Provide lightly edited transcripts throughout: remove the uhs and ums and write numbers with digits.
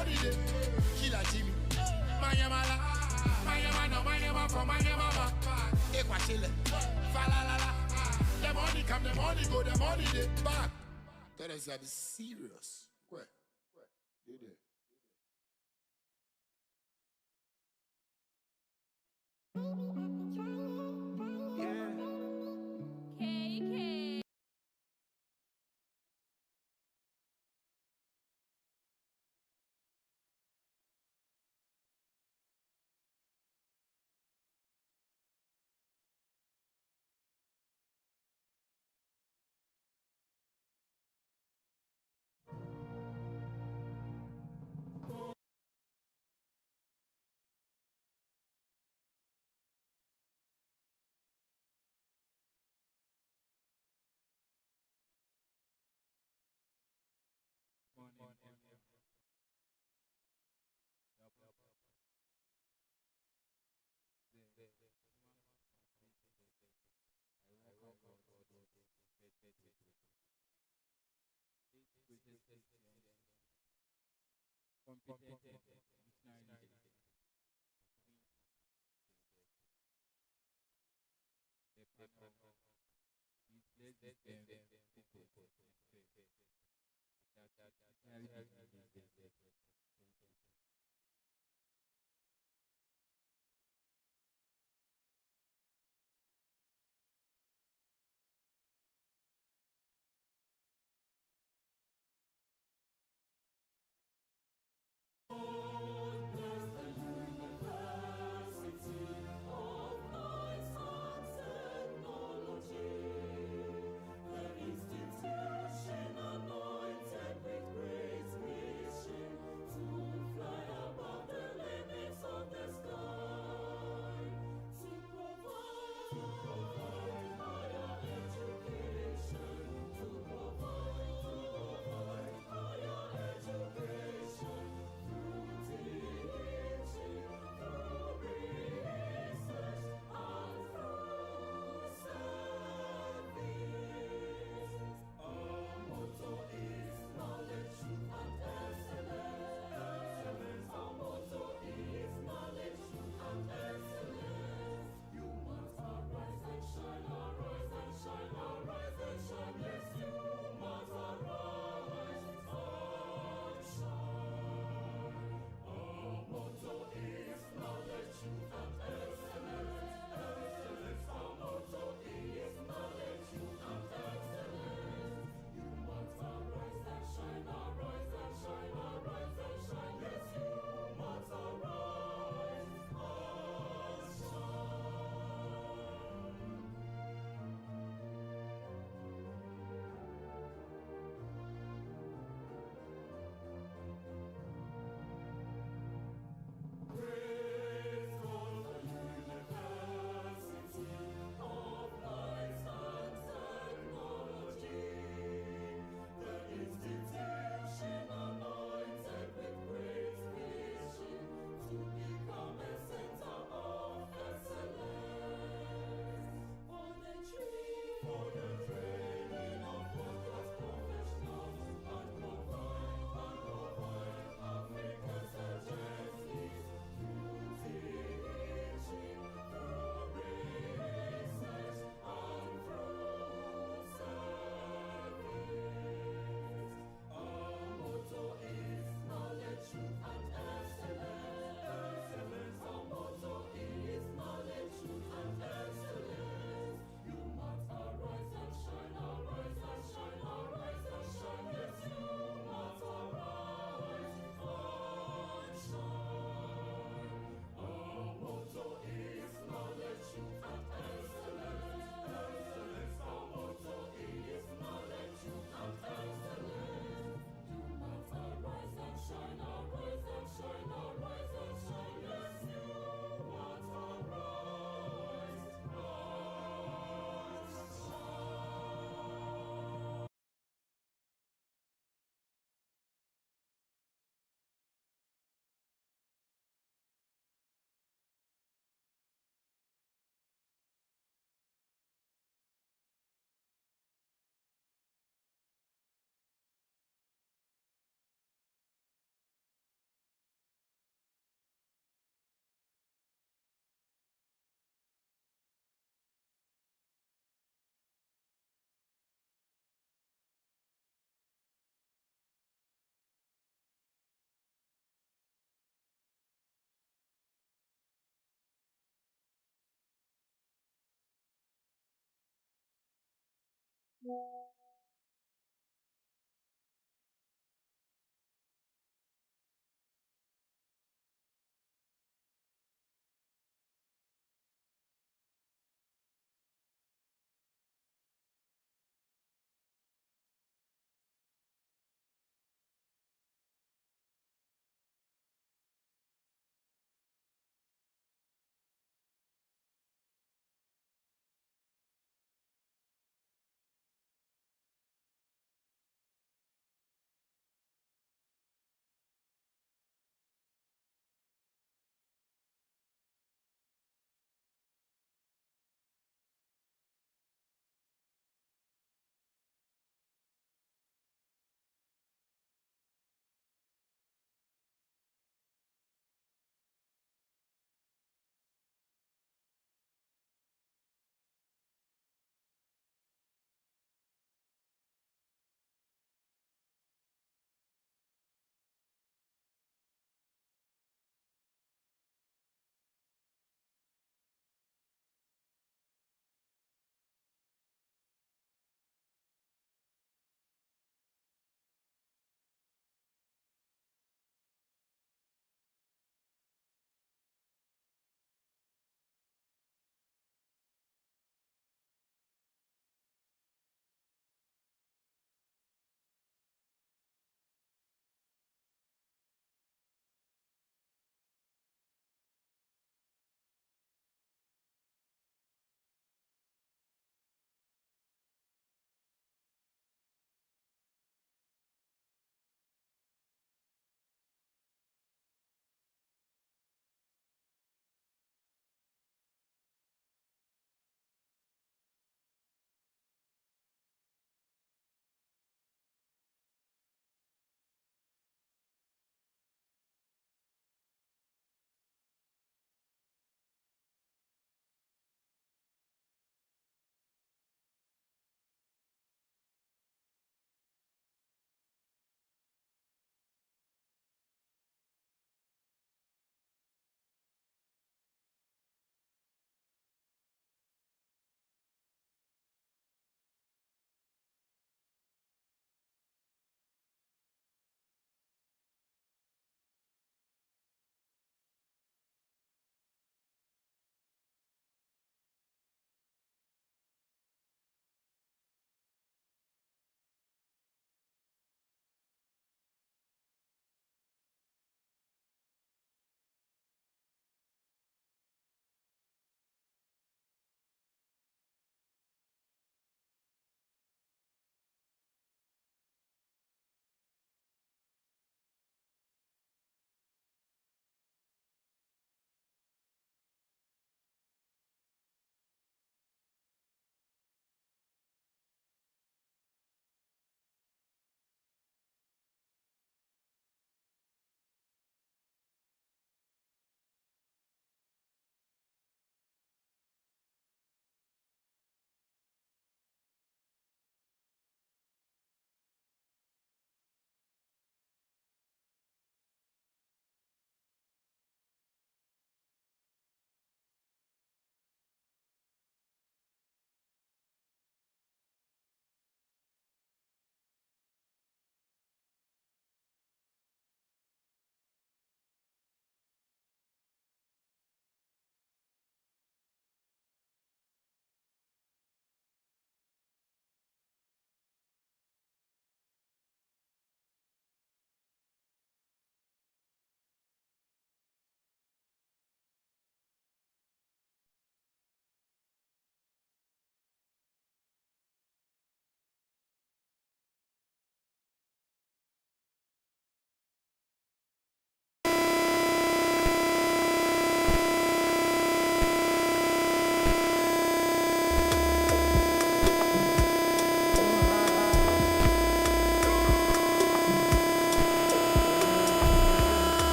money day. Killer Jimmy. Manyamala. Manyama, manyama, from Manyama. Equachile. Falalala. The money come, the money go, the money they back. That is serious. Where? Did it? KK.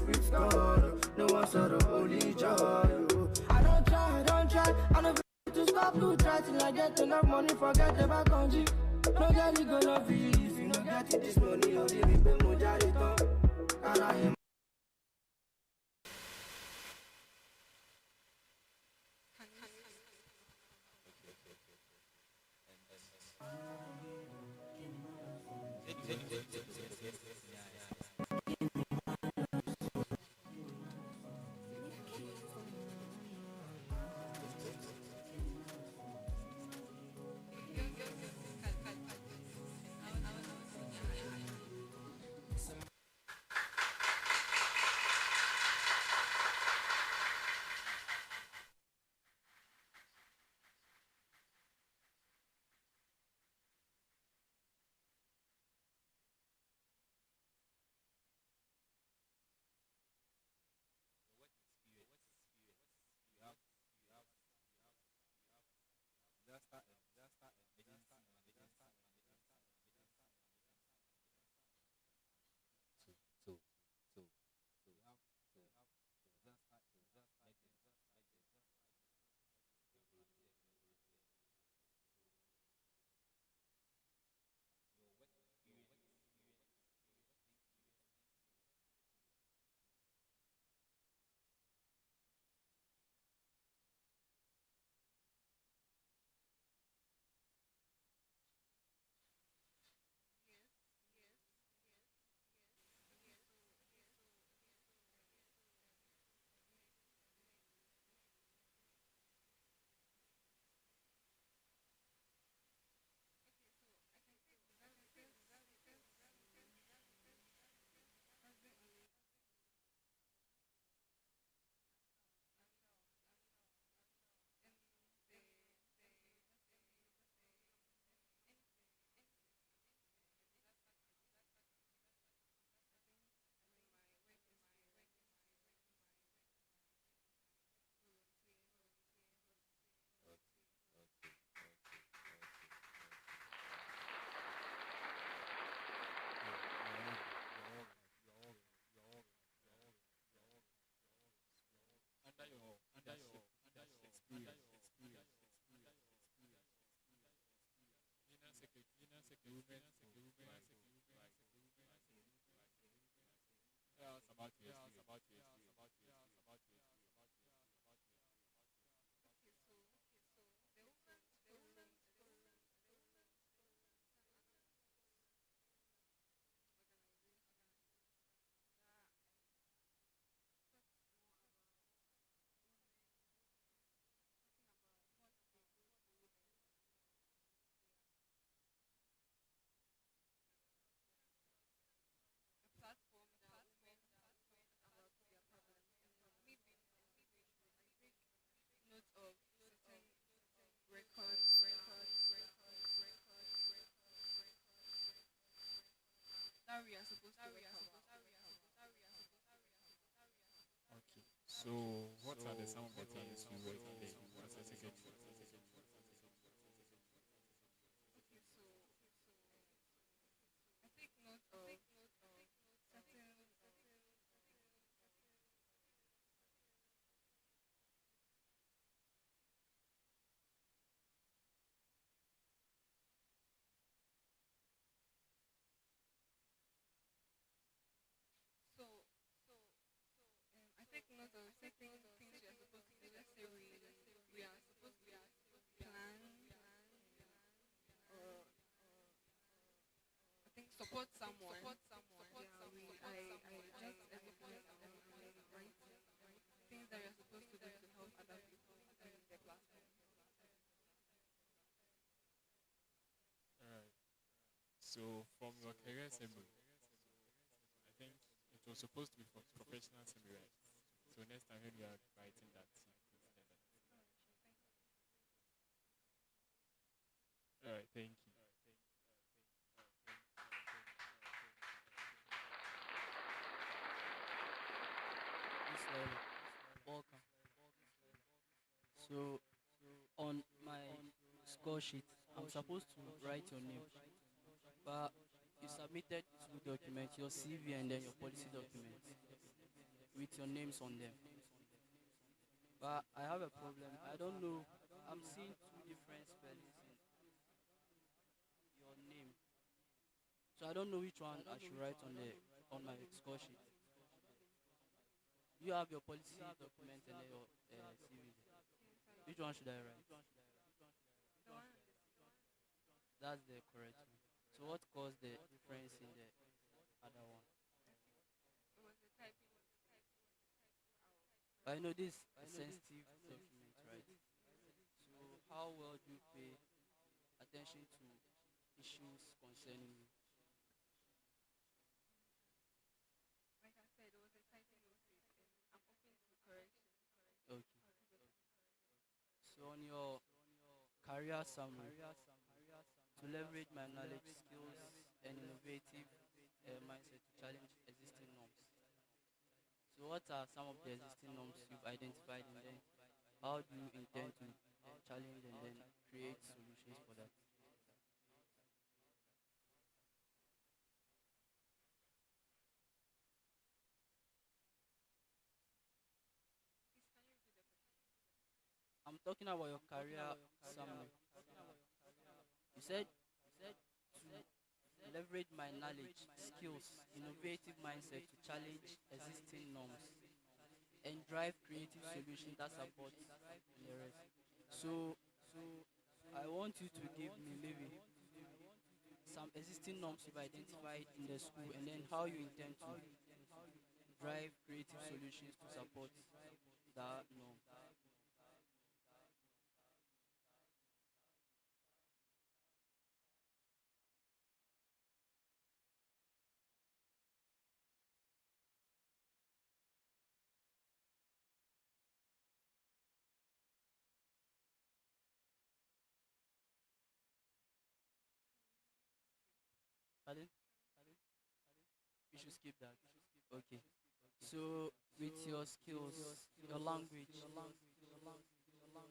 with God. No one sort of holy joy. I don't try. I don't to stop to try till I get enough money. Forget about country. No girl, you gonna be if you don't get it this money. You'll be with the majority. And I am. Okay. So, what are the some of the things you were today as a secretary? Alright. So, from your career assembly, I think it was supposed to be for professional assembly, right? So, next time when we are writing that, consider that. Alright, thank you. This level. Welcome. So, on my score sheet, I'm supposed to write your name, but you submitted two documents, your CV and then your policy document. with your names on them. But I have a problem. I don't know. I'm seeing two different spellings in your name. So I don't know which one I should write on my score sheet. You have your policy document and then your CV. Which one should I write? That's the correct one. So what caused the difference in the other one? I know this is a sensitive document, right? So how well do you pay attention to issues concerning you? Okay. So on your career summary, to leverage my knowledge, skills, and innovative mindset to challenge existing norms. So what are some of the existing norms you've identified, and then how do you intend to challenge and then create solutions for that? I'm talking about your career summary. You said to leverage my knowledge, skills, innovative mindset to challenge existing norms and drive creative solutions that support and the rest. So I want you to give me maybe some existing norms you've identified in the school and then how you intend to drive creative solutions to support that norm. Pardon? We should skip that. Okay. So with your skills, your language,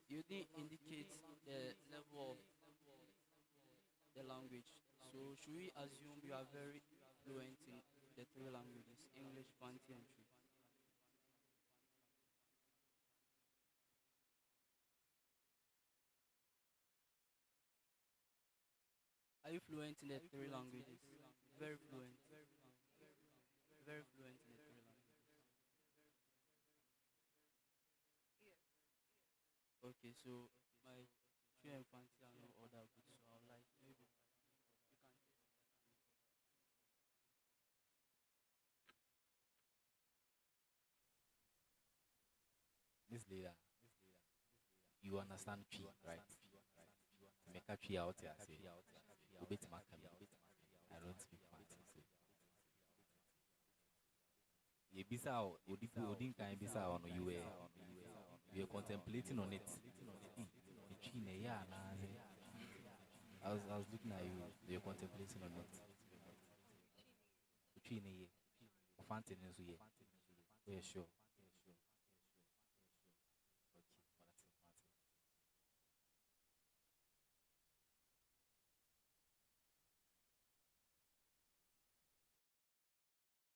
you didn't indicate the level of the language. So should we assume you are very fluent in the three languages, English, Fanti, and Tree? Are you fluent in the three languages? Very fluent. Very fluent in the three languages. Okay, so my Tree and Fanti are not all that good, so I would like maybe you can take it. This leader, you understand P, right? To make a tree out here, say, a bit macam. I don't speak fancy, so. Ye bisa, odin kan bisa on you were contemplating on it. The tree ne ya na. I was looking at you. You're contemplating on it. The tree ne ye. Fancy ne so ye. Oh yeah, sure. Okay, Martin.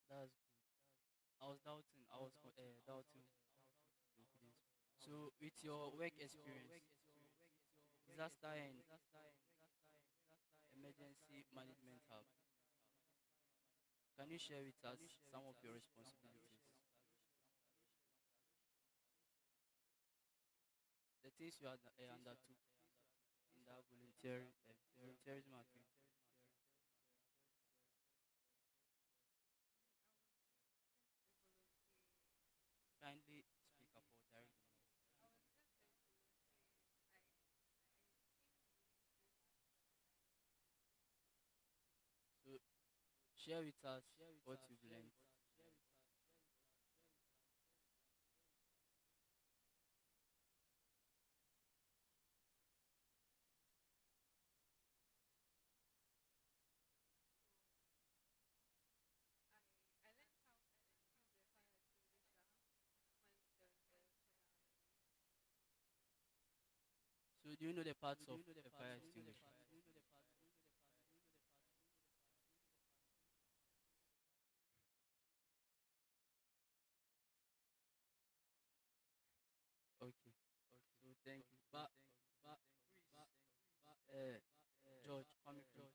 That's good. I was doubting. Doubting you couldn't speak. So with your work experience, disaster and emergency management hub, can you share with us some of your responsibilities? The things you undertook in that volunteerism activity. Kindly speak up or direct the mic. So share with us what you've learned. So do you know the parts of a fire extinguisher? Thank you. But uh, George, coming from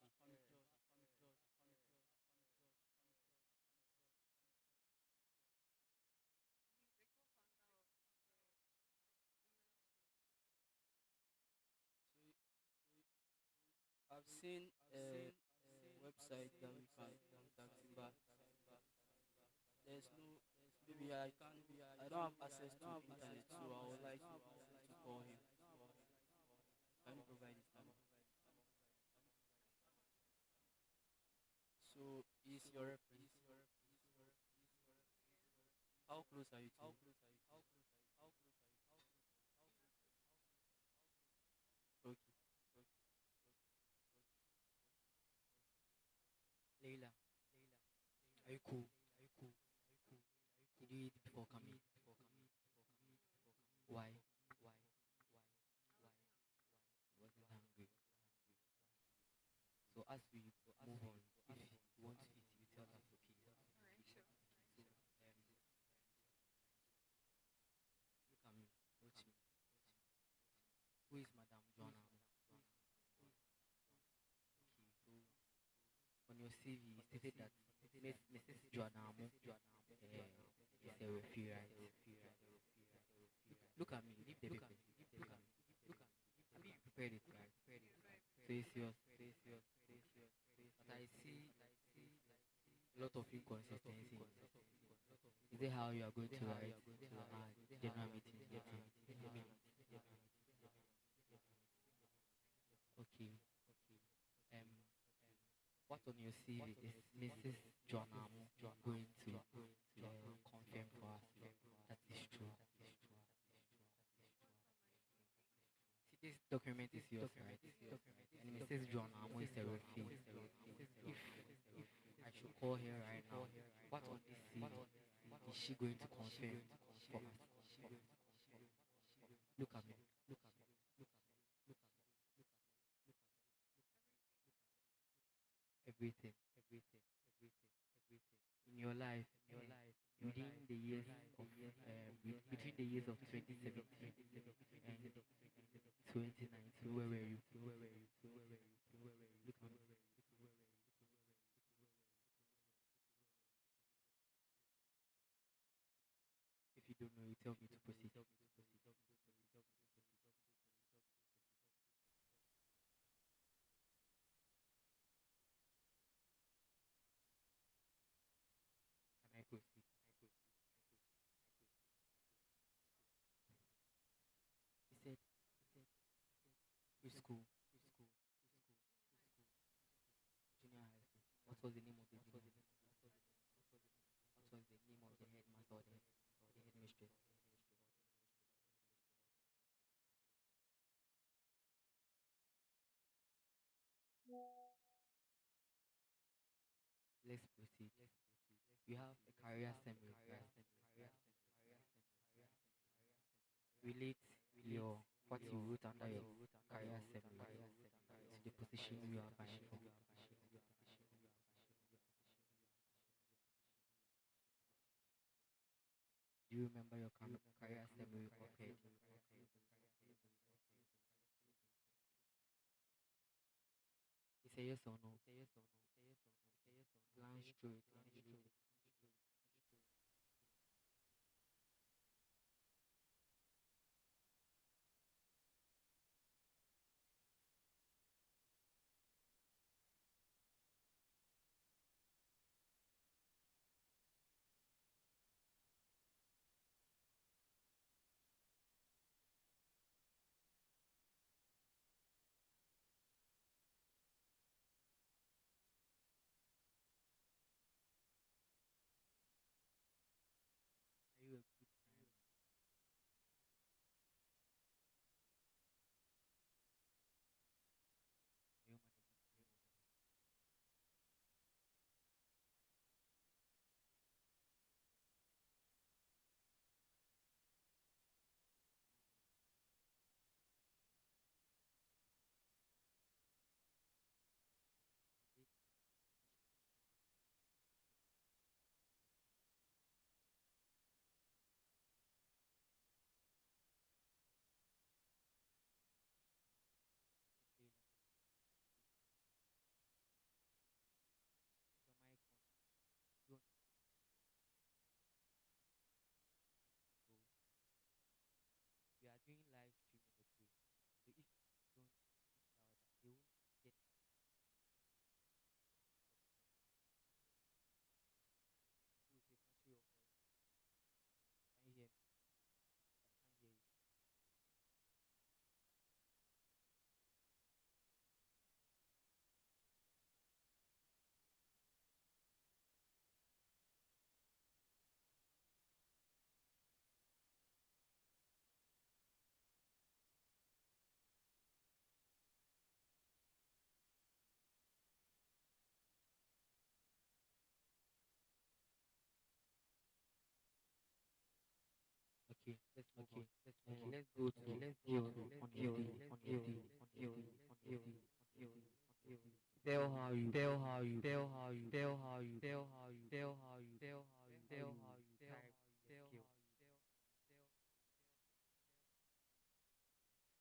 I've seen websites that we can contact him, but there's no, maybe I don't have access to internet, so I would like to call him. Can you provide his number? So, is your reference? How close are you to him? Okay. Leila, are you cool? Did you eat before coming? Why? Wasn't hungry. So as we move on, if you want to eat, you tell us, okay. So look at me, watch me. Who is Madame Joanna? Okay, so on your CV, you stated that Mrs. Joanna is a referee, right? Look at me, leave the paper. Look at me. I mean, you prepared it, right? So it's yours. But I see a lot of inconsistency. Is it how you are going to write general meeting? Okay. Um, what on your CV is Mrs. Joanna going to confirm for us that is true? See, this document is yours, right? And Mrs. Joanna is a referee. If I should call her right now, what on this CV is she going to confirm for us? Look at me. Everything. In your life, within the years of between the years of 2017 and 2019, where were you? Look at me. If you don't know, you tell me to proceed. Can I proceed? He said, which school? Junior high school. What was the name of the junior high school? What was the name of the headmaster or the headmistress? Let's proceed. We have a career summary, right? Relate your what you wrote under your career summary to the position you are applying for. Do you remember your career summary prepared? It's a yes or no. Glance through it and read it. let's move on. Let's go to tell how you type skill. I can't hear you. So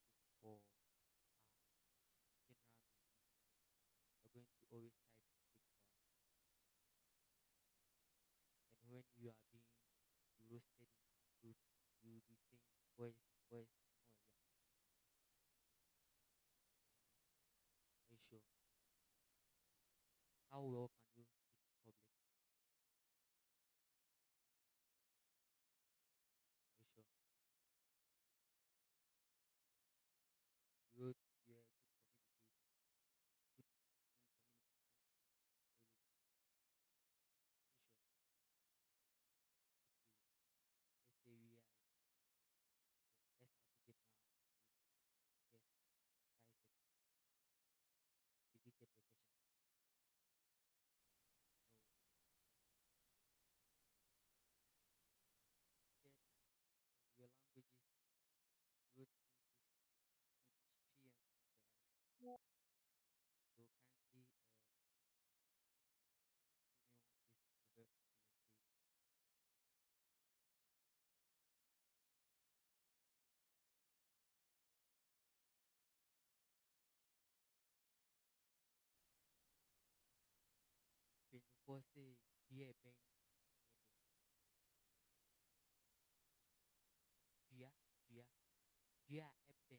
counted for. So are you going to be typing for general meeting? You're going to always type big for us. And when you are being roasted in our group, you will be saying voice, oh yeah. Are you sure? How well can you speak in public? Are you sure? You wrote you're a good communicator, good in communication ability. Are you sure? Okay. Let's say we are in SRC general to address 5 seconds. Did you get the question? No. Said your languages, you wrote English P and something, right? So kindly continue on this verb formula say before say dear Ben dear dear dear Ben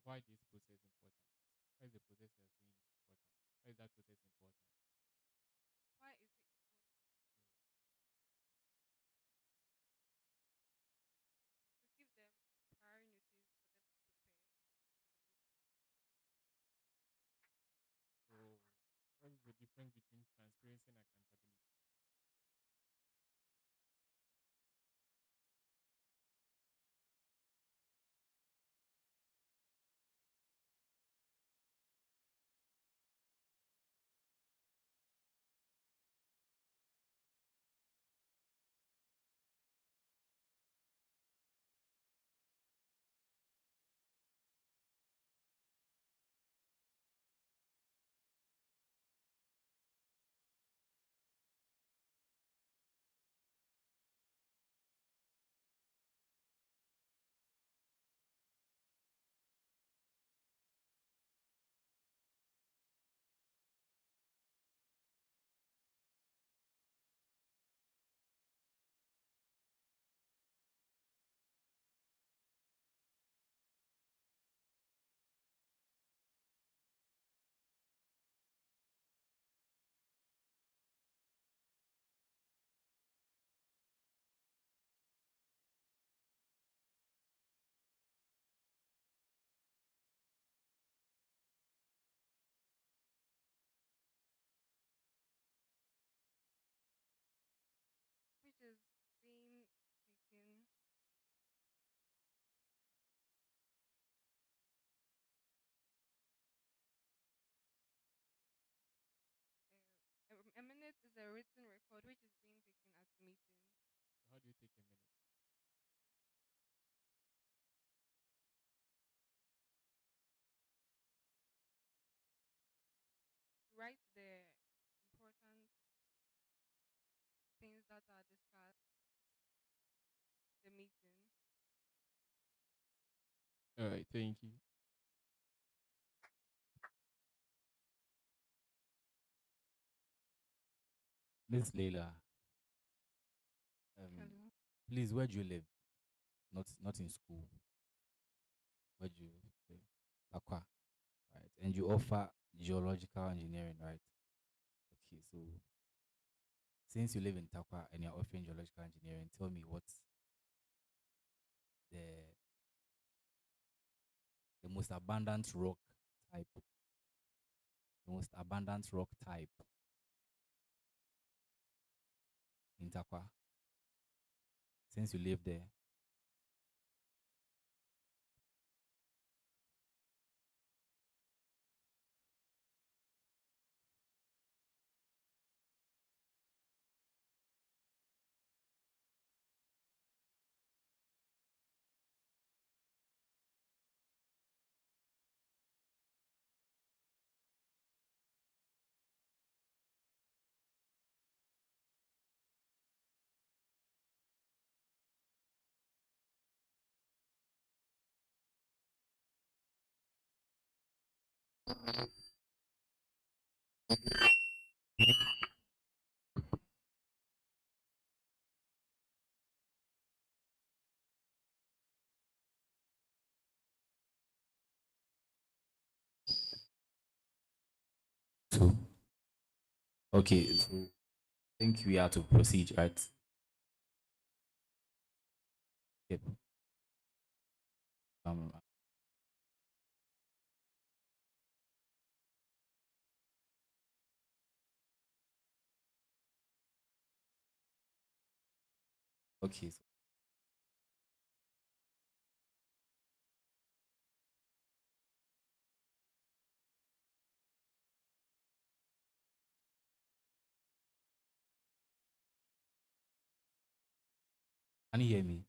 why this process important? Why is the process you're saying important? Why is that process important? Why is it important to give them prior notice for them to prepare for the meeting? So, what is the difference between transparency and accountability? Which is being taken a minute is a written record which is being taken at the meeting. So, how do you take a minute? Write the important things that are discussed the meeting. All right, thank you. Miss Leila, Hello. please, where do you live? Not in school. Where do you live? Aqua, right? And you offer geological engineering, right? Okay, so since you live in Takwa and you're offering geological engineering, tell me what's the the most abundant rock type, the most abundant rock type in Takwa, since you live there. So, okay, so I think we are to proceed, right? Yep. Um, okay, so can you hear me?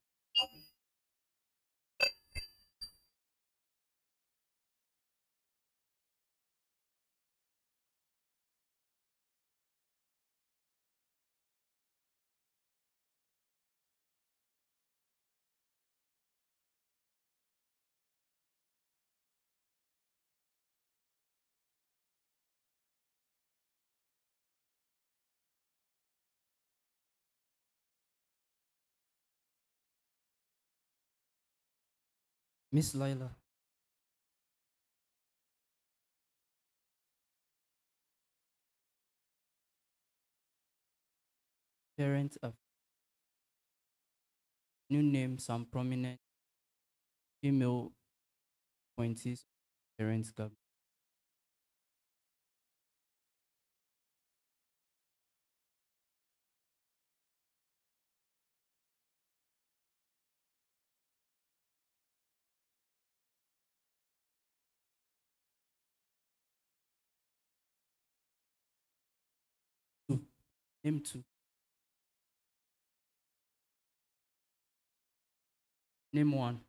Miss Lila. Parents of new name some prominent female appointees parents club. Two. Name two. Name one.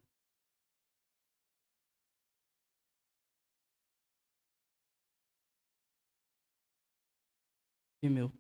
Female.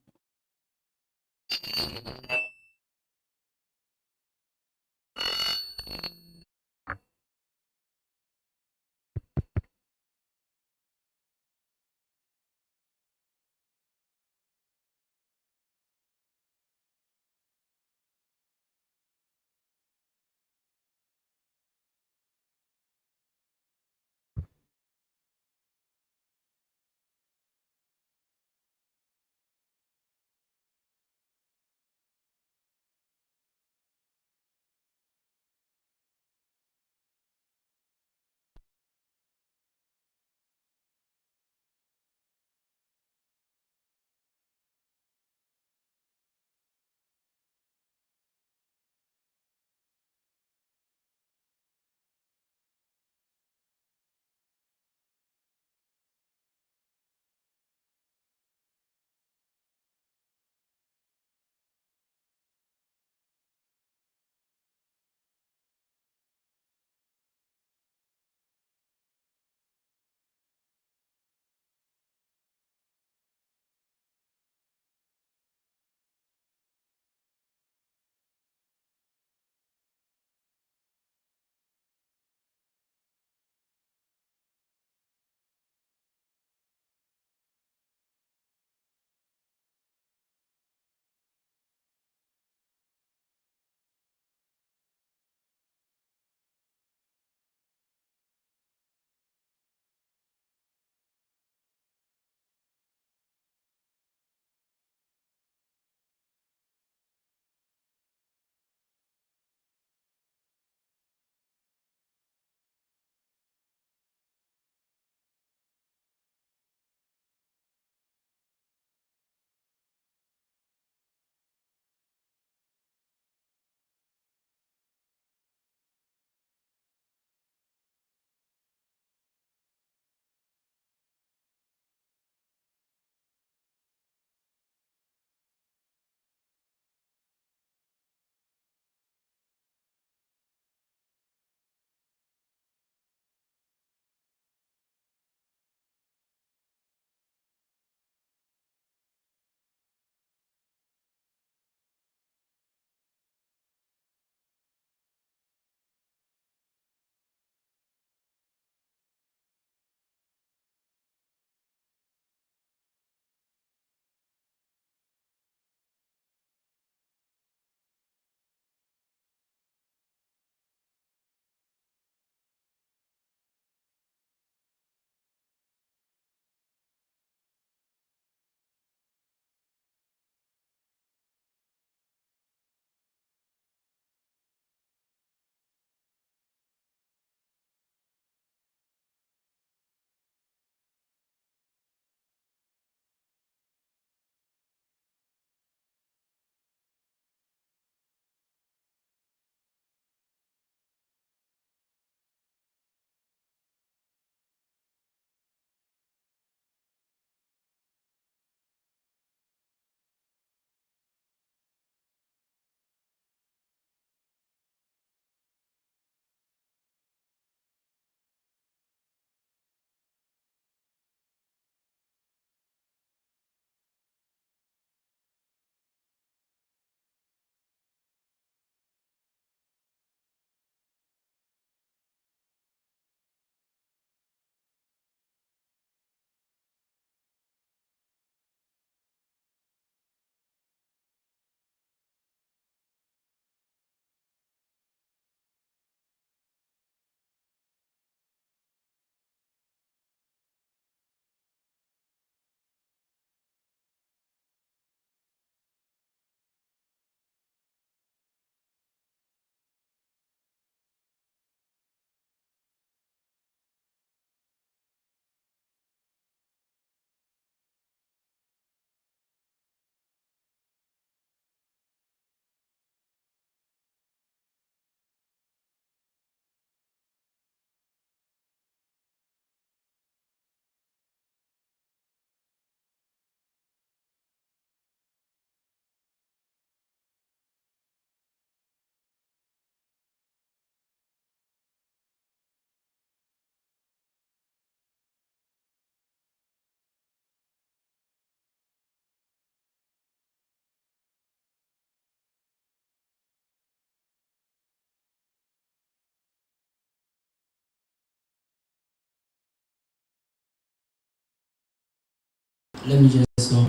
let me just know.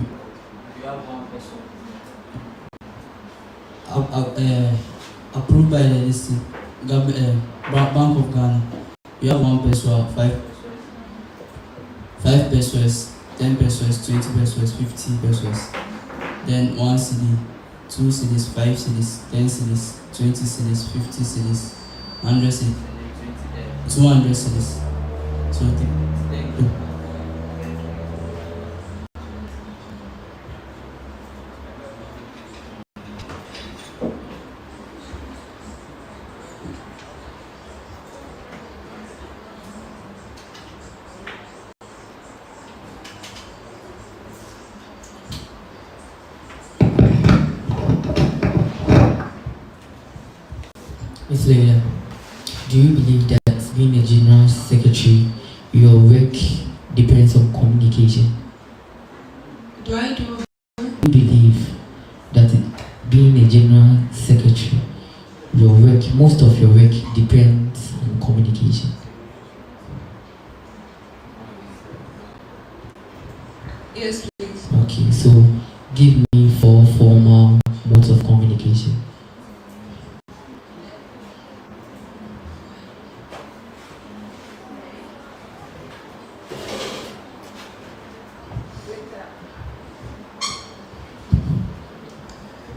You have one person. Approved by the district government, Bank of Ghana. You have one person, 5 pesos, 10 pesos, 20 pesos, 50 pesos. Then 1 CD, 2 CDs, 5 CDs, 10 CDs, 20 CDs, 50 CDs, 100 CDs, 200 CDs. So thank you. Ms. Leila, do you believe that being a general secretary, your work depends on communication? Do I do? Do you believe that being a general secretary, your work, most of your work depends on communication? Yes, please. Okay, so give me 4 formal modes of communication.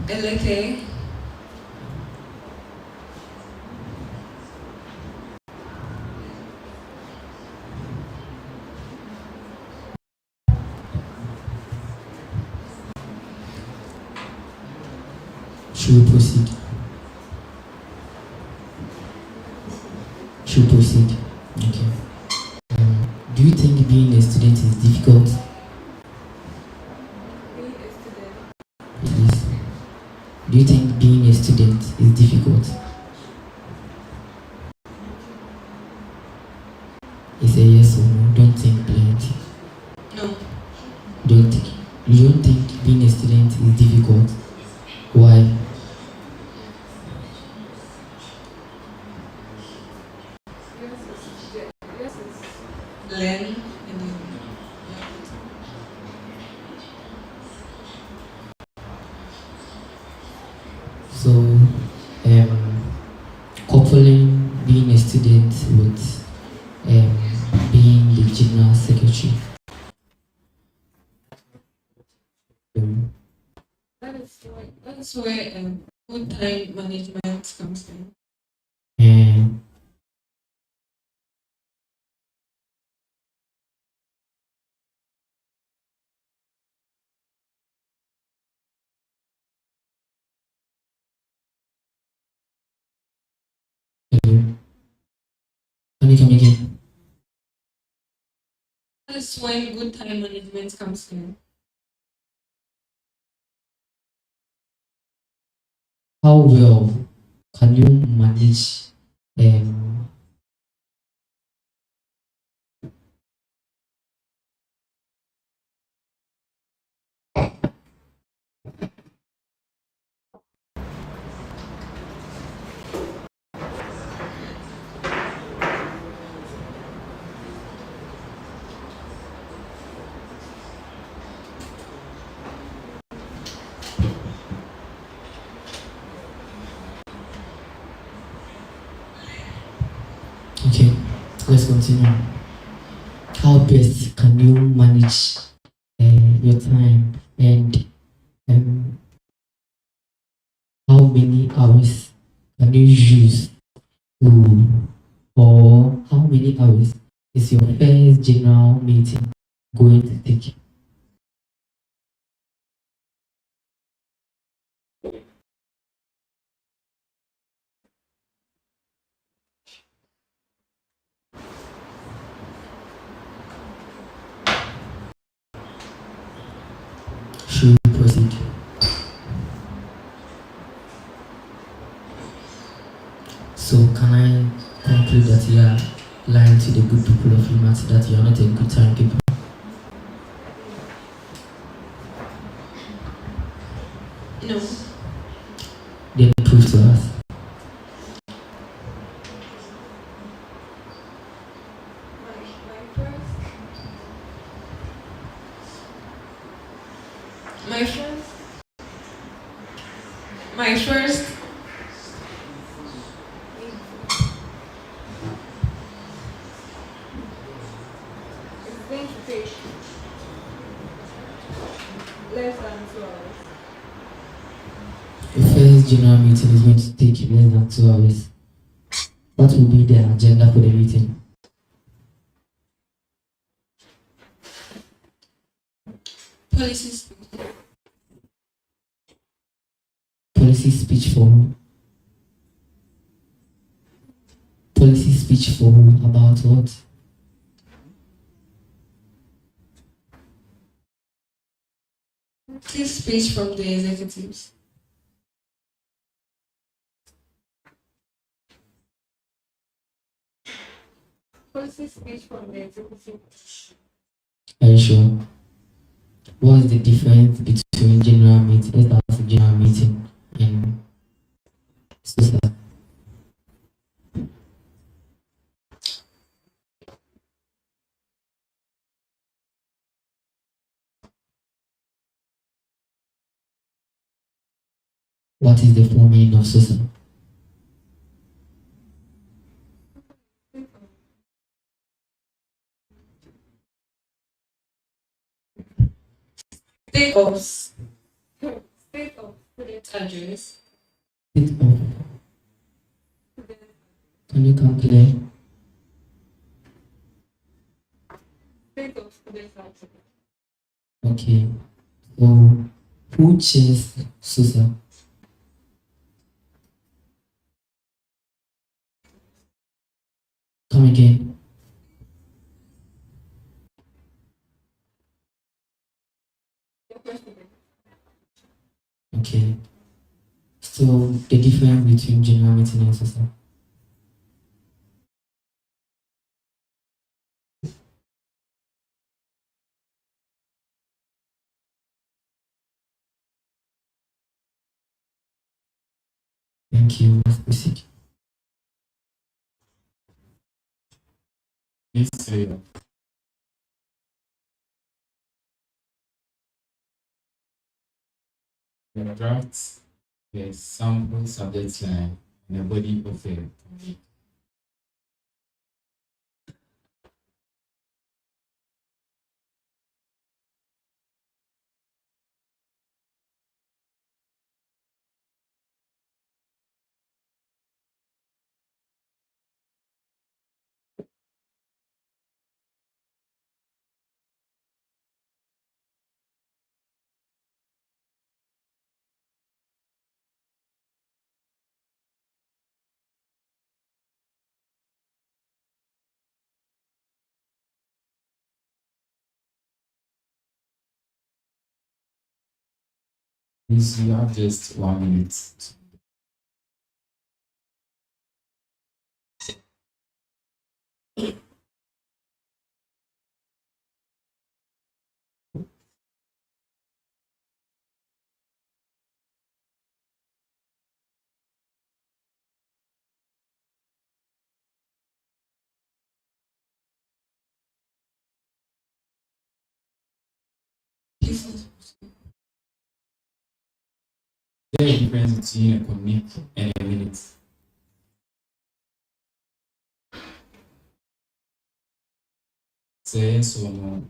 Eleke. Should we proceed? Should we proceed? Okay. Do you think being a student is difficult? Being a student. Yes. Do you think being a student is difficult? It's a yes or no. Don't think plenty. No. Don't think. You don't think being a student is difficult? Why? Yes, it's learn and then So, coupling being a student with being the general secretary. that is where good time management comes in. Hello. Can you come again? That is when good time management comes in. How well can you manage okay, let's continue. How best can you manage your time and how many hours can you use to, or how many hours is your first general meeting going to take? Should we proceed? So can I conclude that you are lying to the good people of UMaT that you are not a good time people? No. Then prove to us. My first My first, my first, is going to take less than 2 hours. The first general meeting is going to take less than 2 hours. What will be the agenda for the meeting? Policies. Policy speech for who? Policy speech for who? About what? Policy speech from the executives. Policy speech from the executives. Are you sure? What is the difference between general meeting, SRC general meeting, and social? What is the full meaning of social? State of student address. State of. Can you come clear? State of student address. Okay. So, who chairs social? Come again. Okay. So the difference between general meeting and social. Thank you. Let's proceed. Yes, sir. The draft, the sample subject line, and the body of the topic. Please, you have just 1 minute. Please. There is a difference between a commit and a minute. Say yes or no.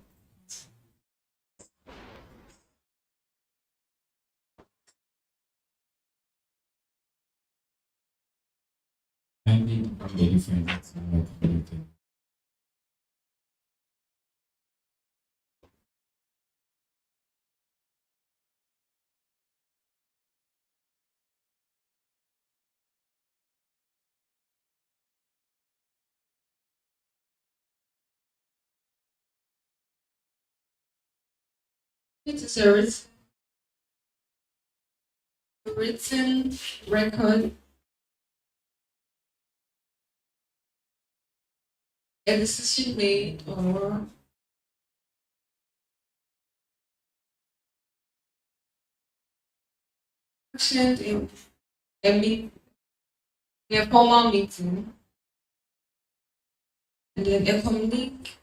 Kindly become the difference. It is a written record, a decision made or action in a formal meeting, and then a communique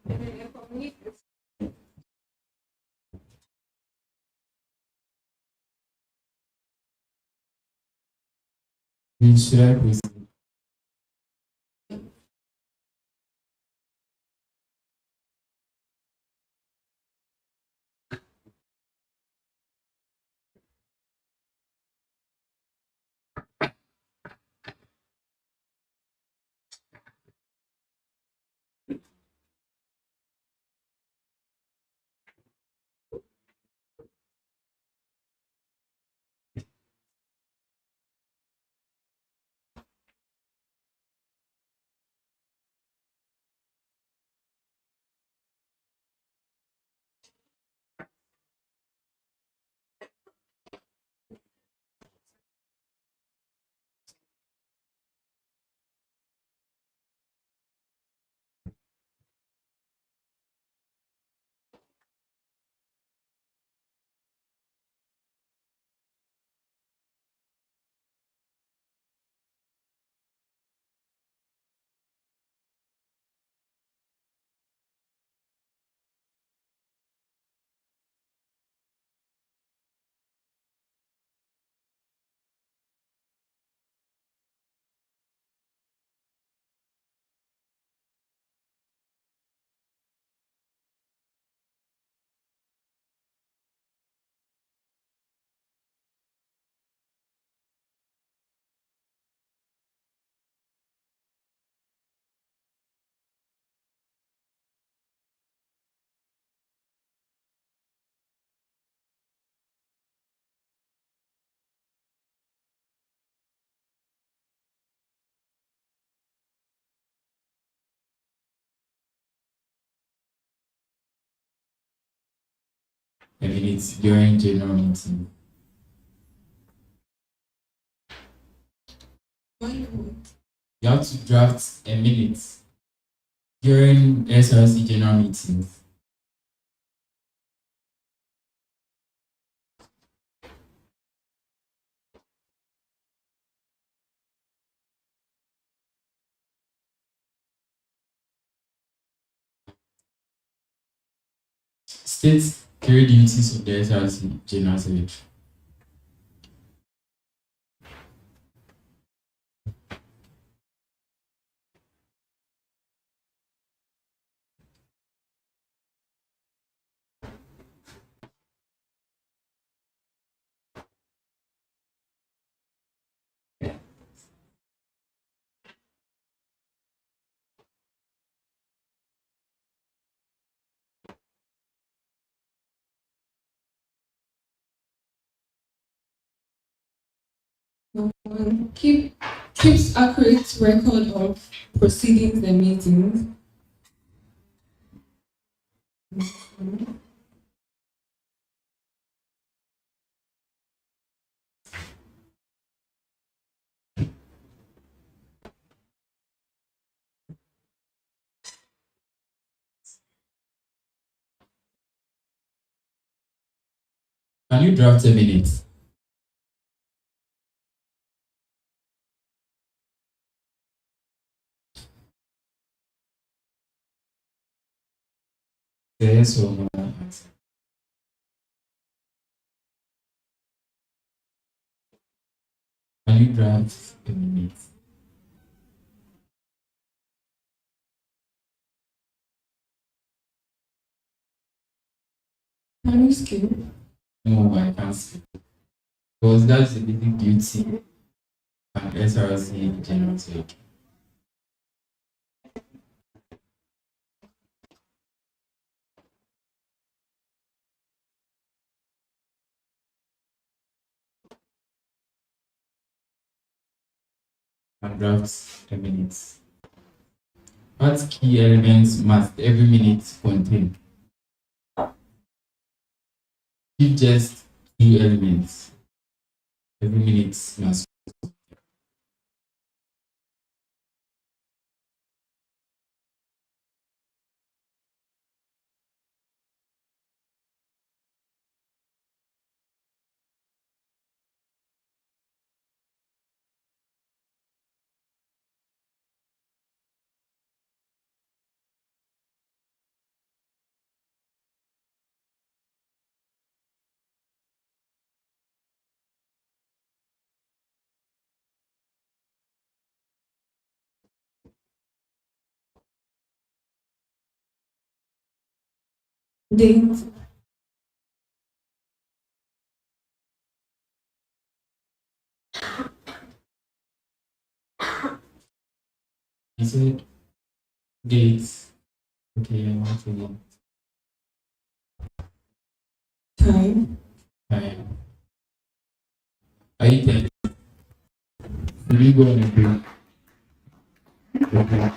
And then a community. Should I proceed? A minute during general meeting. You have to draft a minute during SRC general meetings. State carry duties of the SRC general secretary. Keeps accurate record of proceedings and meetings. Can you draft a minute? Yes or no answer. Can you draft a minute? Can you skip? No, I can't skip. Because that's the basic duty and SRC general secretary. And draft a minute. What key elements must every minute contain? Give just 2 elements. Every minute must. Date. You said dates. Okay, I want to know. Time. Time. Are you there? Will you go on a break? Okay.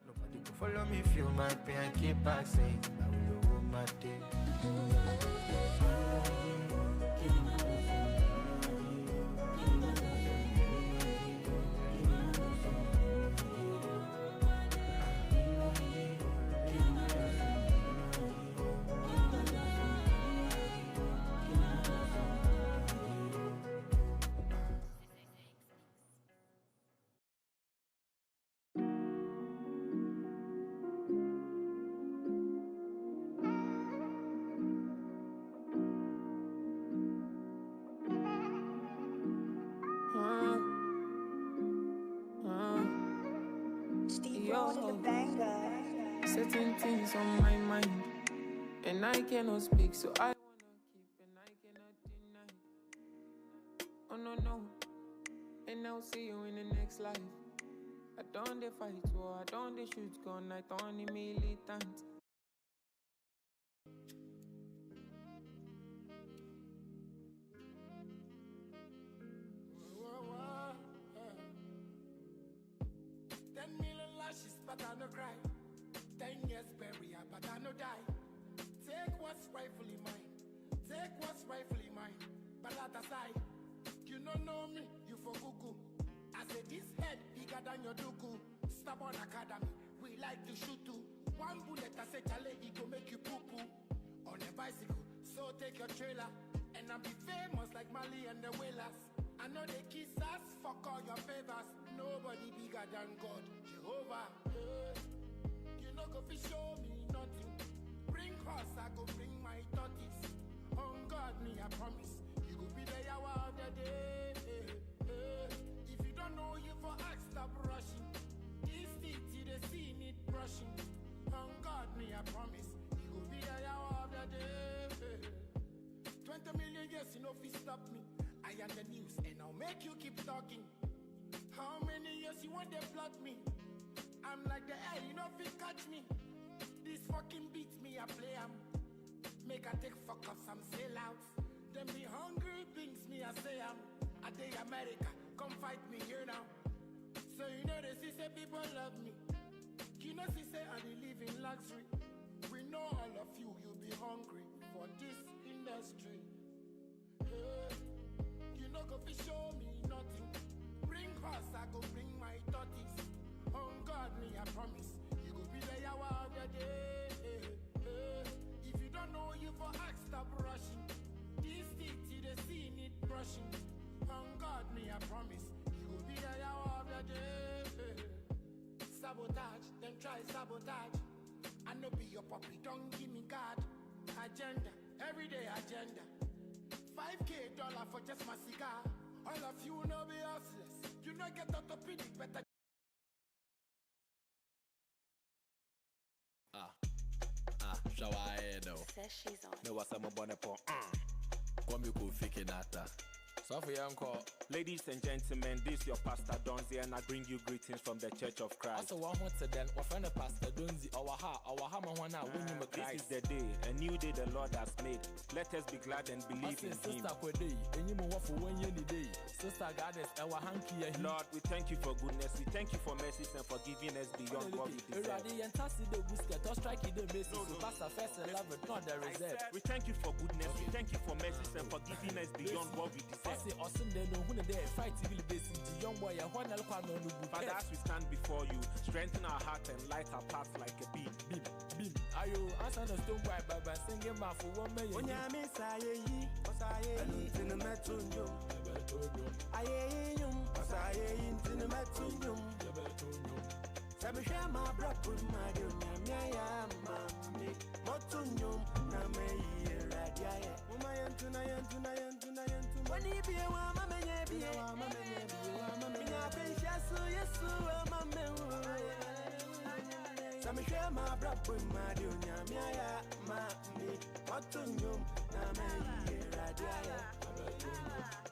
Nobody can follow me, feel my pain, keep back saying, I will UMaT. Certain things on my mind, and I cannot speak, so I wanna keep, and I cannot deny. Oh no, no, and I'll see you in the next life. I don't they fight war, I don't they shoot gun, I don't the militant. But I no cry. 10 years burial, but I no die. Take what's rightfully mine. Take what's rightfully mine. But at aside, you don't know me, you for Google. I say this head bigger than your dugu. Stubborn academy, we like to shoot too. One bullet, I say chale, it go make you poo poo. On a bicycle, so take your trailer. And I'll be famous like Mali and the Whalers. I know they kiss us, fuck all your favors. Nobody bigger than God, Jehovah. You know go fi show me nothing. Bring horse, I go bring my tortoise. On God me, I promise. You go be the hour of the day. If you don't know, you for ask, stop rushing. This city, the scene need brushing. On God me, I promise. You go be the hour of the day. 20 million years, you know fi stop me. I am the news and I'll make you keep talking. How many years you want to plot me? I'm like the air, you know if you catch me. This fucking beats me, I play 'em. Make I take fuck off some sellouts. Them be hungry things me, I say I day America, come fight me here now. So you know they say people love me. You know she say I live in luxury. We know all of you, you'll be hungry for this industry. You know go fi show me nothing. Bring horse, I go bring my tortoise. On God me, I promise. You go be the hour of the day. If you don't know, you for act, stop rushing. This teeth, they see need brushing. On God me, I promise. You go be the hour of the day. Sabotage, then try sabotage. I know be your puppy, don't give me God. Agenda, everyday agenda. $5K for just my cigar. All of you know be hustlers. You know get orthopedic better. Shower head though. Says she's on. No, what's up, my bonnet for? Come you go fake it at that. So for your uncle. Ladies and gentlemen, this is your Pastor Donzi, and I bring you greetings from the Church of Christ. Also, one to then, what friend Pastor Donzi, our Mawana, when you This is the day, a new day the Lord has made. Let us be glad and believe in Him. Sister Kwede, and you move for 1 year day. Sister Goddess, our hanky. Lord, we thank you for goodness. We thank you for mercies and for giving us beyond what we deserve. We thank you for goodness. We thank you for mercies and for giving us beyond what we deserve. Father, as we stand before you, strengthen our heart and light our path like a beam. Are you answering the stone by singing my for 1 million? When I miss I in the metronyum. I in the metronyum. Sabisha my brother, my dear, mammy, Motonyum, Name, Radia, Umayan tonight. When he be a woman, be a woman, yes, Sabisha my brother, my dear, mammy, Motonyum, Name, Radia.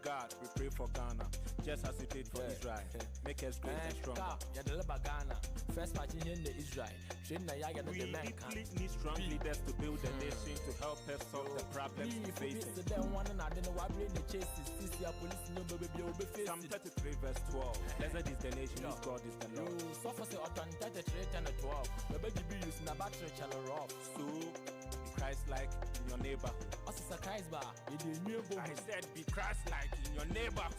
God, we pray for Ghana, just as you did for Israel. Make us great and strong. First party in Israel. We deeply need strong leaders to build a nation to help us solve the problems we face. Psalm 33 verse 12. Blessed is the nation whose God is the Lord. So, be Christ-like in your neighborhood. I said be Christ-like in your neighborhood.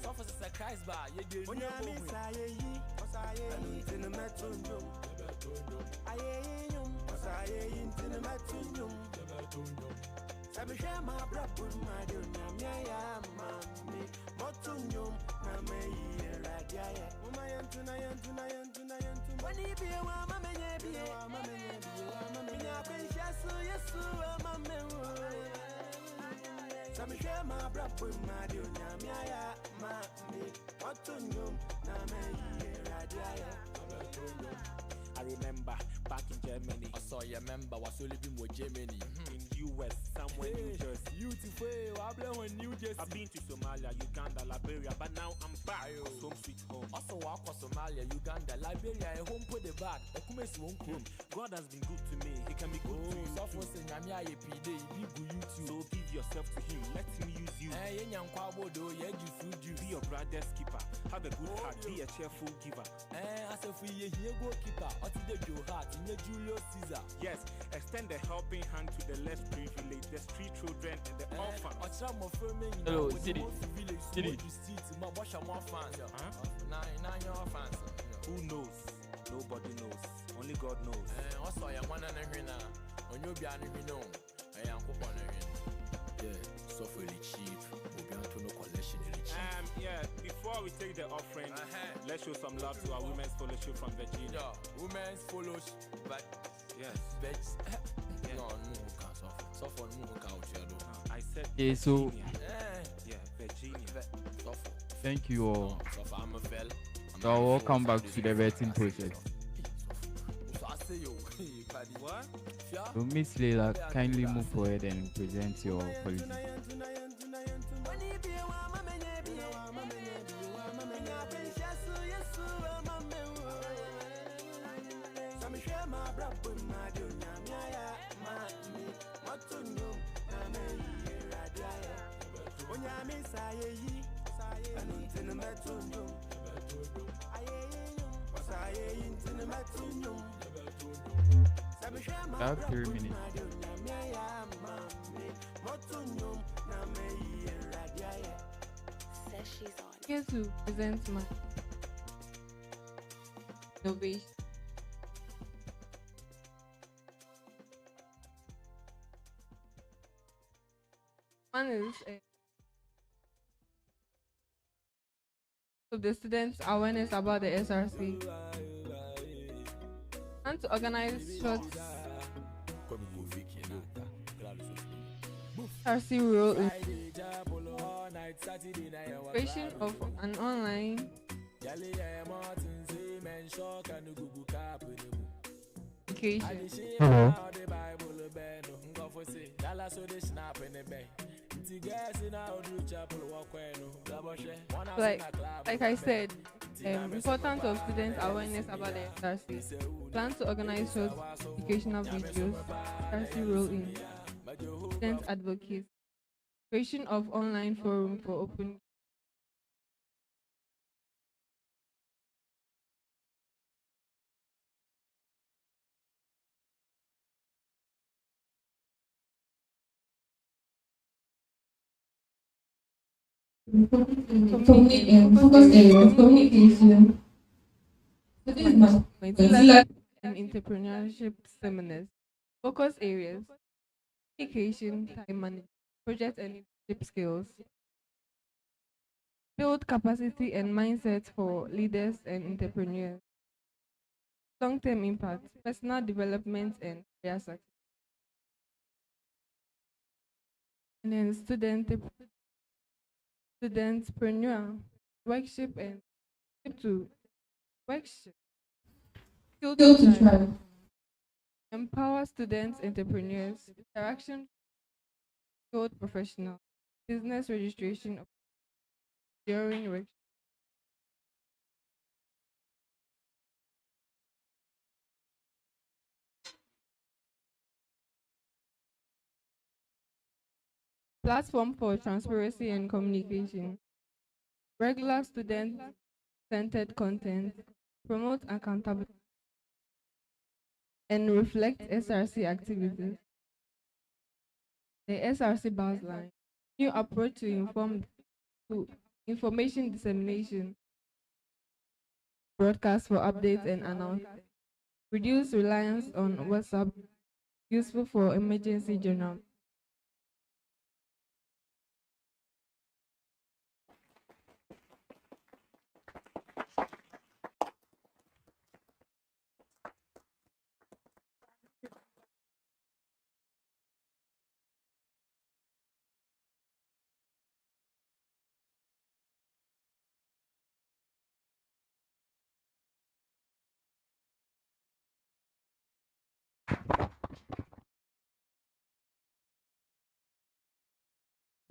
Sabisha my brother, my dear, mammy, Motonyum, Name, Radia, Umayan tonight. When he be a woman, be a woman, yes, mammy. Sabisha my brother, my dear, mammy, Motonyum, Name, Radia. I remember back in Germany. I saw your member was only been with Germany. In US, somewhere New Jersey. Beautiful, New Jersey. I've been to Somalia, Uganda, Liberia, but now I'm back. Home sweet home. Also walk for Somalia, Uganda, Liberia, a home put the bag. God has been good to me. He can be good to you. So give yourself to Him. Let Him use you. Be your brother's keeper. Have a good heart. Be a cheerful giver. Yes, extend the helping hand to the less privileged, the street children, and the orphans. Hello, Diddy. Who knows? Nobody knows. Only God knows. So really cheap. Yeah, before we take the offering, let's show some love to our women's fellowship from Virginia. Women's fellowship, but yes, no, can't suffer. I said Okay, so Virginia. thank you all. I'm a fell. So welcome back to the vetting process. What? So Miss Leila, kindly move forward and present your policy. I have 3 minutes. Here to present my innovation. One is of the students' awareness about the SRC, and to organize short SRC role in creation of an online education. Hello. Like I said, importance of students' awareness about the SRC. Plan to organize short educational videos. SRC role in student advocacy. Creation of online forum for open. Focus areas, communication. And entrepreneurship seminars. Focus areas: communication, time management, project and leadership skills. Build capacity and mindset for leaders and entrepreneurs. Long-term impact: personal development and career success. And then studentpreneur workshop and to workshop. Skill Skill to to thrive. thrive. Empower students, entrepreneurs, interaction, skilled professional, business registration during work. Platform for transparency and communication. Regular student-centered content, promote accountability, and reflect SRC activities. The SRC baseline. New approach to information dissemination, broadcast for updates and announcements. Reduce reliance on WhatsApp, useful for emergency journal.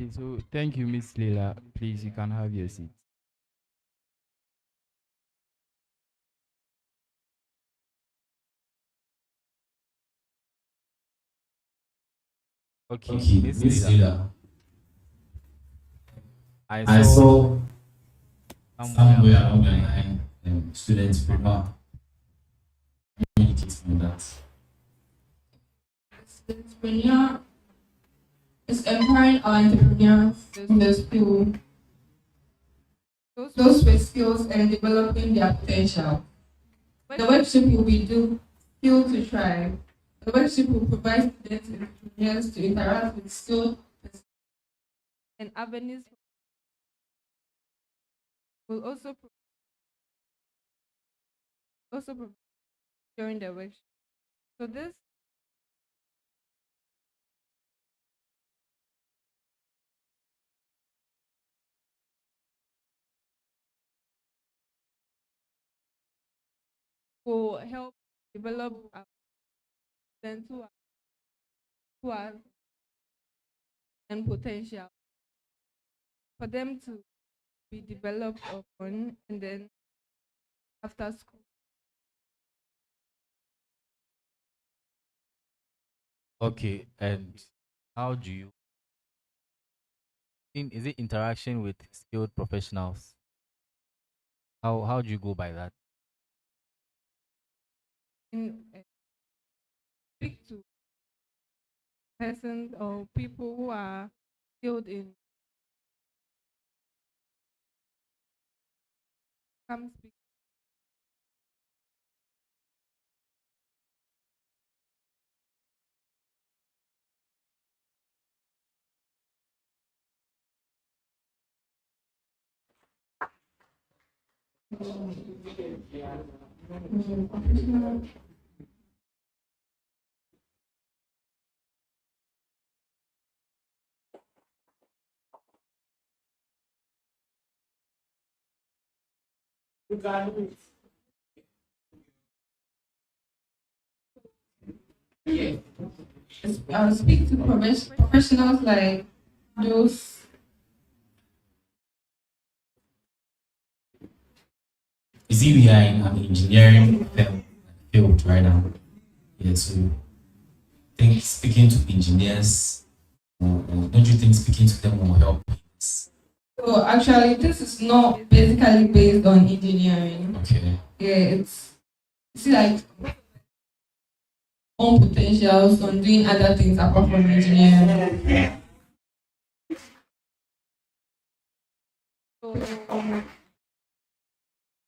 Okay, so thank you, Miss Leila. Please, you can have your seat. Okay, Miss Leila. I saw somewhere along the line students prepare communicate on that. Entrepreneur is empowering our entrepreneurs in the school, those with skills and developing their potential. The workshop will be do skill to thrive. The workshop will provide students and entrepreneurs to interact with skilled And avenues will also during the workshop. So this will help develop students who are and potential for them to be developed upon and then after school. Okay, and how do you is it interaction with skilled professionals? How do you go by that? In speak to persons or people who are skilled in come speak. Professional. Yeah. I'll speak to professionals like those. You see, we are in an engineering field right now. Yeah, so I think speaking to engineers, don't you think speaking to them will help? So actually, this is not basically based on engineering. Okay. Yeah, it's like own potentials on doing other things apart from engineering. So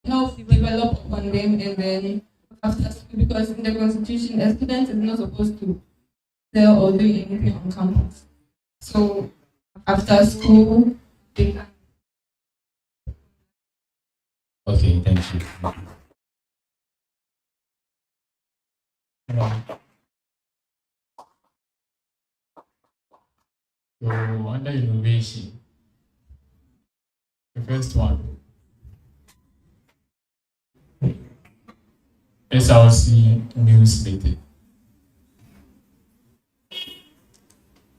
Help develop upon them and then after school, because in the constitution a student is not supposed to sell or do anything on campus. So after school they can. Okay, thank you. So under innovation, the first one, SRC news method.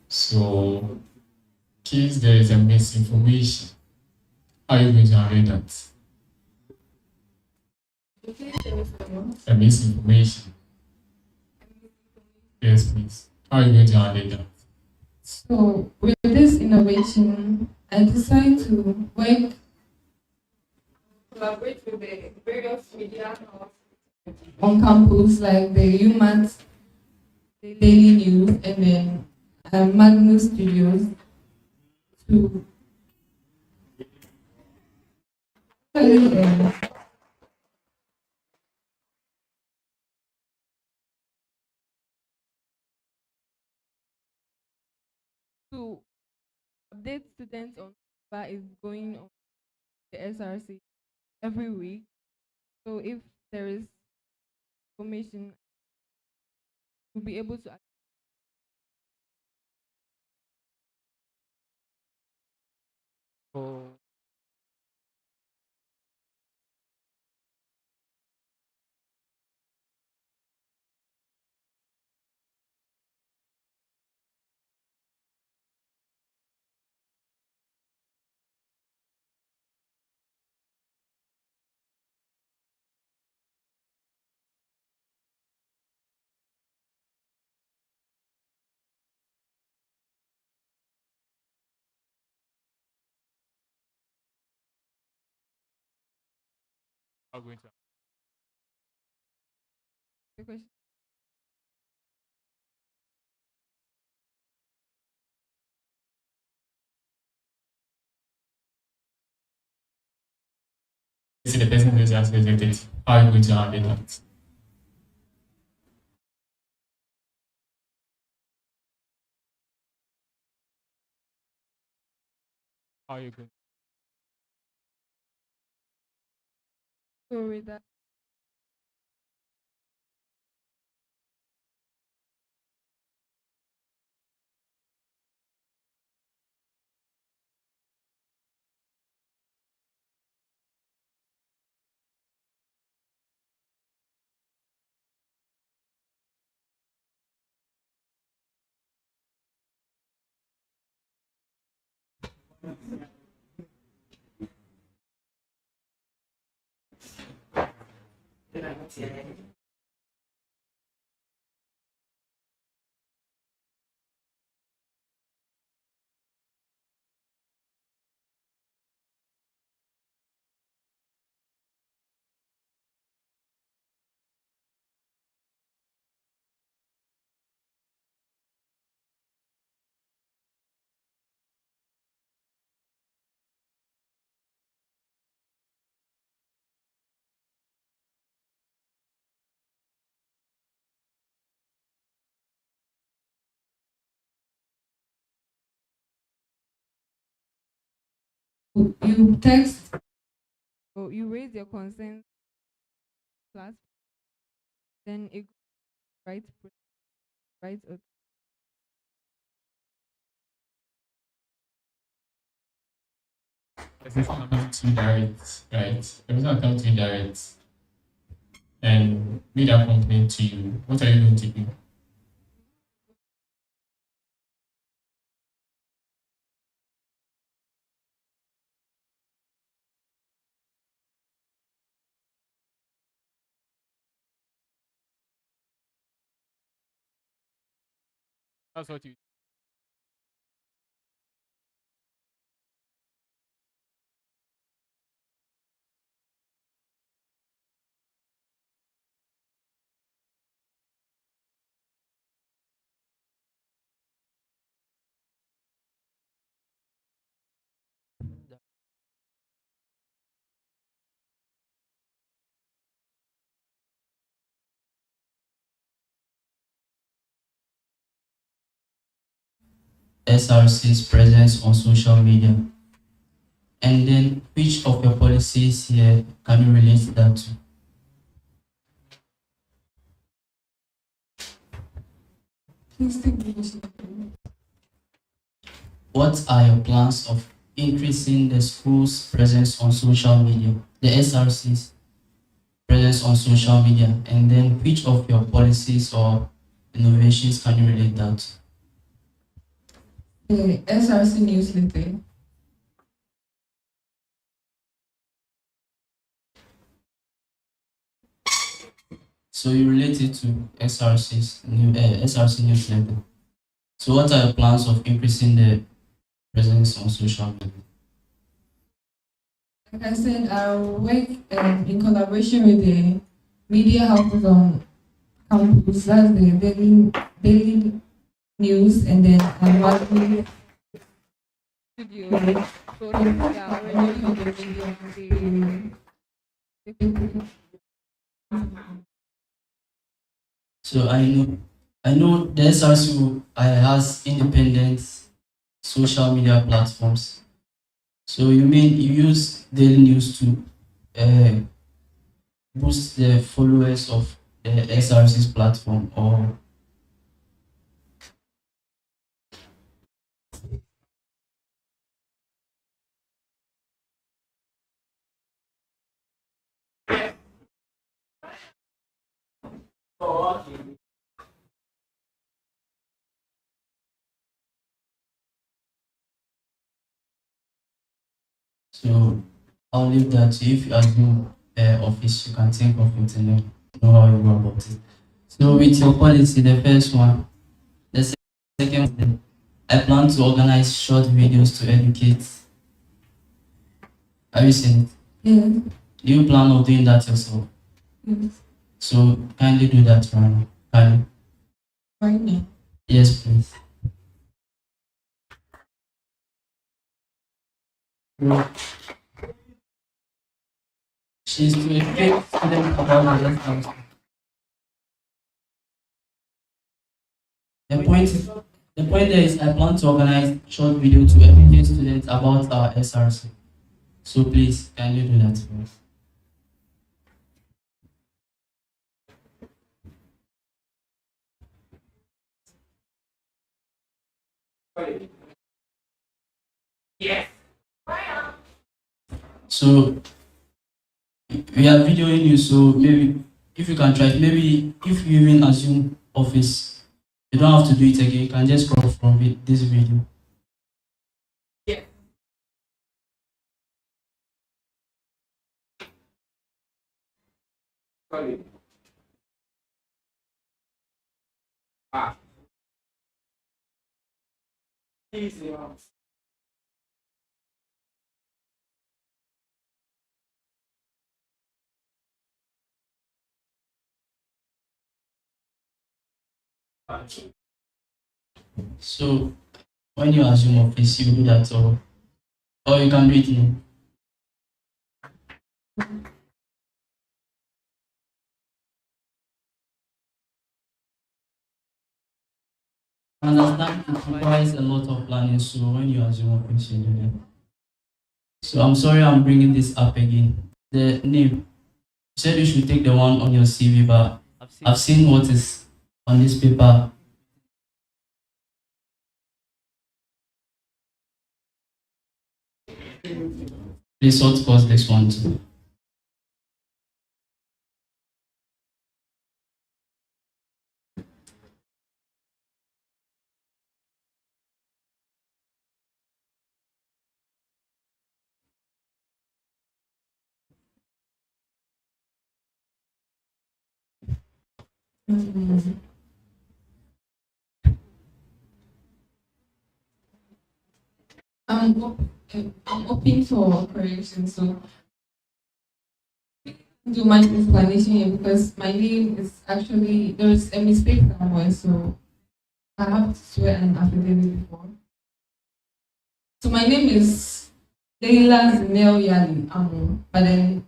So, in case there is a misinformation, how are you going to handle that? A misinformation. Yes, please. How are you going to handle that? So with this innovation, I decided to collaborate with the various media on campus like the UMaT, Daily News, and then Magnus Studios to to update students on what is going on the SRC every week. So if there is information, we'll be able to. So I'm going to. The question. See the person who is asking executive, how are you going to handle that? How are you going? So with that. You text or you raise your consent class, then it right right. If it's coming to direct, right? If it's not coming to direct and made a complaint to you, what are you going to do? That's what you. SRC's presence on social media? And then which of your policies here can you relate that to? What are your plans of increasing the school's presence on social media, the SRC's presence on social media, and then which of your policies or innovations can you relate that to? The SRC newsletter. So you relate it to SRC newsletter. So what are your plans of increasing the presence on social media? Like I said, I work in collaboration with the media houses on campus. That's the daily news, and then I'm working studio. So yeah, already on the video. So I know the SRC has independent social media platforms. So you mean you use daily news to boost the followers of the SRC's platform, or? So I'll leave that to you. If you assume office, you can think of it and know how you go about it. So with your policy, the first one, the second one, I plan to organize short videos to educate. Are you saying it? Yeah. Do you plan on doing that yourself? Yes. So kindly do that right now. Kindly. Right now. Yes, please. She's to educate students about the left. The point there is I plan to organize short video to educate students about our SRC. So please, can you do that for us? Yes. So we are videoing you, so maybe if you can try, maybe if you even assume office, you don't have to do it again. You can just crop from this video. Yeah. Sorry. Easy. So when you assume office, you do that, or you can do it now. Understand it requires a lot of planning, so when you assume office, you do that. So I'm sorry I'm bringing this up again. The name. You said you should take the one on your CV, but I've seen what is on this paper. Please what was this one too? Mm. I'm open for correction, so do my explanation here because my name is actually there's a mistake somewhere, so I have to swear an affidavit before. So my name is Leila Zinel Yali but then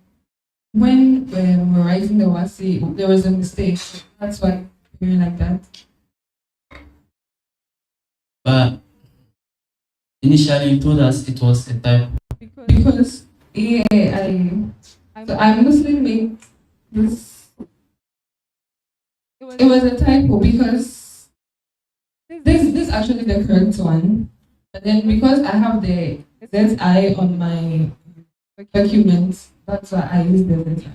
when we were writing the wasi, there was a mistake. That's why I'm doing like that. But initially you told us it was a typo. Because I mostly made this. It was a typo because this actually the correct one, but then because I have the ZI on my documents, that's why I use the ZI.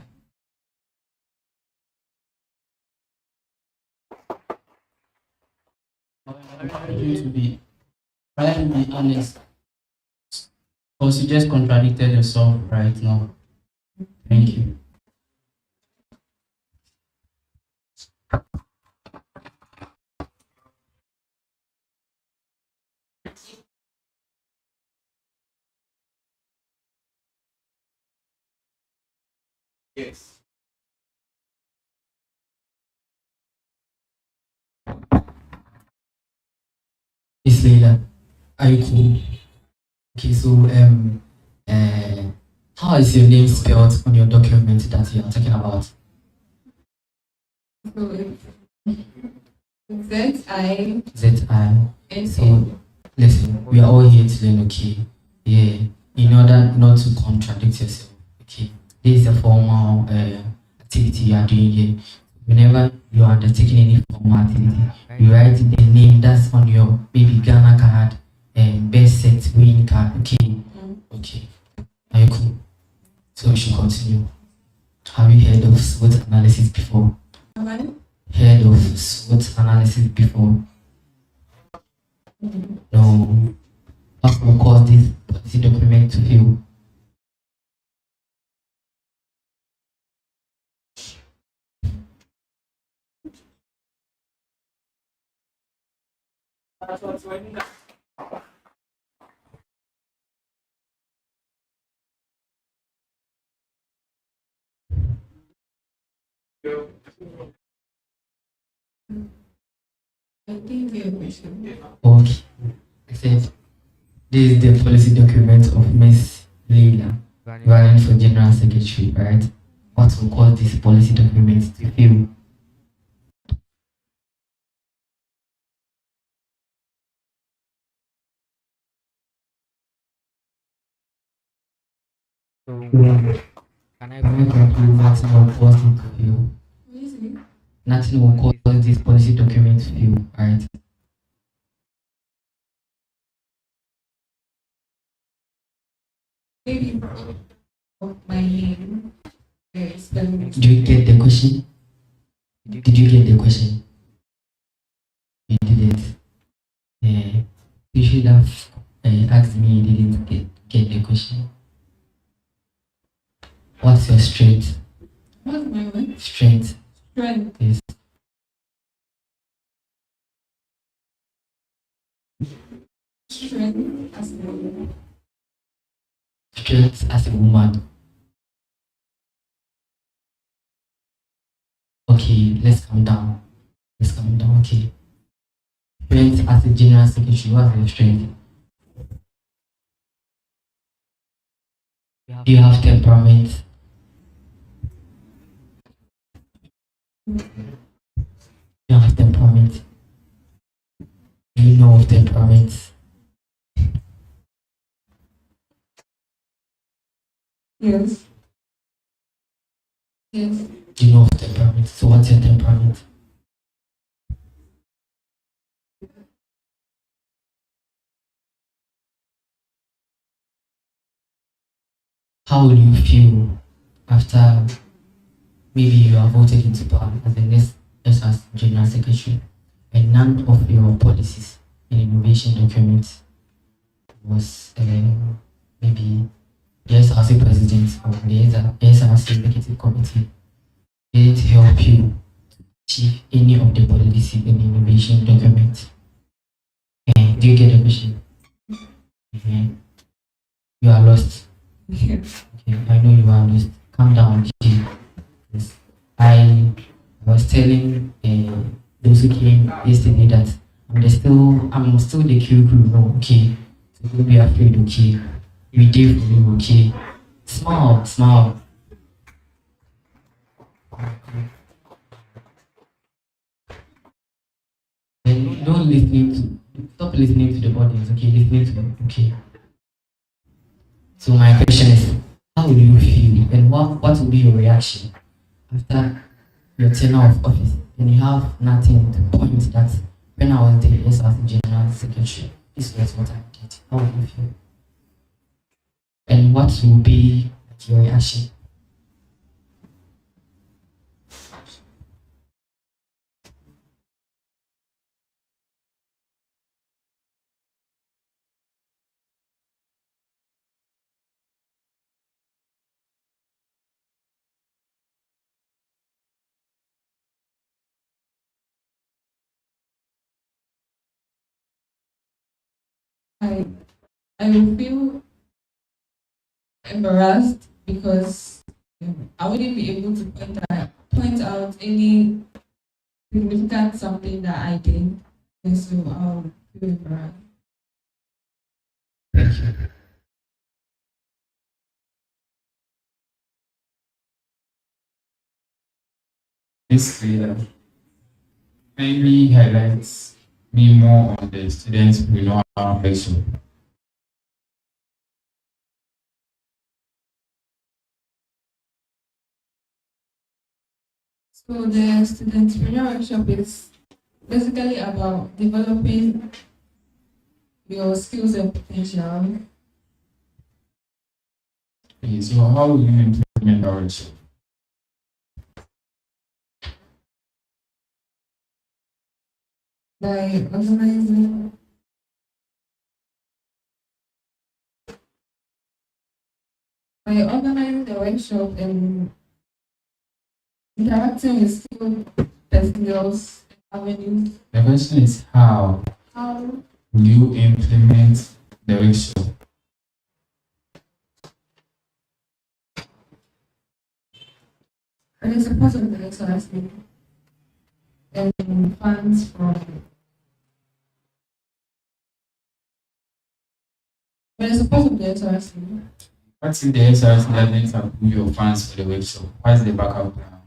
Try to be honest. Because you just contradicted yourself right now. Thank you. Yes. Miss Leila, are you cool? Okay, so how is your name spelled on your document that you are talking about? So it's ZI. ZI. So listen, we are all here to learn, okay? Yeah. In order not to contradict yourself, okay? This is a formal activity you are doing here. Whenever you are undertaking any formal activity, you write the name that's on your maybe Ghana card and best set win card. Okay. Okay. Are you cool? So we should continue. Have you heard of SWOT analysis before? Have I? Heard of SWOT analysis before? No. What will cause this policy document to fail? Okay. I said, this is the policy document of Miss Leila running for General Secretary, right? What will cause this policy document to fail? Can I conclude nothing will cause it to fail? Nothing will cause this policy document to fail, right? Maybe my name is Did you get the question? Did you get the question? You didn't. You should have asked me. You didn't get the question. What's your strength? What's my what? Strength. Strength. Yes. Strength as a woman. Strength as a woman. Okay, let's calm down. Let's calm down. Okay. Strength as a general secretary. What's your strength? Do you have temperament? You have temperament. Do you know of temperament? Yes. Yes. Do you know of temperament? So what's your temperament? How will you feel after maybe you are voted into power as the next SRC General Secretary and none of your policies in innovation documents was maybe the SRC President or the SRC Executive Committee didn't help you achieve any of the policy in innovation documents? Do you get the question? You are lost. Okay, I know you are lost. Calm down. Okay. Yes. I was telling those who came yesterday that I'm still the Q crew. No, okay. So don't be afraid. Okay, we did for you. Okay, smile, smile. And don't listening to. Stop listening to the audience. Okay, listening to them. Okay. So my question is, how will you feel, and what will be your reaction after your tenure of office, and you have nothing to point that when I was there as General Secretary, this was what I did. How will you feel? And what will be your reaction? I will feel embarrassed because I wouldn't be able to point out any significant something that I did, and so I'll feel embarrassed. Thank you. This leader mainly highlights me more on the students' renewal section. So the student workshop is basically about developing your skills and potential. Okay, so how will you implement our workshop? By organizing the workshop and interacting with skilled personnels avenues. The question is how will you implement the workshop? And the support of the SRC and funds from the support of the SRC. What's in the SRC doesn't approve your funds for the workshop? What's the backup plan?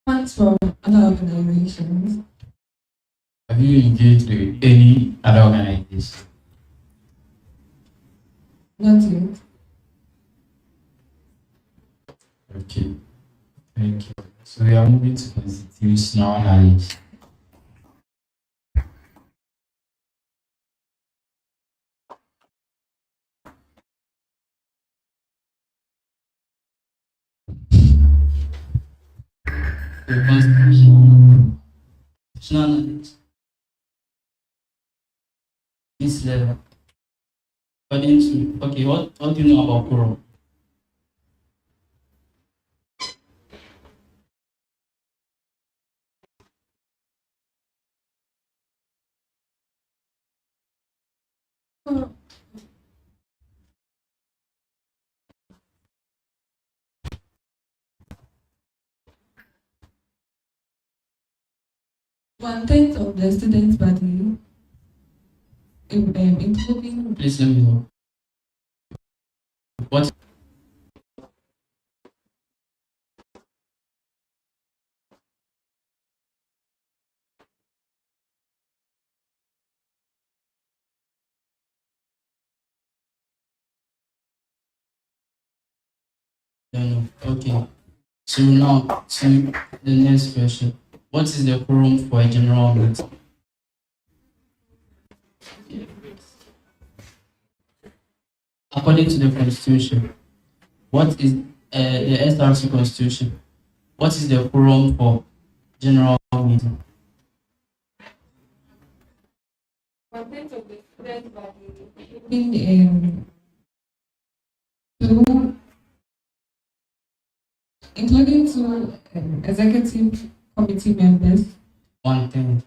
Funds from other organizations. Have you engaged with any other organization? Not yet. Okay, thank you. So we are moving to constitutional knowledge. The constitutional knowledge. This level. According to, okay, what do you know about quorum? One-tenth of the students' body, including. Please let me know. What? don't know. Okay. So now to the next question. What is the quorum for a general meeting? According to the Constitution, what is the SRC Constitution? What is the quorum for general meeting? Content of the student body, two, including two executive committee members. One thing.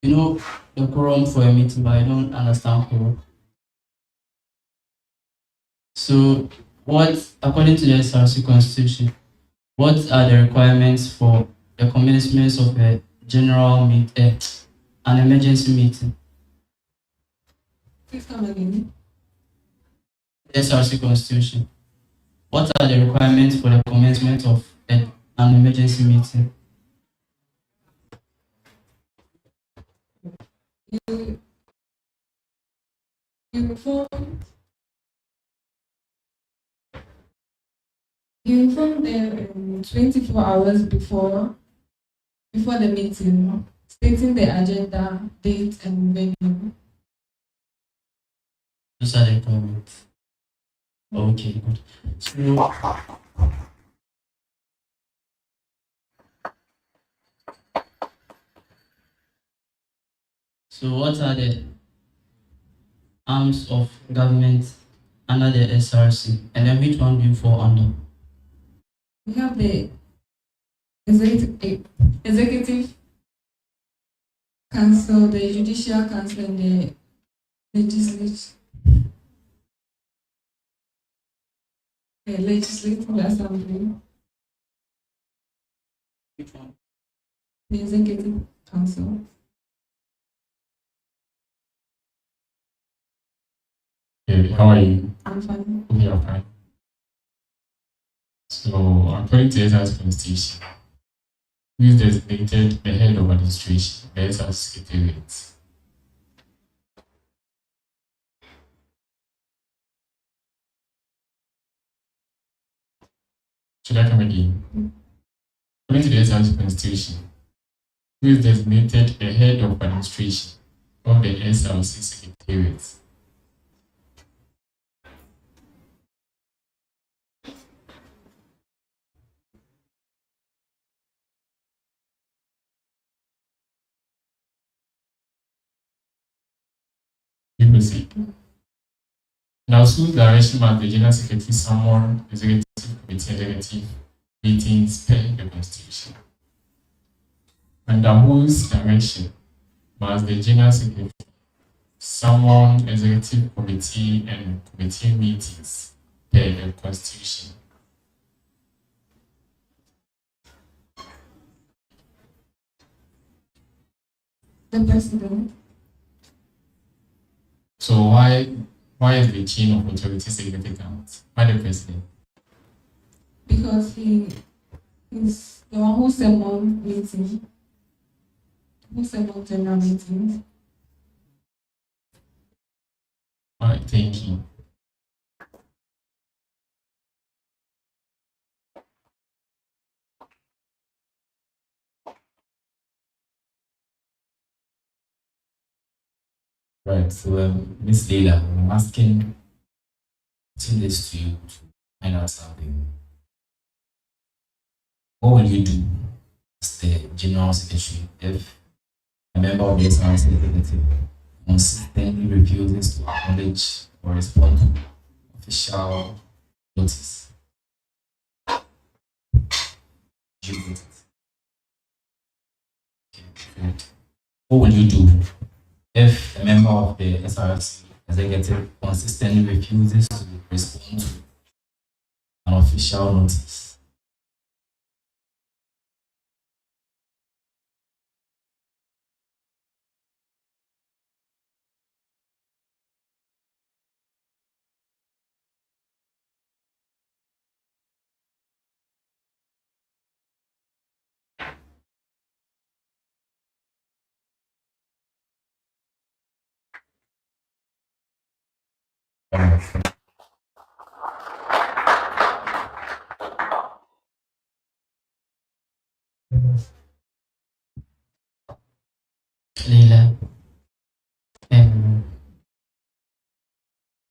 You know the quorum for a meeting, but I don't understand quorum. So, what, according to the SRC Constitution, what are the requirements for the commencement of a general meeting, an emergency meeting? Please come again. SRC Constitution. What are the requirements for the commencement of an emergency meeting? You inform them 24 hours before the meeting, stating the agenda, date, and venue. Those are the requirements. Okay, good. So what are the arms of government under the SRC? And then which one do you fall under? We have the executive council, the judicial council, and the legislative assembly. Which one? The executive council. Hey, how are you? I'm fine. Okay, I'm fine. So, according to the SRC Constitution, who is designated the head of administration, the SRC Secretariat? Should I come again? According to the SRC Constitution, who is designated the head of administration of the SRC Secretariat? You proceed. Now, whose direction must the General Secretary summon executive committee executive meetings per the Constitution? Under whose direction must the General Secretary summon executive committee and committee meetings per the Constitution? The president. So why is the chain of authority significant? Why the president? Because he is the one who summoned meeting, who summoned general meetings. All right, thank you. Right, so Miss Leila, I'm asking this to you to find out something. What will you do as the General Secretary if a member of the SRC executive consistently refuses to acknowledge or respond to official notice? Do you get it? Okay, good. What will you do if a member of the SRC executive consistently refuses to respond to an official notice? Leila,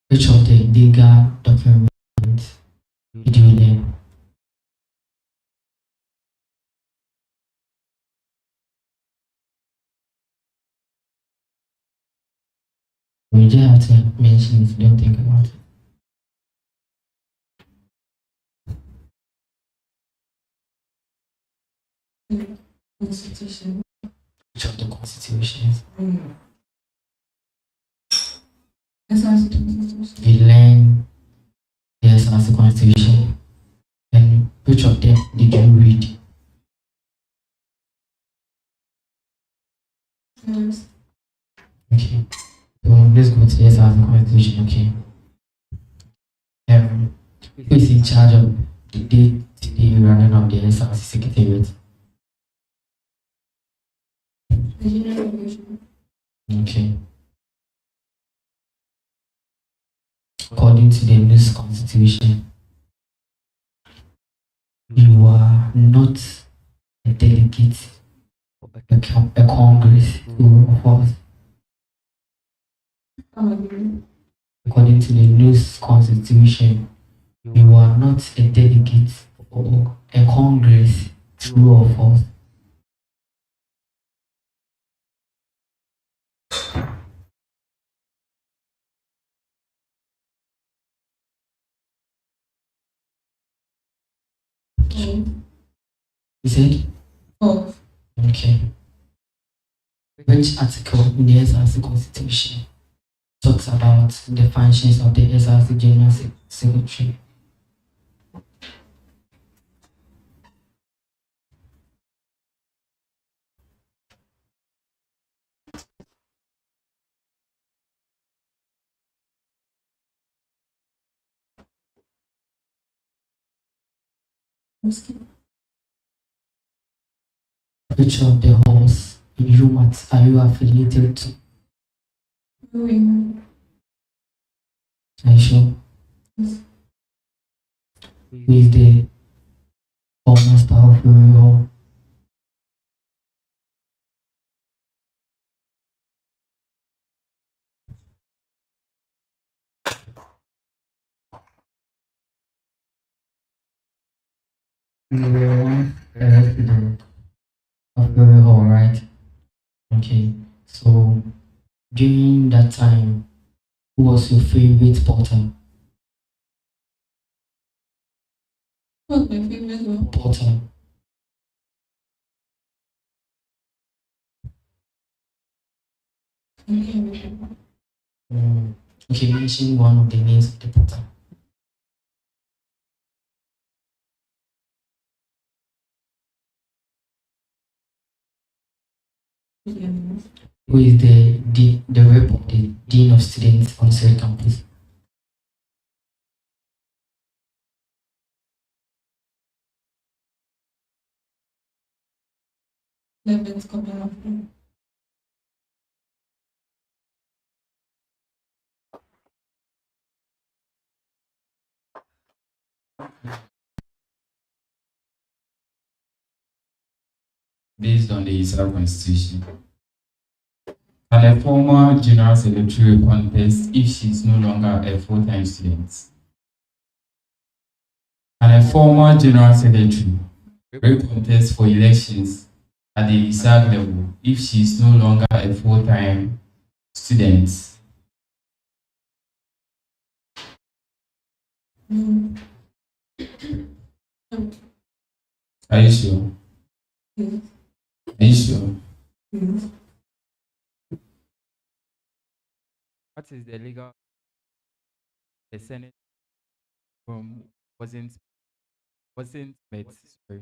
which of the legal documents did you learn? You just have to mention if you don't think about it. Constitution. Which of the constitutions? SRC Constitution. We learn the SRC Constitution. And which of them did you read? Yes. Okay. So let's go to the SRC Constitution, okay? Who is in charge of the day-to-day running of the SRC Secretariat? The General Division. Okay. According to the NUGS Constitution, you are not a delegate of a Congress to office. According to the NUGS Constitution, you are not a delegate of a Congress to office. You said? Oh. Okay. Which article in the SRC Constitution talks about the functions of the SRC General Secretary? Which of the halls in UMaT are you affiliated to? Are you sure? Yes. Who is the former star of your hall? You were once a resident of your hall, right? Okay. So during that time, who was your favorite porter? What's my favorite one? Porter. Okay, mention one of the names of the porter. Who is the rep of the Dean of Students on said campus? Levin's coming up. Based on the Israel Constitution, can a former General Secretary contest if she is no longer a full-time student? Can a former General Secretary contest for elections at the ISAG level if she is no longer a full-time student? Are you sure? Yes. Are you sure? Yes. What is the legal? The Senate wasn't met. Sorry.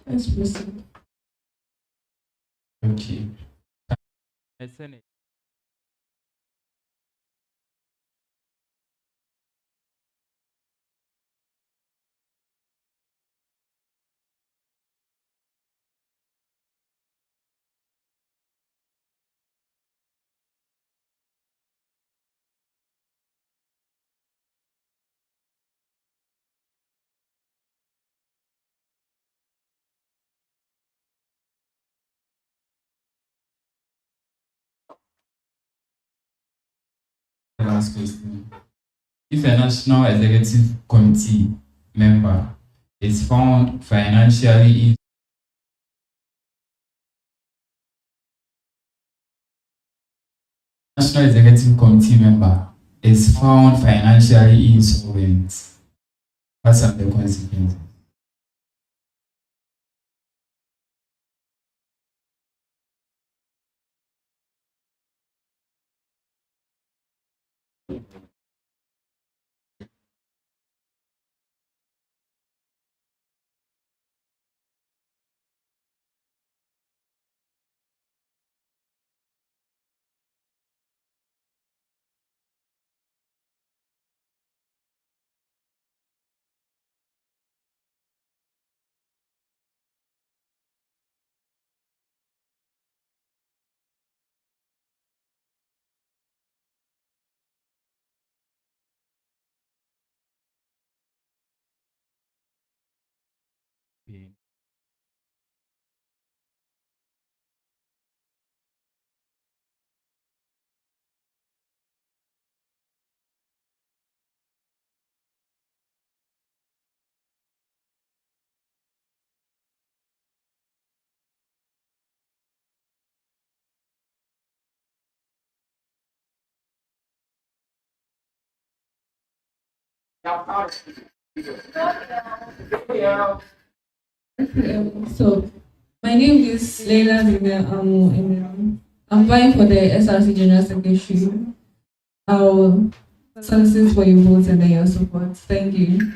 Let's proceed. Okay. The Senate last question. If a National Executive Committee member is found financially National Executive Committee member is found financially insolvent, what are the consequences? So, my name is Leila Zibia Amu, and I'm vying for the SRC General Secretary. I'll solicit for your votes and then your support. Thank you.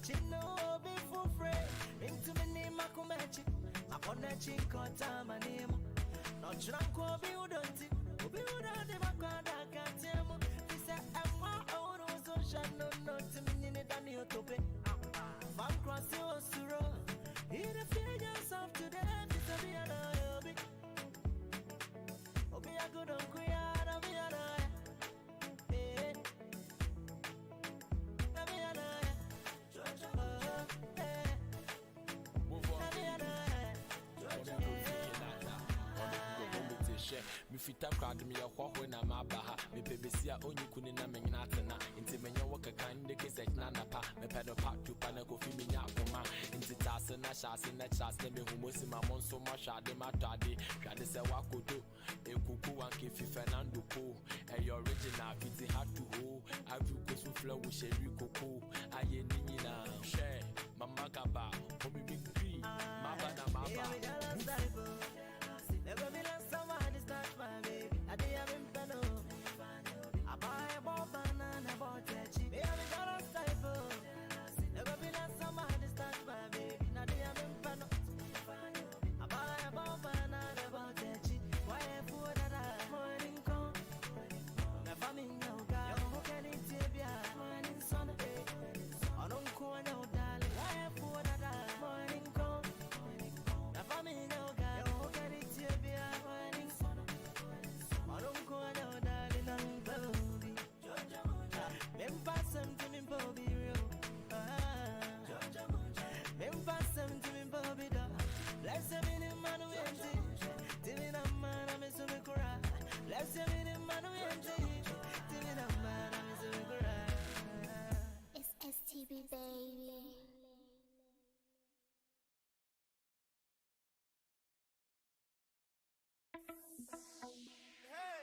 chino be for free. Into me name Makumechi. Makonechi kota my name. Not Tranko be udonti. Be udonti Makada Katemo. He said, I'm my own social no to me in the Daniel Tope. Van cross your suro. Hear the figures of today. It's a be an obi. Obi a good on Kuya. Be an me fita crowd me a hwa na ma ba ha me pebesia onyi kuni na me nyina tena nti menye woka kan de ke set na pa me pedo pa tu pa na ko fi me nya koma nti tase na shase na chase me humosi ma monso ma shade ma tade hwade se wakodo ekuku wan ke fi Fernando ko e original fiti hard to ho avu ko su flow wo sheri koko aye ni nyina share mama kaba ko mi big tree ma ba na ma ba. Never be less somebody start my baby. I did have him peno. I buy a ball banana, bought a cheap. Baby, got a typo. Never be less somebody start my baby. I did have him peno. I buy a ball banana, bought a cheap. Why a food that I morning come? Never mean no guy. Who can it be a morning sun? I don't call no darling. Why a food that I morning come? Never mean no guy. It's STB, baby. Hey,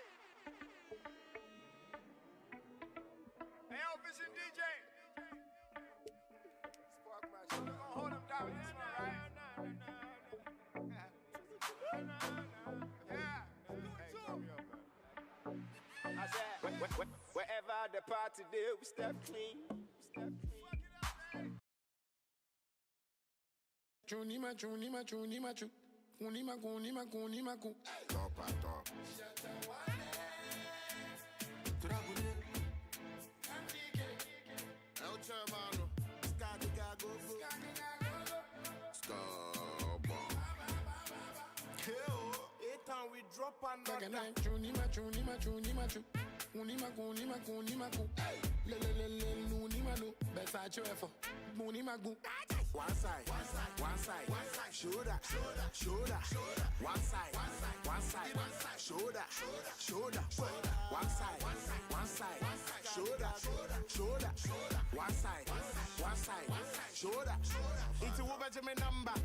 yo, Vision DJ. Spark my shit. We're gonna hold him down this one, right? Yeah. Hey, call me up, man. I said, wherever the party do, we step clean. Chuni machu. Top. El Germano, go. Kill. We drop another. Chuni machu. One side, shoulder, one side, shoulder, one side, shoulder, one side, shoulder. It's a Benjamin number,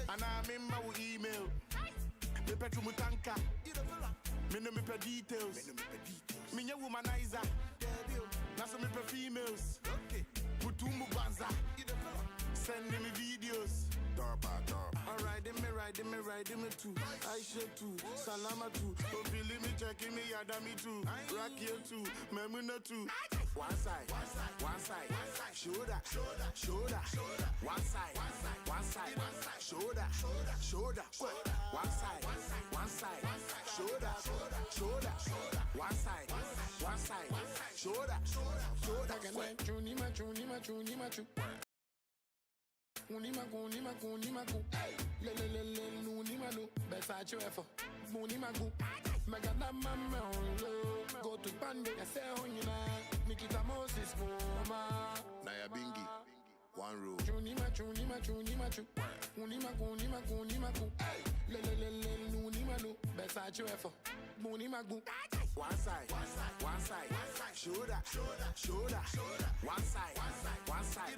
and I remember we email. Me petru mutanka, me no me pe details. Me nye womanizer, na so me pe females. Mutumbu banza, send me videos. Alright, me riding me too. Aisha too, Salama too. Opili me checking me, Adami too. Rakia too, Memuna too. One side, shoulder, one side, shoulder, one side, shoulder, one side, shoulder. Chuni machu. Unimaku. Lunimalu. Besacho effort. Munimagu. Magana mama. Go to Pande. I say on you now. Nikita Moses Moma. Naya Bingi. One row. Chunimachu. Unimaku. Lunimalu. Besacho effort. Munimagu. One side, shoulder, one side, shoulder, one side, shoulder, one side,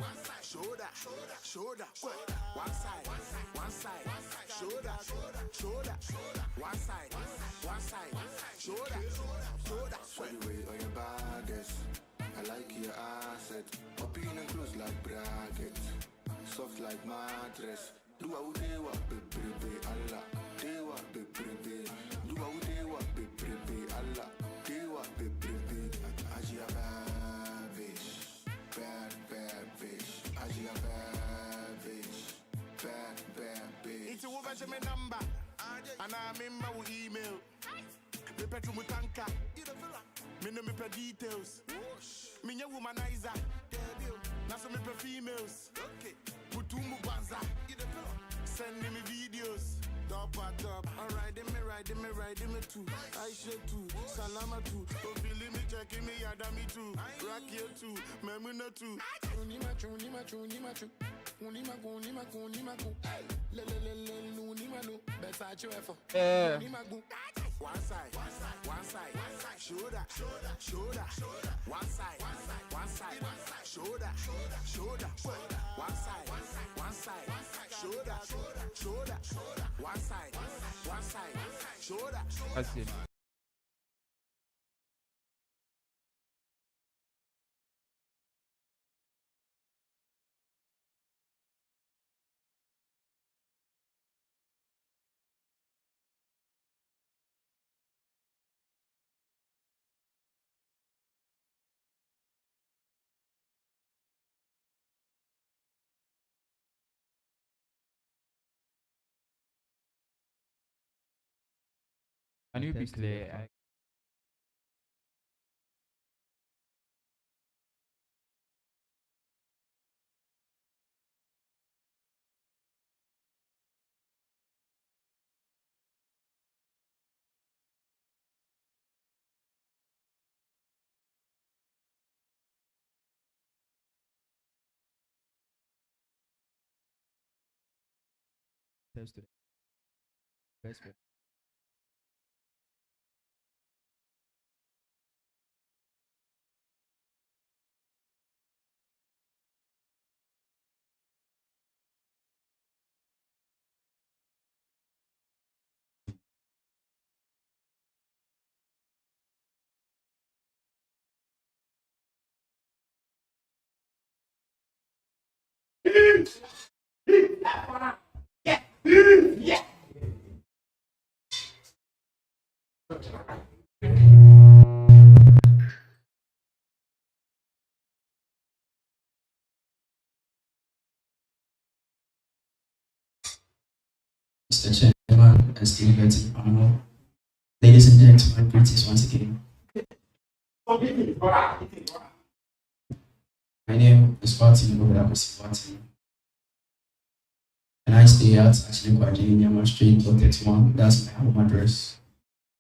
shoulder. Sweat away on your baggage. I like your asset. Opinion close like bracket. Soft like mattress. Do I would do what baby Allah. Do what baby. Do I would do what baby Allah. Do what baby. Ajia bad bitch. Bad bitch. Ajia share my number. And I remember we email. Me petro mutanka. Me know me per details. Me nya womanizer. Now so me per females. Mutumu banza. Send me videos. Top. I'm riding me too. I should too. Salama too. Don't feel me checking me, Adami too. Rock you too. Memuna too. Unima. Le. Better cheerful. One side. Shoulder. One side. Shoulder. One side. Shoulder. One side. Shoulder. That's it. Can you be clear? Test it. Best way. Yeah. Mr. Chairman, esteemed panel, ladies and gentlemen, greetings once again. My name is Martin Martin. And I stay at actually Guadalajara Street 31. That's my home address.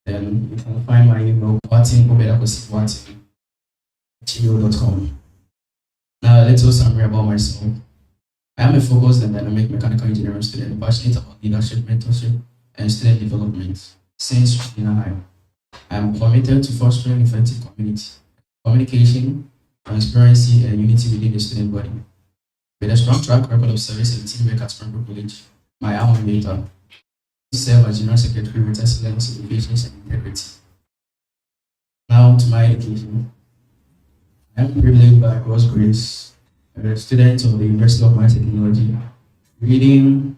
Then you can find my email martin@gmail.com. Now let's do summary about myself. I am a focused and dynamic mechanical engineering student, passionate about leadership, mentorship, and student development. Since junior high, I am committed to fostering effective communication, transparency, and unity within the student body. With a strong track record of service and teamwork at Springbrook College, my alma mater, I serve as General Secretary with excellence, innovations, and integrity. Now to my education. I am privileged by God's grace, a student of the University of Math Technology, reading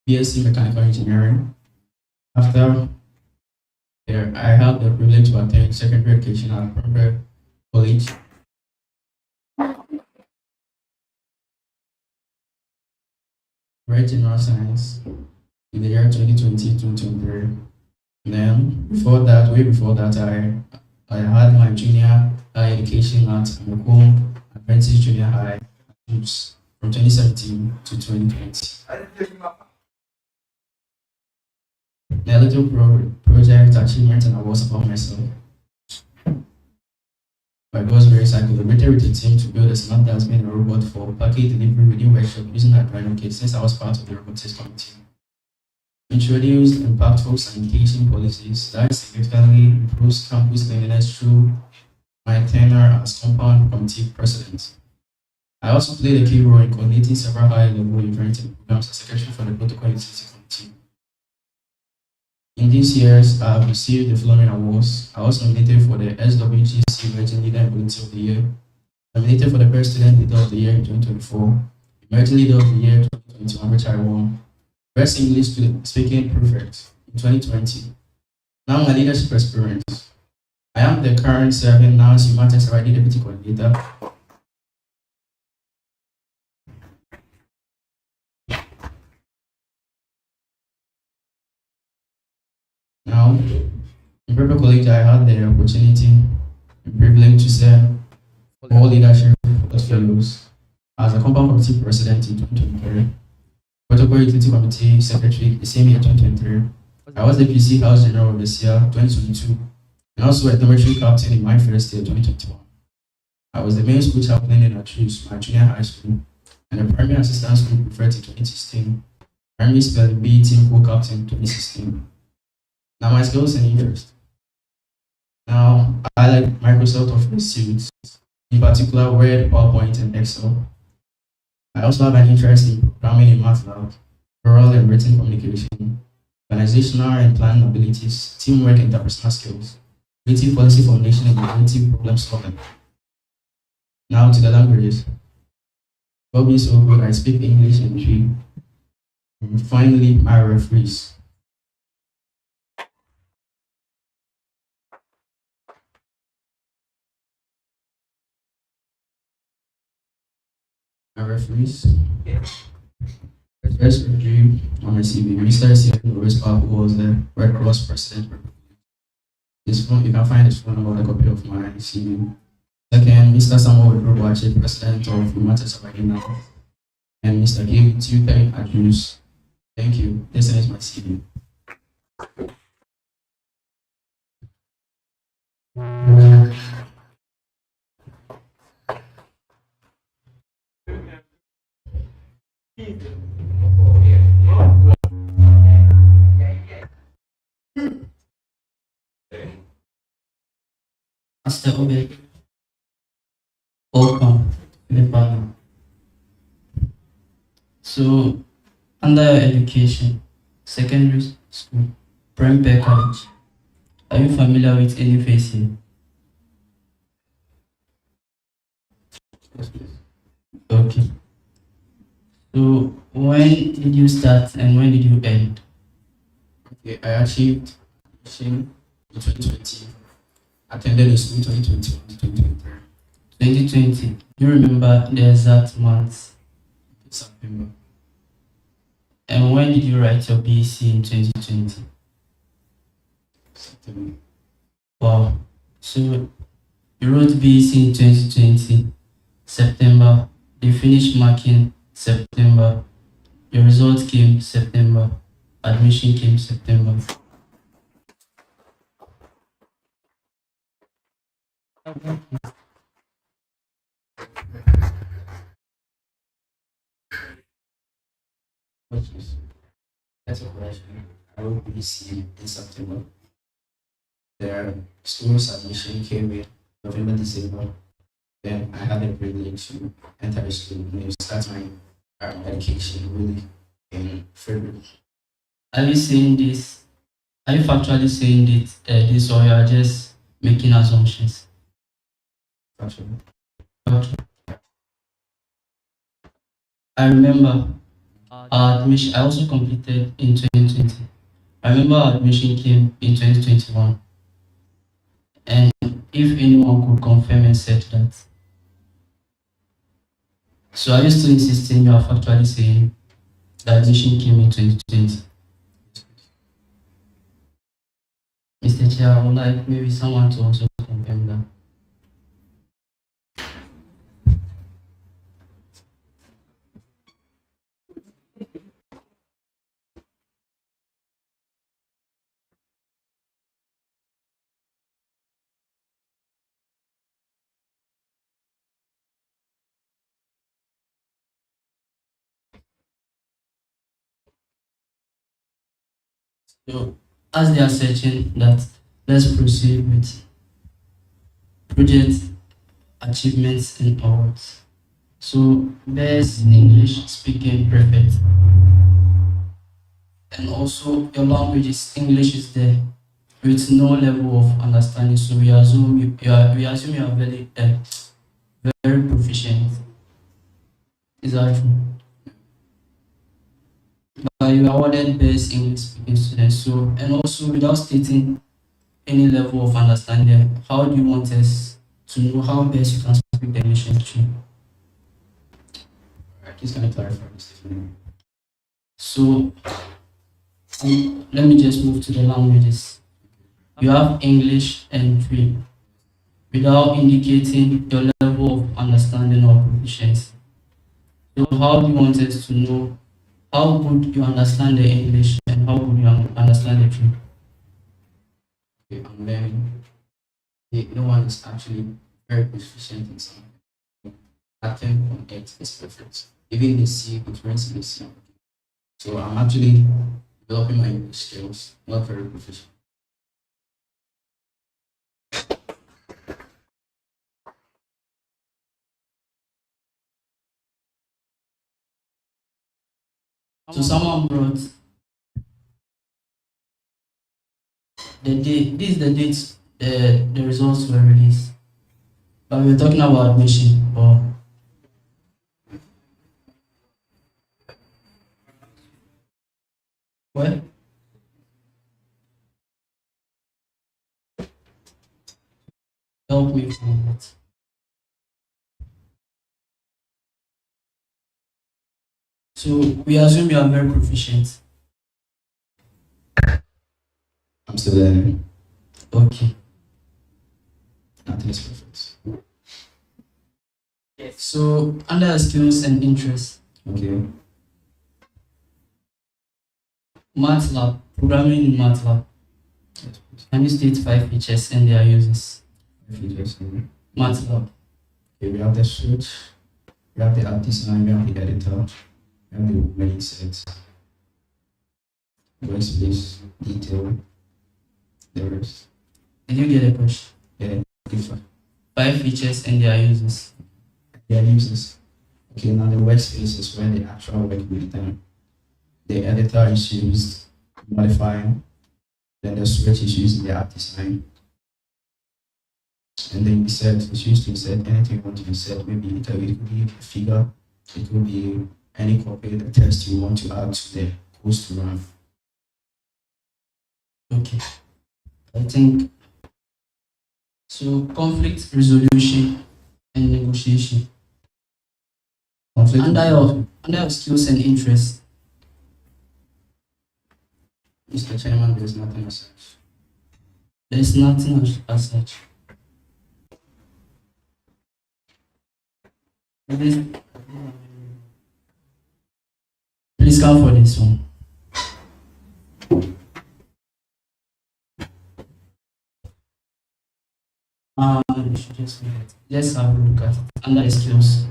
BSc Mechanical Engineering. After there, I had the privilege to attend secondary education at Springbrook College. Read general science in the year 2020-2023. Then way before that, I had my junior high education at Amakom Adventist Junior High NUGS from 2017 to 2020. A little project achievement and awards about myself. By God's grace, I collaborated with the team to build a smart dustbin and robot for package delivery within workshop using Adreno kit since I was part of the robotics committee. Introduced impactful sanitation policies that significantly improves campus cleanliness through my tenure as compound committee president. I also played a key role in coordinating several high-level events and programs as secretary for the protocol utility committee. In these years, I have received the following awards. I was nominated for the SWGC Emerging Leader and Volunteer of the Year, nominated for the Best Student Leader of the Year in 2024, Emerging Leader of the Year 2021, which I won, Best English Speaking Prefect in 2020. Now my leadership experience. I am the current serving now as UMaT SRID Deputy Coordinator. Now, in Purple College, I had the opportunity and privilege to serve all leadership portfolios as a compound committee president in 2023, protocol utility committee secretary the same year 2023. I was the PC House General of this year 2022, and also a dormitory captain in my first year 2021. I was the main school chaplain in Atrus, my junior high school, and the primary assistant school prefect in 2016. Primary spelling bee team co-captain 2016. Now my skills and interest. Now I like Microsoft Office suites, in particular Word, PowerPoint, and Excel. I also have an interest in programming in MATLAB, oral and written communication, organizational and planning abilities, teamwork and interpersonal skills, creative policy formulation, and innovative problem solving. Now to the languages. God being so good, I speak English and Twi. And finally, my referees. My referees. First referee on my CV, Mr. Stephen Lewis, who was the Red Cross president. This phone, you can find his phone number on a copy of my CV. Second, Mr. Samuel Wedrobache, president of UMaT SRID, and Mr. Kim Tupen Adjus. Thank you. This is my CV. Mr. Obed, welcome to the panel. So, under education, secondary school, primary college, are you familiar with any phase here? Okay. So, when did you start and when did you end? Okay, I achieved in 2020. Attended the school 2021 to 2023. 2020. Do you remember the exact month? September. And when did you write your BC in 2020? September. Wow. So you wrote BC in 2020, September. They finished marking September. Your result came September. Admission came September. That's a question. I will be seeing in September. The school's admission came in November, December. Then I had the privilege to enter the school and start my education really in February. Are you saying this? Are you factually saying this, or you are just making assumptions? Factually. Okay. I remember our admission. I also completed in 2020. I remember our admission came in 2021. And if anyone could confirm and said that. So are you still insisting you are factually saying the admission came in 2020? Mr. Chair, I would like maybe someone to also confirm that. So, as they are searching that, let's proceed with project achievements and awards. So, best English speaking perfect. And also, your language is English is there with no level of understanding. So, we assume you are very, very proficient. Is that true? But you are awarded best English speaking student. So, and also without stating any level of understanding, how do you want us to know how best you can speak the English language? Please can I clarify this? So, let me just move to the languages. you have English entry without indicating your level of understanding or proficiency. So how do you want us to know how good you understand the English and how good you understand the tree? Okay, I'm learning. No one is actually very proficient in something. Nothing on earth is perfect. Even the sea, it runs in the sea. So I'm actually developing my English skills, not very proficient. So someone brought the date. This is the date the results were released. But we're talking about admission. Or what? Help me from that. So we assume you are very proficient. I'm still learning. Okay. Nothing is perfect. Yes. So under skills and interests. Okay. MATLAB, programming in MATLAB. Can you state 5 features and their uses? Features. MATLAB. Okay, we have the switch, we have the app design, we have the editor, we have the main set, workspace, detail, the rest. Did you get a question? Yeah, okay. 5 features and their uses. Their uses. Okay, now the workspace is where the actual work will be done. The editor is used modifying, then the switch is used in the app design. And then insert is used to insert anything you want to insert. Maybe it could be a figure, it could be any copy of the text you want to add to the course to run. Okay. I think so. Conflict resolution and negotiation. Under your skills and interests. Mr. Chairman, there's nothing as such. There's nothing as such. Please come for this one. You should just leave it. Let's have a look at it. Under the skills.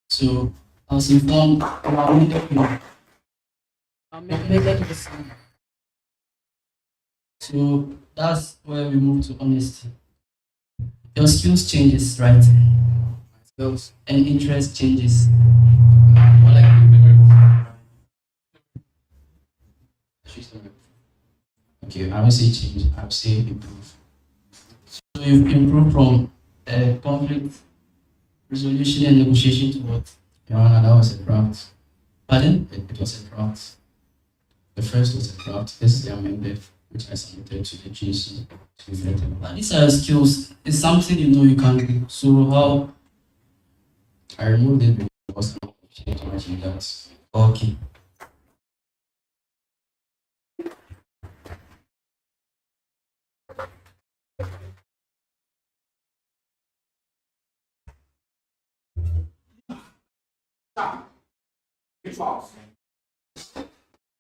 So I was informed about so that's where we move to honesty. Your skills changes, right? Skills and interest changes. Okay, I would say change, I would say improve. So you've improved from conflict resolution and negotiation to what? Your Honor, that was a draft. Pardon? It was a draft. The first was a draft. This is the amended, which I submitted to the GC to be vetted. But these are skills. It's something you know you can do. So how? I removed it because I'm not much in that. Okay.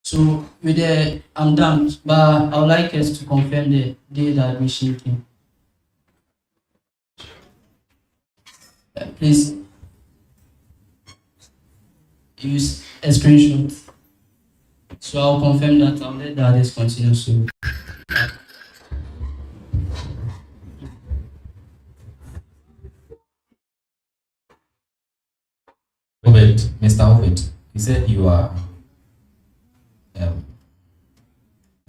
So with the I'm done, but I would like us to confirm the day that admission came. Please use a screenshot. So I'll confirm that. I'll let the others continue. So Robert, Mr. Robert, you said you are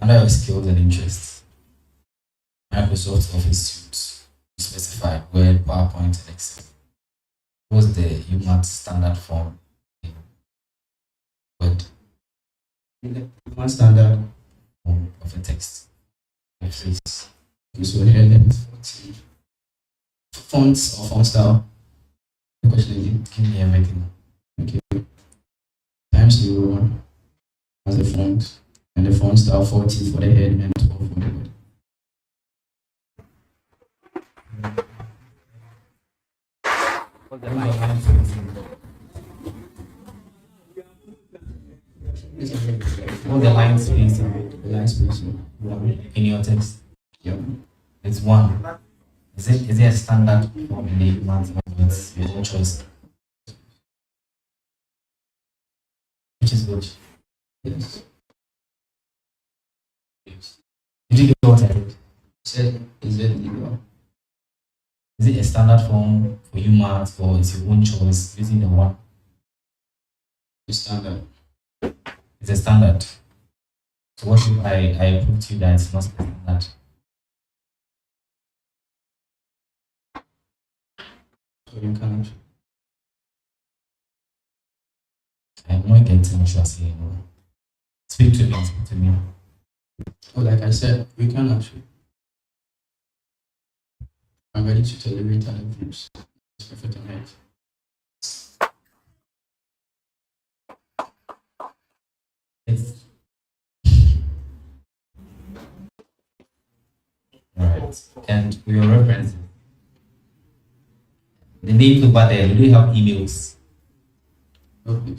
under your skills and interests, Microsoft Office suite, you specified Word, PowerPoint, and Excel. What's the UMaT standard form in Word? One standard form of a text. Please. So headings, fonts or font style. The question again. Give me everything. Okay. Times New Roman as the font, and the font style 40 for the head and 12 for the body. What's the line spacing? What's the line spacing? The line spacing. In your text? Yep. It's 1. Is it a standard form in the UMaT or it's your own choice? Which is good? Yes. Did you get what I did? Said, is it legal? Is it a standard form for UMaT or it's your own choice using the 1? The standard. It's a standard. So what if I prove to you that it's not a standard? So you cannot. I'm not getting what you're saying. Speak to me, speak to me. Oh, like I said, we can actually. I'm ready to tolerate other views. It's perfect on it. Alright. And for your references, the names over there, do they have emails? Okay.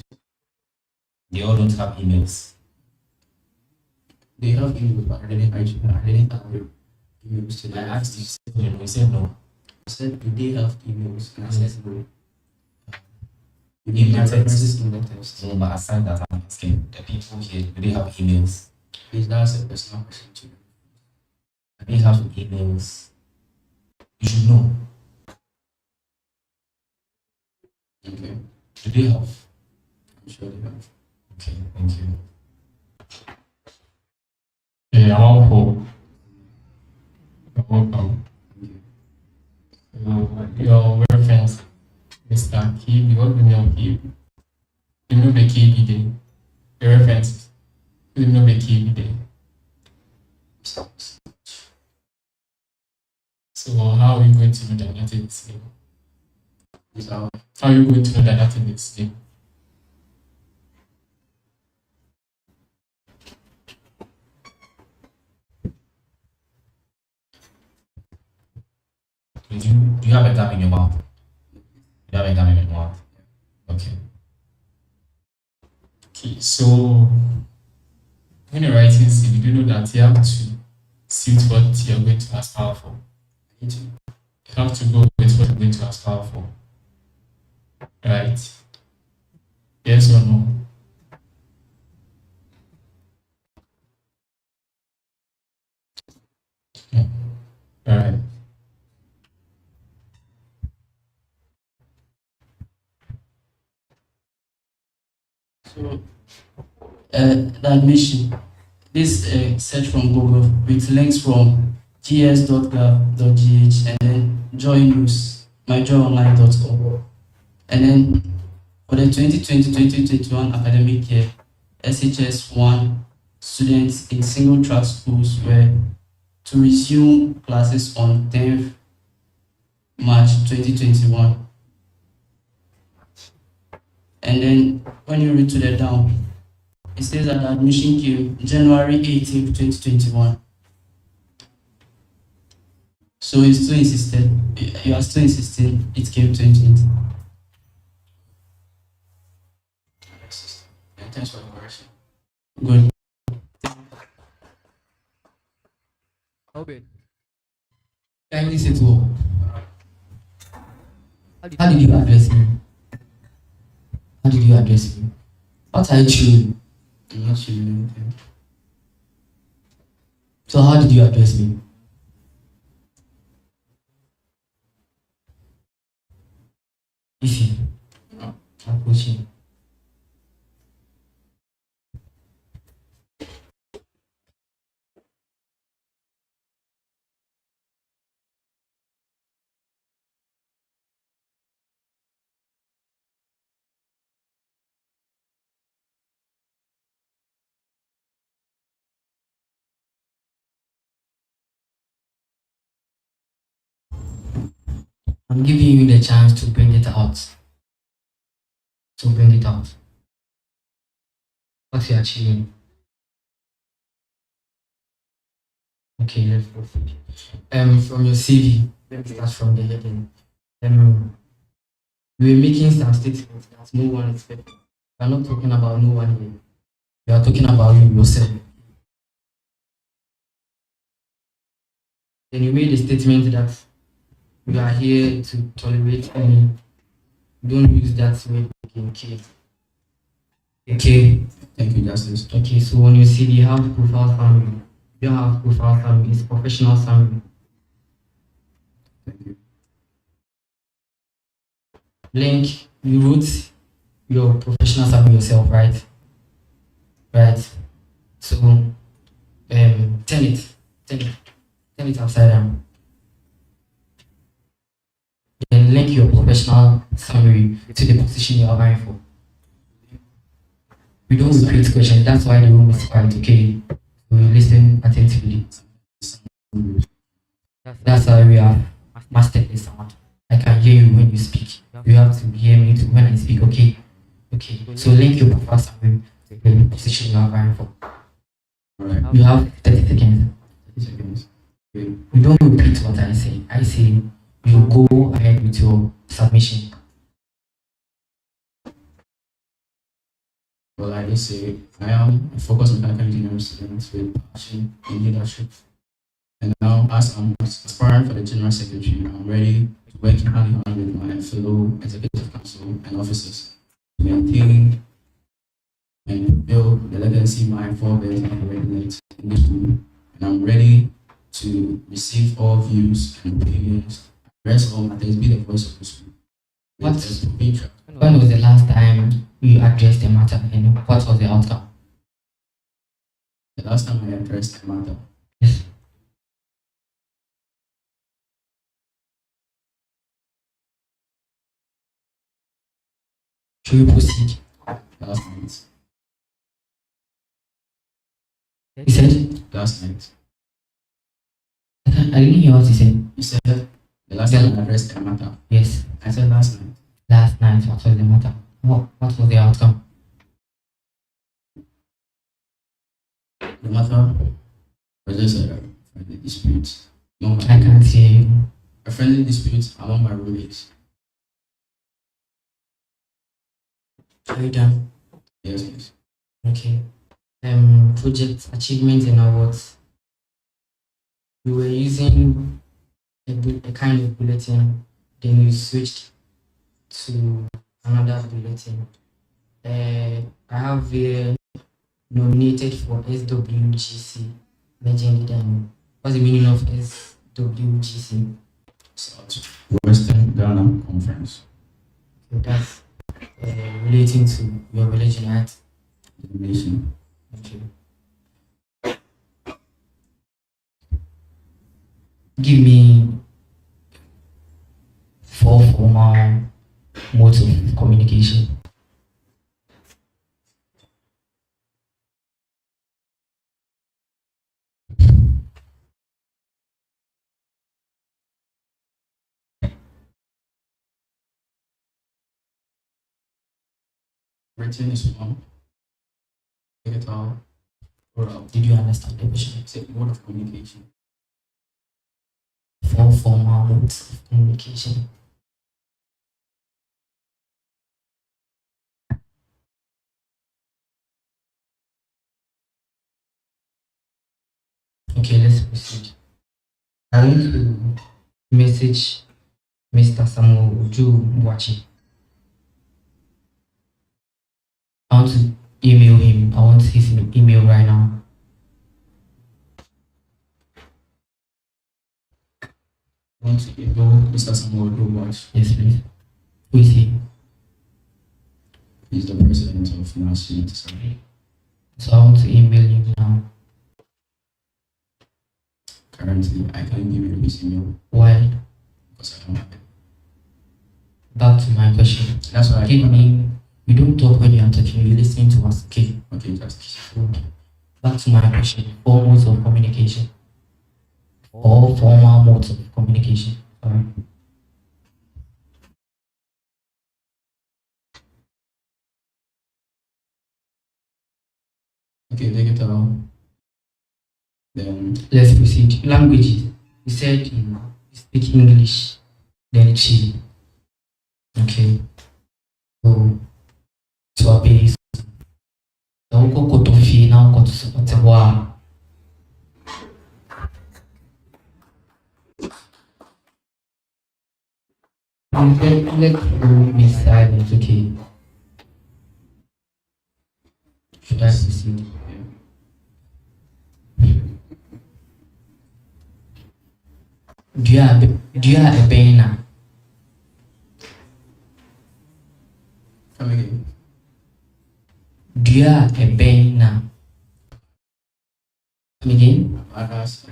They all don't have emails. They have emails, but I didn't have their emails today. I asked you, you said no. I said, do they have emails? And I said, no. You In need the my text. references in the text. No, but aside that, I'm asking the people here, do they have emails? Please, that's a personal question to you. Do they have emails? You should know. Okay. Do they have? I'm sure they have. Okay, thank you. Yeah, I'm all for. You're welcome. So, your reference, Mr. KB, what do you mean KB? You know the KB day. Your references. You know the KB day. So, how are you going to know that nothing is the same? How are you going to know that nothing is the same? Do you have a gum in your mouth? You have a gum in your mouth? Okay. Okay, so when you're writing CV, you know that you have to suit what you're going to aspire for. You have to go with what you're going to aspire for. Right? Yes or no? Yeah. All right. So, the admission, this search from Google with links from gs.gov.gh and then join news, myjoyonline.com. And then for the 2020-2021 academic year, SHS 1 students in single track schools were to resume classes on 10th March 2021. And then when you read to the down, it says that the admission came January 18th, 2021. So you still insisted, you are still insisting it came 2020. Thanks for the correction. Good. Obed, Kindly say to all. how How did you address me? How did you address me? What are you chewing? I'm not chewing anything. So how did you address me? If Approaching. I'm giving you the chance to bring it out. To bring it out. What you're achieving. Okay, let's go. From your CV, let me start from the heading. You were making some statements that no one expected. You are not talking about no one here. You are talking about you yourself. Then you made a statement that you are here to tolerate any. Don't use that word again, okay? Okay. Thank you, Justice. Okay, so on your CV, you have profile summary. You don't have profile summary, it's professional summary. Thank you. Link, you wrote your professional summary yourself, right? Right. So, turn it upside down. Then link your professional summary to the position you are vying for. We don't repeat questions, that's why the room is quiet, okay? We listen attentively. That's how we are mastered this sound. I can hear you when you speak. You have to hear me too when I speak, okay? Okay, so link your profile summary to the position you are vying for. Alright. You have 30 seconds. 30 seconds. Okay. You don't repeat what I say. I say you go ahead with your submission. Well, I just say I am a focused mechanical engineering student with passion in leadership. And now, as I'm aspiring for the General Secretary, I'm ready to work hand in hand with my fellow Executive Council and officers to maintain and build the legacy my forebears have already left in this room. And I'm ready to receive all views and opinions. Rest all matters, be the voice of the school. When was the last time you addressed the matter and what was the outcome? The last time I addressed the matter. Yes. Should we proceed? Last night. You said? Last night. I didn't hear what you said. You said the last time I addressed the matter. Yes. I said last night. Last night, what was the matter? What was the outcome? The matter was just a friendly dispute. No, I can't hear you. A friendly dispute among my roommates. Are you done? Yes, please. Okay. Project achievements and awards. We were using a kind of bulletin, then we switched to another bulletin. I have nominated for SWGC. Legend. What's the meaning of SWGC? Western Ghana Conference. Okay, that's relating to your religion, right? Religion. Okay. Give me 4 formal modes of communication. Written is one. Digital. Oral. Did you understand the question? It's a mode of communication. 4 formal modes of communication. Okay, let's proceed. I want to message Mr. Samuel Uju Mwachi. I want to email him. I want his email right now. I want to email Mr. Samuel Uju Mwachi. Yes, please. Who is he? He's the president of SRC. So I want to email him now. Currently, I can't give you his email. Why? Because I don't have it. Back to my question. That's why give me. You don't talk when you are talking. You listen to us. Okay. Okay, just back to my question. 4 modes of communication. 4 formal modes of communication. Sorry. Okay, take it out. Then Let's proceed. Languages. You said you speak English, then Chi. Okay. So a base. So uko to fi na uko to support wa. Let be silent, okay. Should I proceed? Do you have a banner? come again. Do you have a banner? Come again? Badass.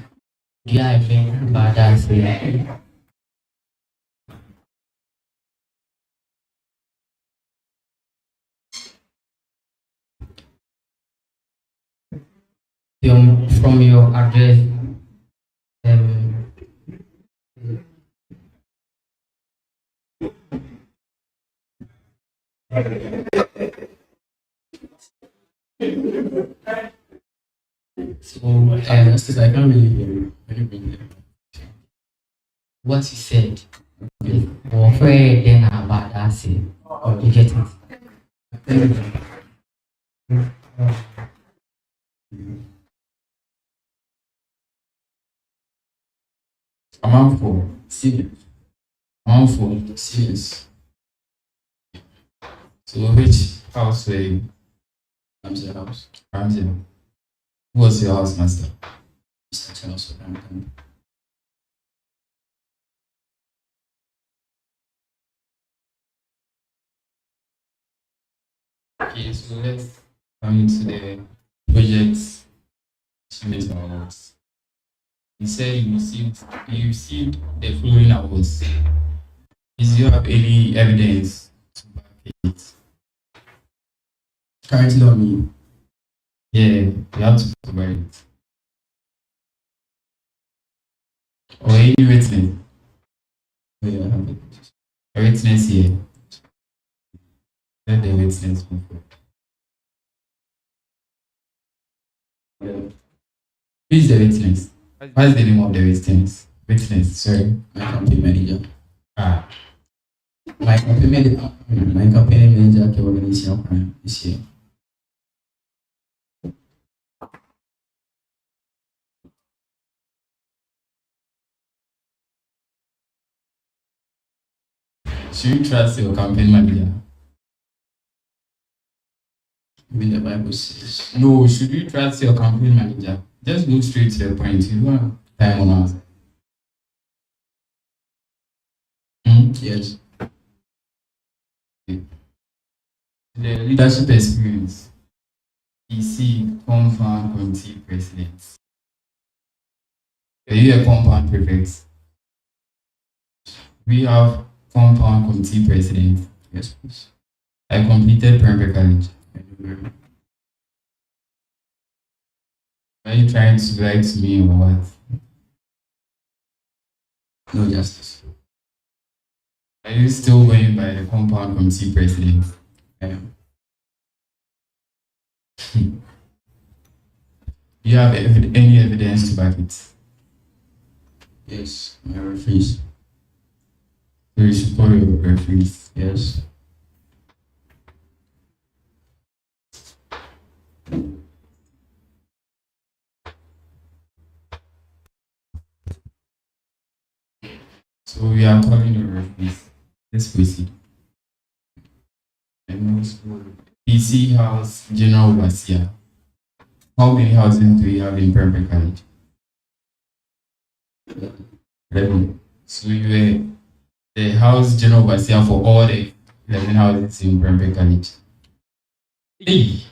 Do you have a banner? Badass. Yeah. From your address, so I can't really hear you. Can you bring it? what you said is where then about that you get it. Amount for serious. Amount for serious. So which house were you? Ramsey House. Ramsey. Who was your house master? Mr. Charles Southampton. Okay, so let's come into the projects achievement awards. You said you received the following awards. Is you have any evidence to back it? Currently on me. Yeah, you have to provide it. Or any witness. Oh, yeah, I have it. A witness here. Let the witness move forward. Who is the witness? What is the name of the witness? Witness, sorry. My campaign manager. Ah. My campaign manager came organization crime this year. Should you trust your campaign manager? Even the Bible says. No, should you trust your campaign manager? Just go straight to the point. You don't have time on us. Yes. Okay. The leadership experience. PC compound committee president. Are you a compound prefect? We have compound committee president. Yes, please. I completed Prempeh College. Are you trying to lie to me or what? No justice. Are you still going by the compound committee president? I am. Do you have any evidence to back it? Yes, my referees. So you support your referees? Yes. So we are calling the referees. Let's proceed. PC House General Overseer. How many houses do you have in Prempeh College? 11. So you were the House General Overseer for all the 11 houses in Prempeh College. Hey.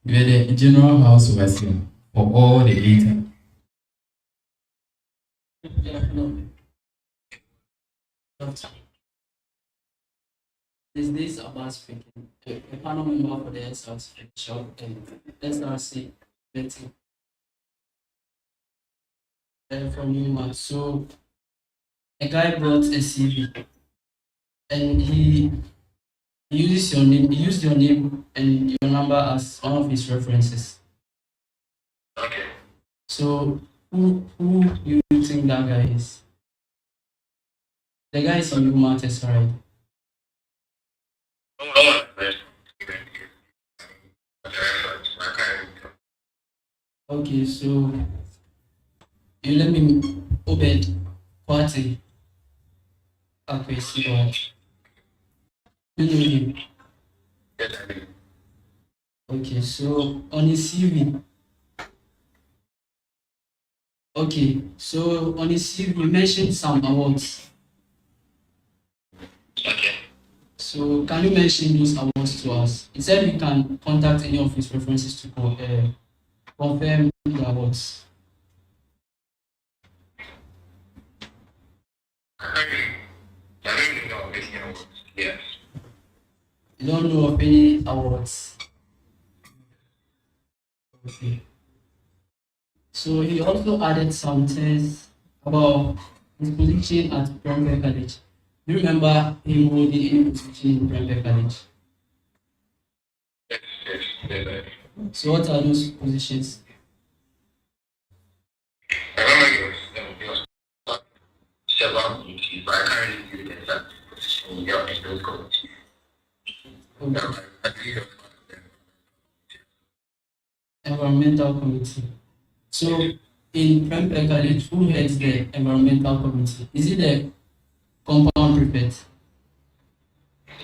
You were the General House Overseer for all the 8. Is this about speaking? A panel member for the SRC shop and SRC meeting. From UMaT. So a guy brought a CV and he uses your name, he used your name and your number as one of his references. Okay. So who do you think that guy is? The guy is in UMaT SRI. Okay, so you let me Obed Party. Okay, see what you know him. Okay, so on his CV. Okay, so on his CV you mentioned some awards. Okay. So can you mention those awards to us? He said we can contact any of his references to confirm the awards. Yes. You don't know of any awards. Okay. So he also added some things about his position at Prempeh College. Do you remember him holding any position in Prempeh College? Yes. So what are those positions? I remember he was several committees, but I can't really give you the exact position in those committees. Okay. I believe it was one of them. Environmental committee. So in Prempeh College, who heads the environmental committee? Is it the compound prefect?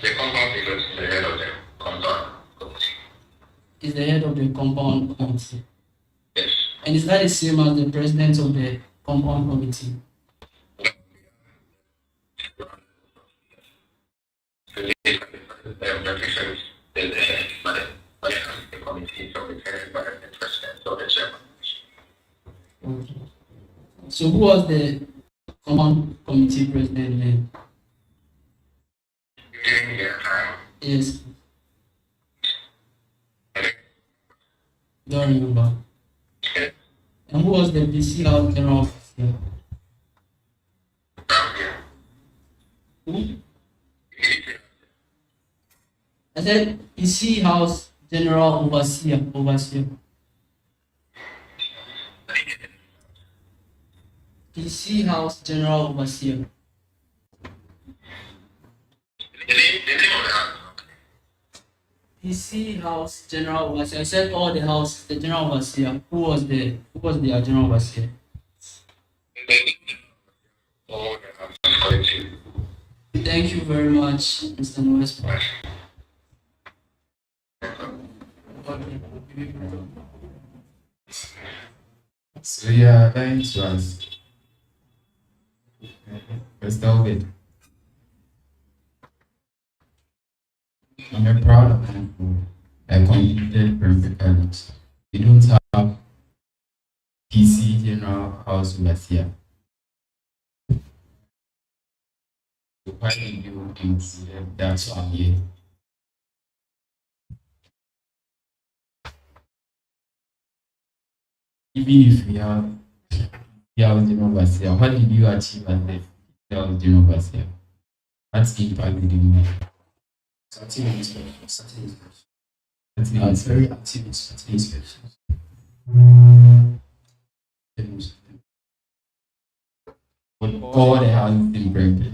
The compound because is the head of the compound committee. Is the head of the compound committee? Yes. And is that the same as the president of the compound committee? The official is the head, but the committee, so it's headed by the president or the chairman. Okay. So who was the compound committee president then? During their time, Yes. Don't remember. And who was the PC House General Officer? Who? I said PC House General Overseer. PC House General Overseer. PC House General Overseer. I said all the house, the General Overseer. Who was the General Overseer? Thank you very much, Mr. Noes. So yeah, thanks to us. Mr. Obed. I'm proud of him. I completed Prempeh College. We don't have PC General House Overseer. So why did you consider that's why I'm here? Even if we have General Overseer, what did you achieve as the General Overseer? What impact did you make? Certain inspections. Very active in certain inspections. But all the houses in Prempeh.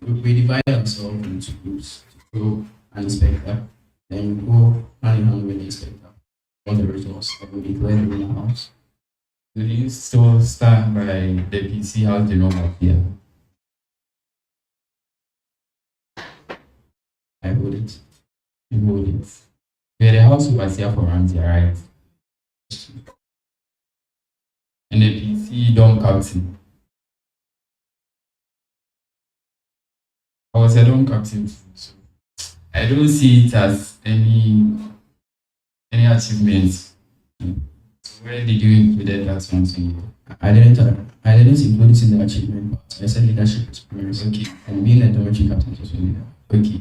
We divide ourselves into groups to go and inspector, then go hand in hand with the inspector. All the results that will be declared in the house. Do you still stand by the PC House General Overseer? I wouldn't. You wouldn't. You're the house overseer for Ramsey, right? And the PC Dom Captain. I was a Dom Captain too, so I don't see it as any achievement. So where did you include that one to you? I didn't include it in the achievement, but I said leadership experience. Okay. And being a dormitory captain is also leader. Okay.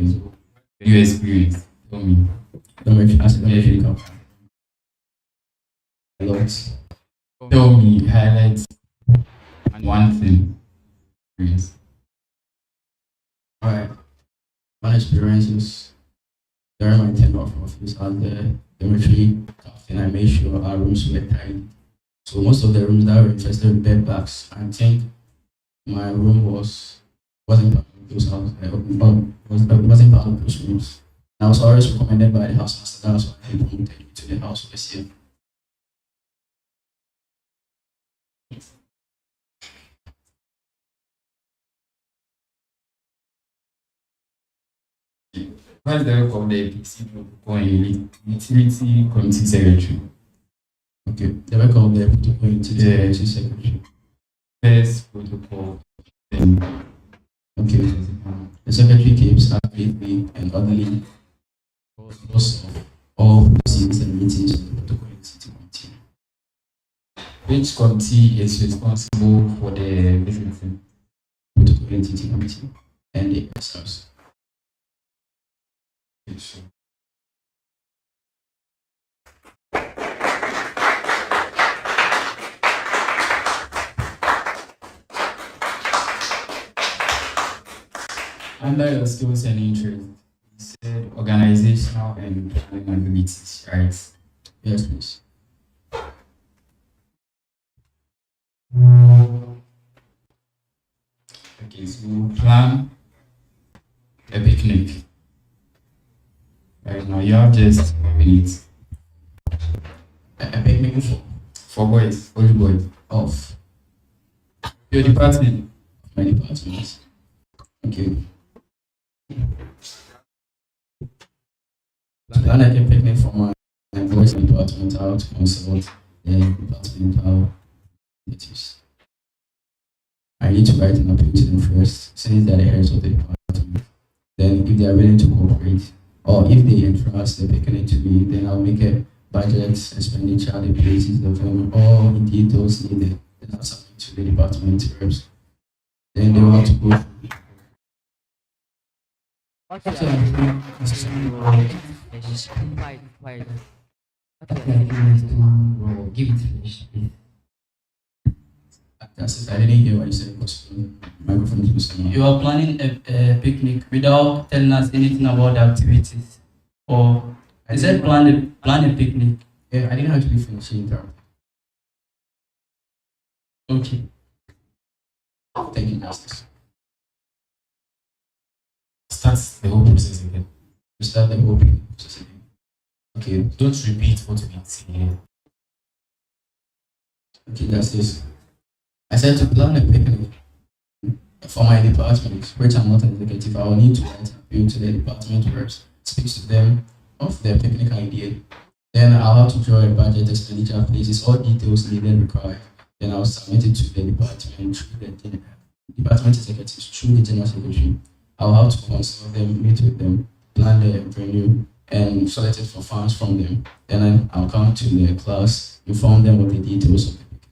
So your experience, tell me. As a dormitory captain. A lot. Tell me, highlights one thing. Yes. Alright. My experiences during my tenure of office as the dormitory captain, I made sure our rooms were tidy. So most of the rooms that were infested with bed bugs, I think my room wasn't part of those houses. Wasn't part of those rooms. And I was always recommended by the house master. That was why he promoted me to the house this year. What's the work of the APC utility committee secretary? Okay, the work of the protocol utility committee secretary. First protocol. Okay. The secretary keeps accurately and orderly records of all proceedings and meetings of the protocol utility committee. Which committee is responsible for the visiting? Protocol utility committee and the SRC. Sure. Under your skills and interests, you said organizational and planning abilities, right? Yes, please. Okay, so plan a picnic. Right now, you have just 1 minute. A picnic for boys, only boys. Of your department. My department. Okay. Plan a picnic for my boys department out to consult the departmental activities. I need to write an appeal to them first, since they are the heads of the department. Then, if they are willing to cooperate, or if they entrust the picnic to me, then I'll make a budget, expenditure, the places, the venue, all the details needed. Then I'll submit to the department reps. Then they will have to go through. Give it finish, please. That's it. I didn't hear what you said because microphone was coming. You are planning a picnic without telling us anything about the activities, or is it plan a picnic? Yeah, I didn't actually finish it. Okay. Thank you, Justice. Start the whole process again. We start the whole process again. Okay. Don't repeat what we see here. Okay, Justice. I said to plan a picnic for my department, which I'm not an executive. I will need to write an appeal to the department reps, speak to them of their picnic idea. Then I'll have to draw a budget, expenditure, places, all details needed required. Then I'll submit it to the department through the department executives, through the general secretary. I'll have to consult them, meet with them, plan the venue, and select it for funds from them. Then I'll come to the class, inform them of the details of the picnic.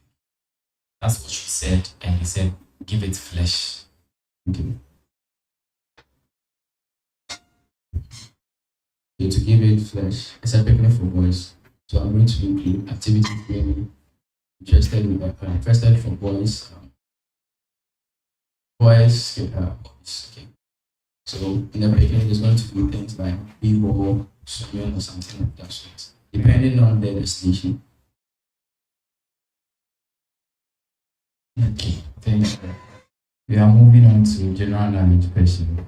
That's what you said, and you said, give it flesh. Okay. Okay, to give it flesh, it's a picnic for boys. So I'm going to include activities really interested for boys. Boys, okay. So in the picnic, there's going to be things like b-ball, swimming, or something like that sort, depending on their destination. Okay, thank you. We are moving on to general knowledge question.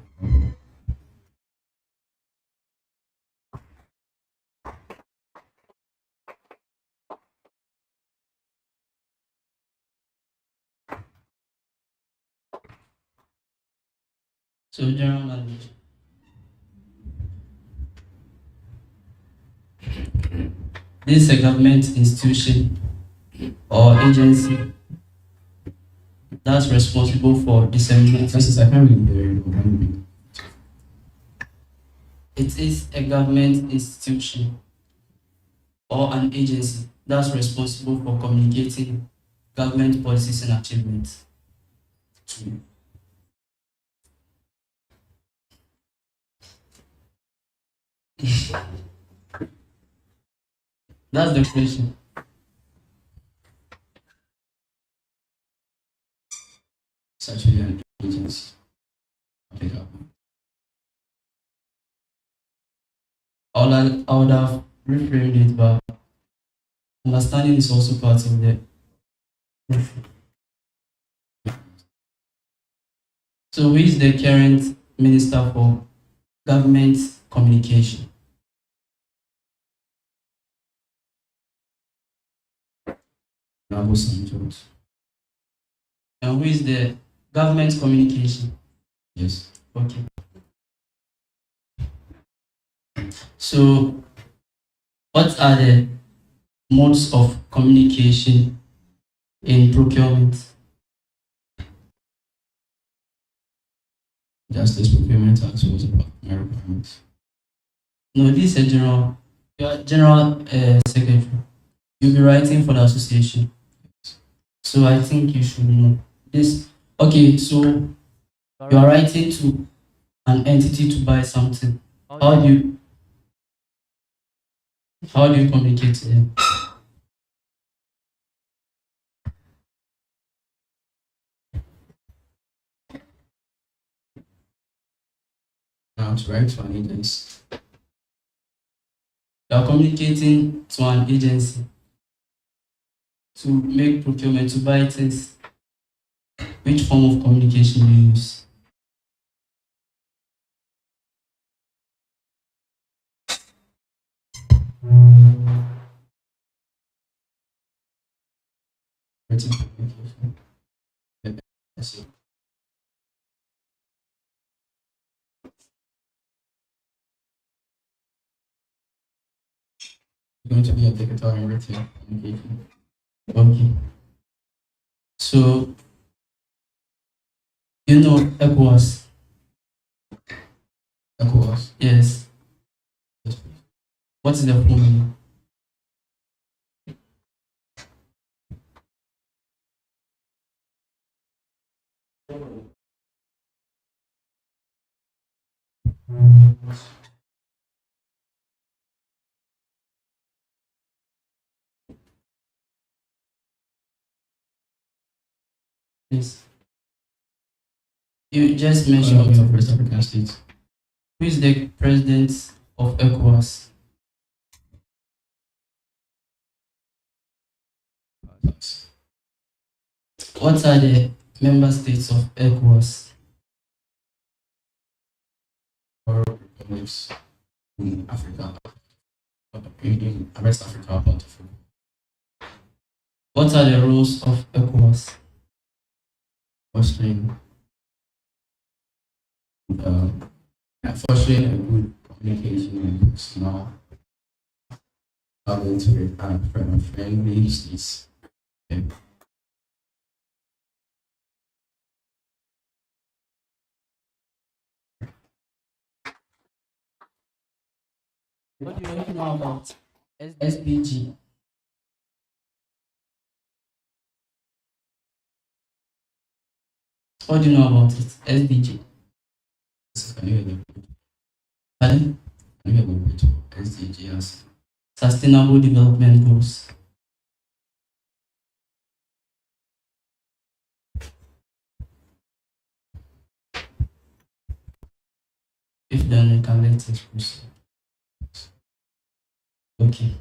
So general knowledge. This is a government institution or agency that's responsible for disseminating. I can't really hear you. It is a government institution or an agency that's responsible for communicating government policies and achievements. That's the question. It's actually an agency of the government. I would have reframed it, but understanding is also part of the. So, who is the current Minister for Government Communication? Abu St. George. And who is the government communication? Yes. Okay. So, what are the modes of communication in procurement? Just this procurement act was about my requirements. No, this is a general, secretary. You'll be writing for the association. So I think you should know this. Okay, so you are writing to an entity to buy something. How do you communicate to them? Now to write to an agency. You are communicating to an agency to make procurement, to buy things. Which form of communication do you use? Written communication. Yes. It's going to be applicable in written communication. Okay. So, you know ECOWAS? ECOWAS? Yes. What is the full meaning? Yes. You just mentioned of West African states. Who is the president of ECOWAS? What are the member states of ECOWAS? Or republics in Africa, in West Africa, bountiful. What are the rules of ECOWAS? Fostering a good communication and personal travel to friendly states. Okay. What do you know about SBG? What do you know about it? SDG. Pardon? SDG as Sustainable Development Goals. If done, you can let us proceed. Okay.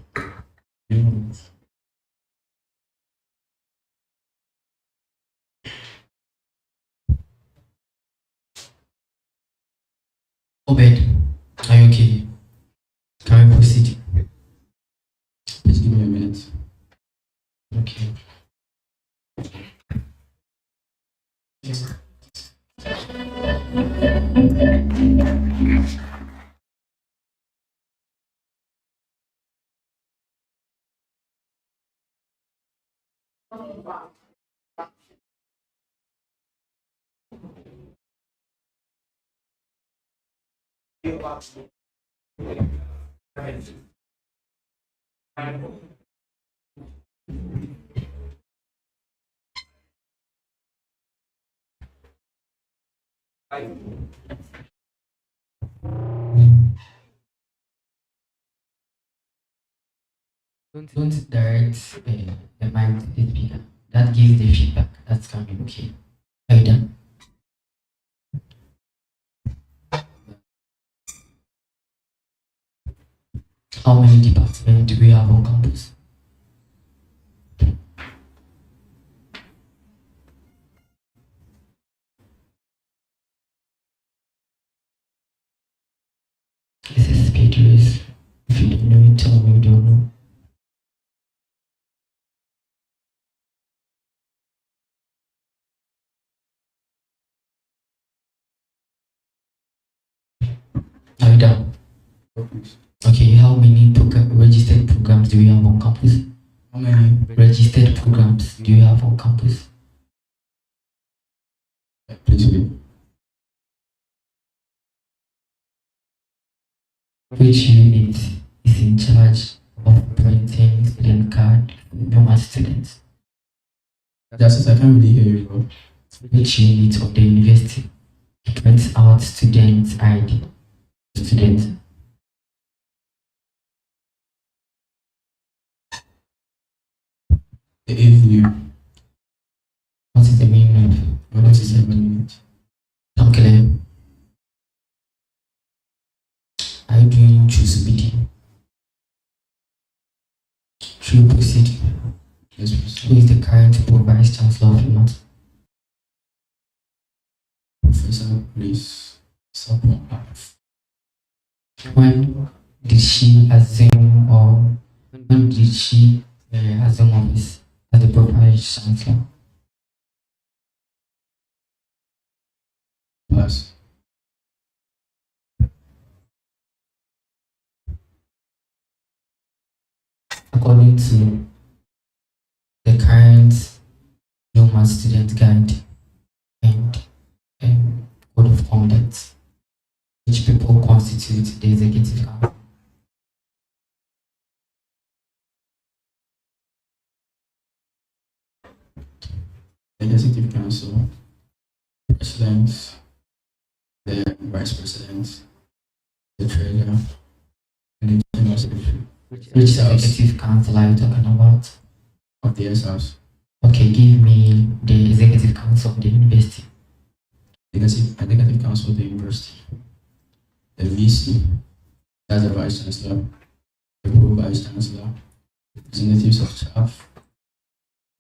Obed, are you okay? Can we proceed? Please give me a minute. Okay. Don't direct the mind to the speaker. That gives the feedback. That's coming okay. Are you done? How many departments do we have on campus? This is speed race. If you don't know it, tell me you don't know. Are you done? Okay, how many registered programs do we have on campus? How many registered programs do you have on campus? Please wait. Which unit is in charge of printing student card for UMaT students? Justice, I can't really hear you, bro. Which unit of the university prints out student ID? Student. The AVU. What is the meaning of? What is the meaning? I'm clear. Are you doing choosability? Should we proceed? Yes, please. Who is the current vice chancellor of UMaT? Professor, please support. When did she assume assume office as the vice chancellor? Yes. According to the current UMaT student guide and code of conduct, which people constitute the executive council? The executive council, president, the vice president, the treasurer, and the general secretary. Which executive council are you talking about? Of the SRC. Okay, give me the executive council of the university. Executive council of the university. The VC, that's the vice chancellor, the pro-vice chancellor, representatives of staff,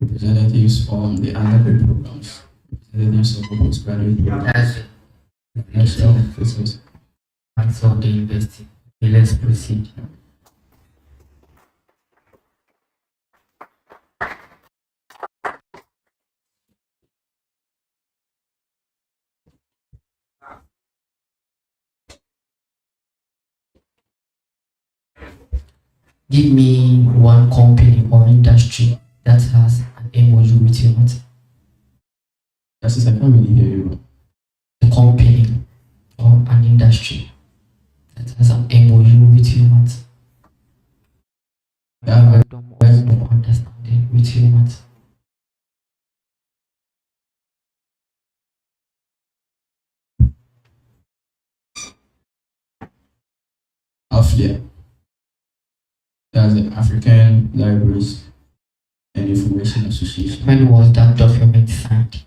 representatives from the undergraduate programs, representatives of postgraduate programs. Council of the university. Okay, let's proceed. Give me one company or industry that has an MOU with UMaT. Justice, I can't really hear you. A company or an industry that has an MOU with UMaT. I have a well understanding with UMaT. AFLIA. That's the African Libraries and Information Association. When was that document signed?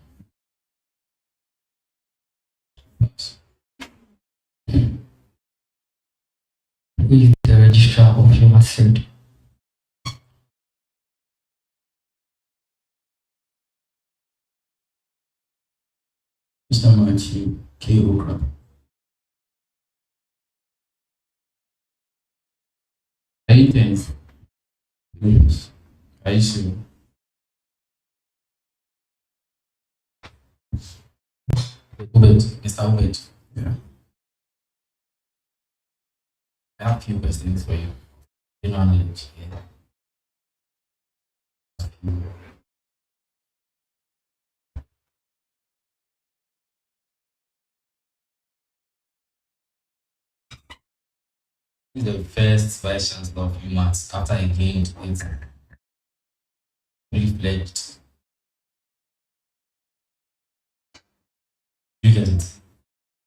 Who is the registrar of UMaT SRID? Mr. Matthew K. Okra. Anything? Yes. I see. Ubed, Mr. Ubed. Yeah. I have a few questions for you. General knowledge. Yeah. Who is the first vice chancellor of UMaT after he gained its fully-fledged? You get it?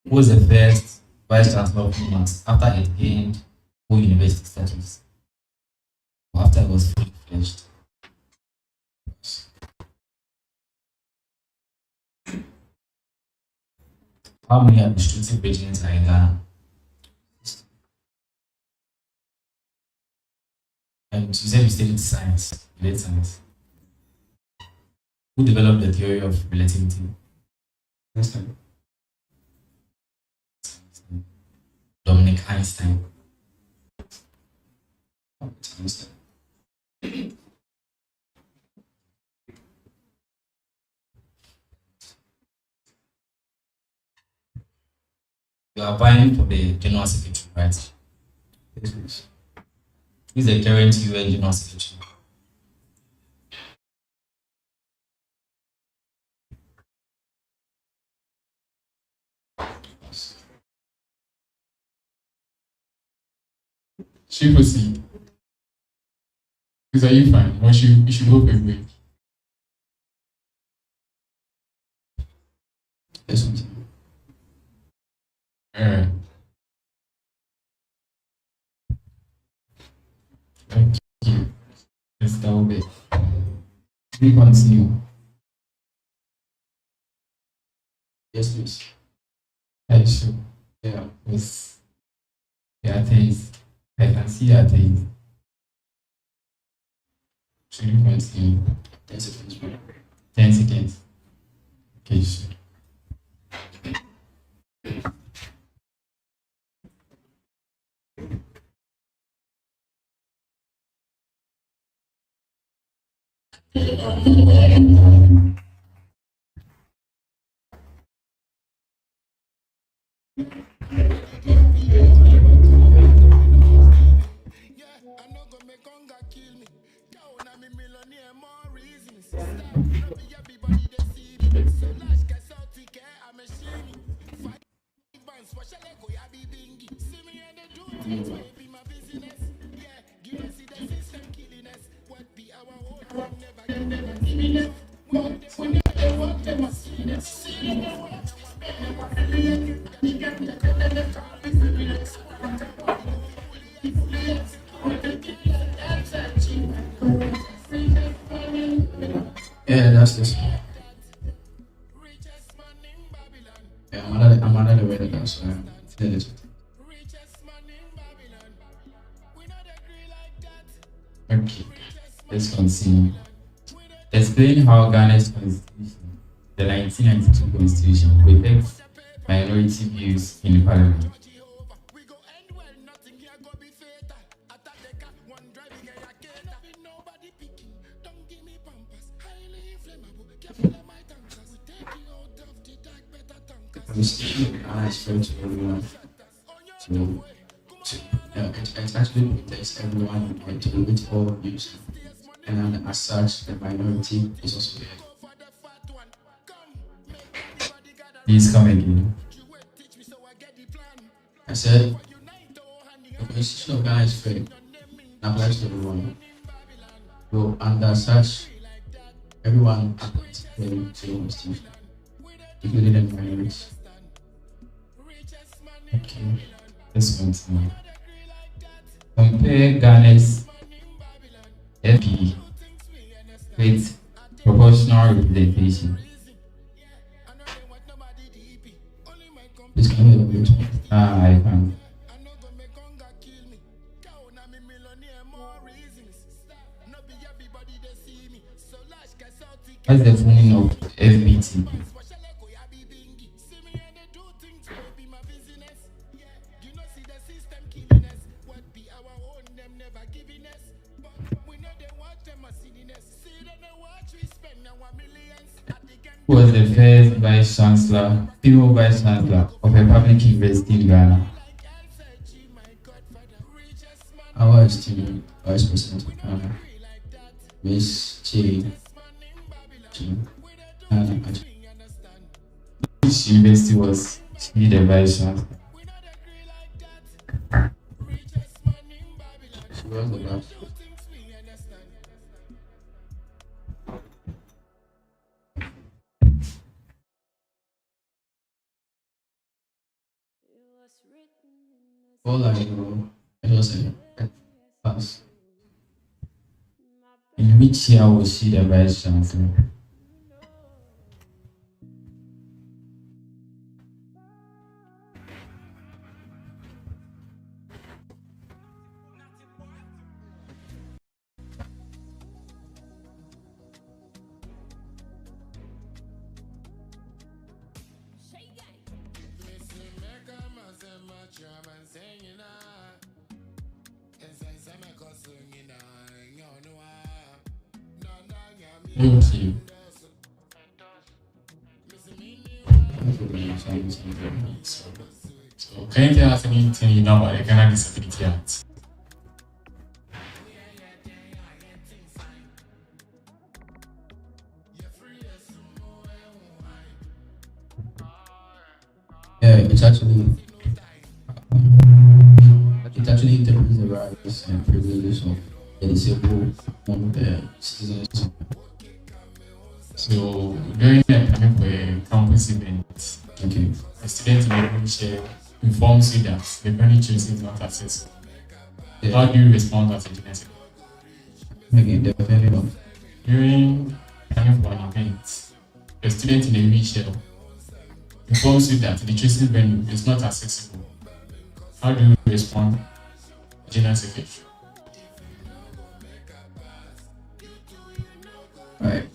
Who was the first vice chancellor of UMaT after it gained full university status? Or after it was fully fledged? How many administrative regions are in Ghana? And you said you studied science, you did science. Who developed the theory of relativity? Einstein. Dominic Einstein. Einstein. You are applying for the general secretary, right? Yes, please. Who is the current UN general secretary? Triple C. Because are you fine? Or you should go for a break? Yes, please. Alright. Thank you. Let's go back. We continue. Yes, please. Are you sure? Yeah. Yes. The atheist. I can see atheist. Should we continue? 10 seconds, bro. 10 seconds. Okay, sure. Yeah, that's this. Yeah, I'm another way to go, so did it. Okay, let's continue. Explain how Ghana's constitution, the 1992 constitution, protects minority views in parliament. The constitution of Ghana is fair to everyone. It actually protects everyone and to with all views. And as such, the minority is also heard. Please come again. I said, the constitution of Ghana is fair and applies to everyone. So, and as such, everyone applies fairly to the constitution, including the minorities. Okay, let's continue. Compare Ghana's FP with proportional representation. Please can you elaborate? I can. What's the full meaning of FBT? Who was the first vice chancellor, female vice chancellor of a public university in Ghana? Our esteemed Vice President of Ghana, Miss Which university was she the vice chancellor? She was the vice. All I know, it was a pass. In which year was she the vice chancellor? Okay. So, can you tell us anything you know about the Ghana Disability Act? Yeah, it actually interprets the rights and privileges of the disabled among the citizens. So during the time for a campus event, Okay. a student in a wheelchair informs you that the venue chosen is not accessible. Yeah. How do you respond as a genetic? Again, the venue of During time for an event, a student in a wheelchair informs you that the chosen venue is not accessible. How do you respond, General Secretary? right.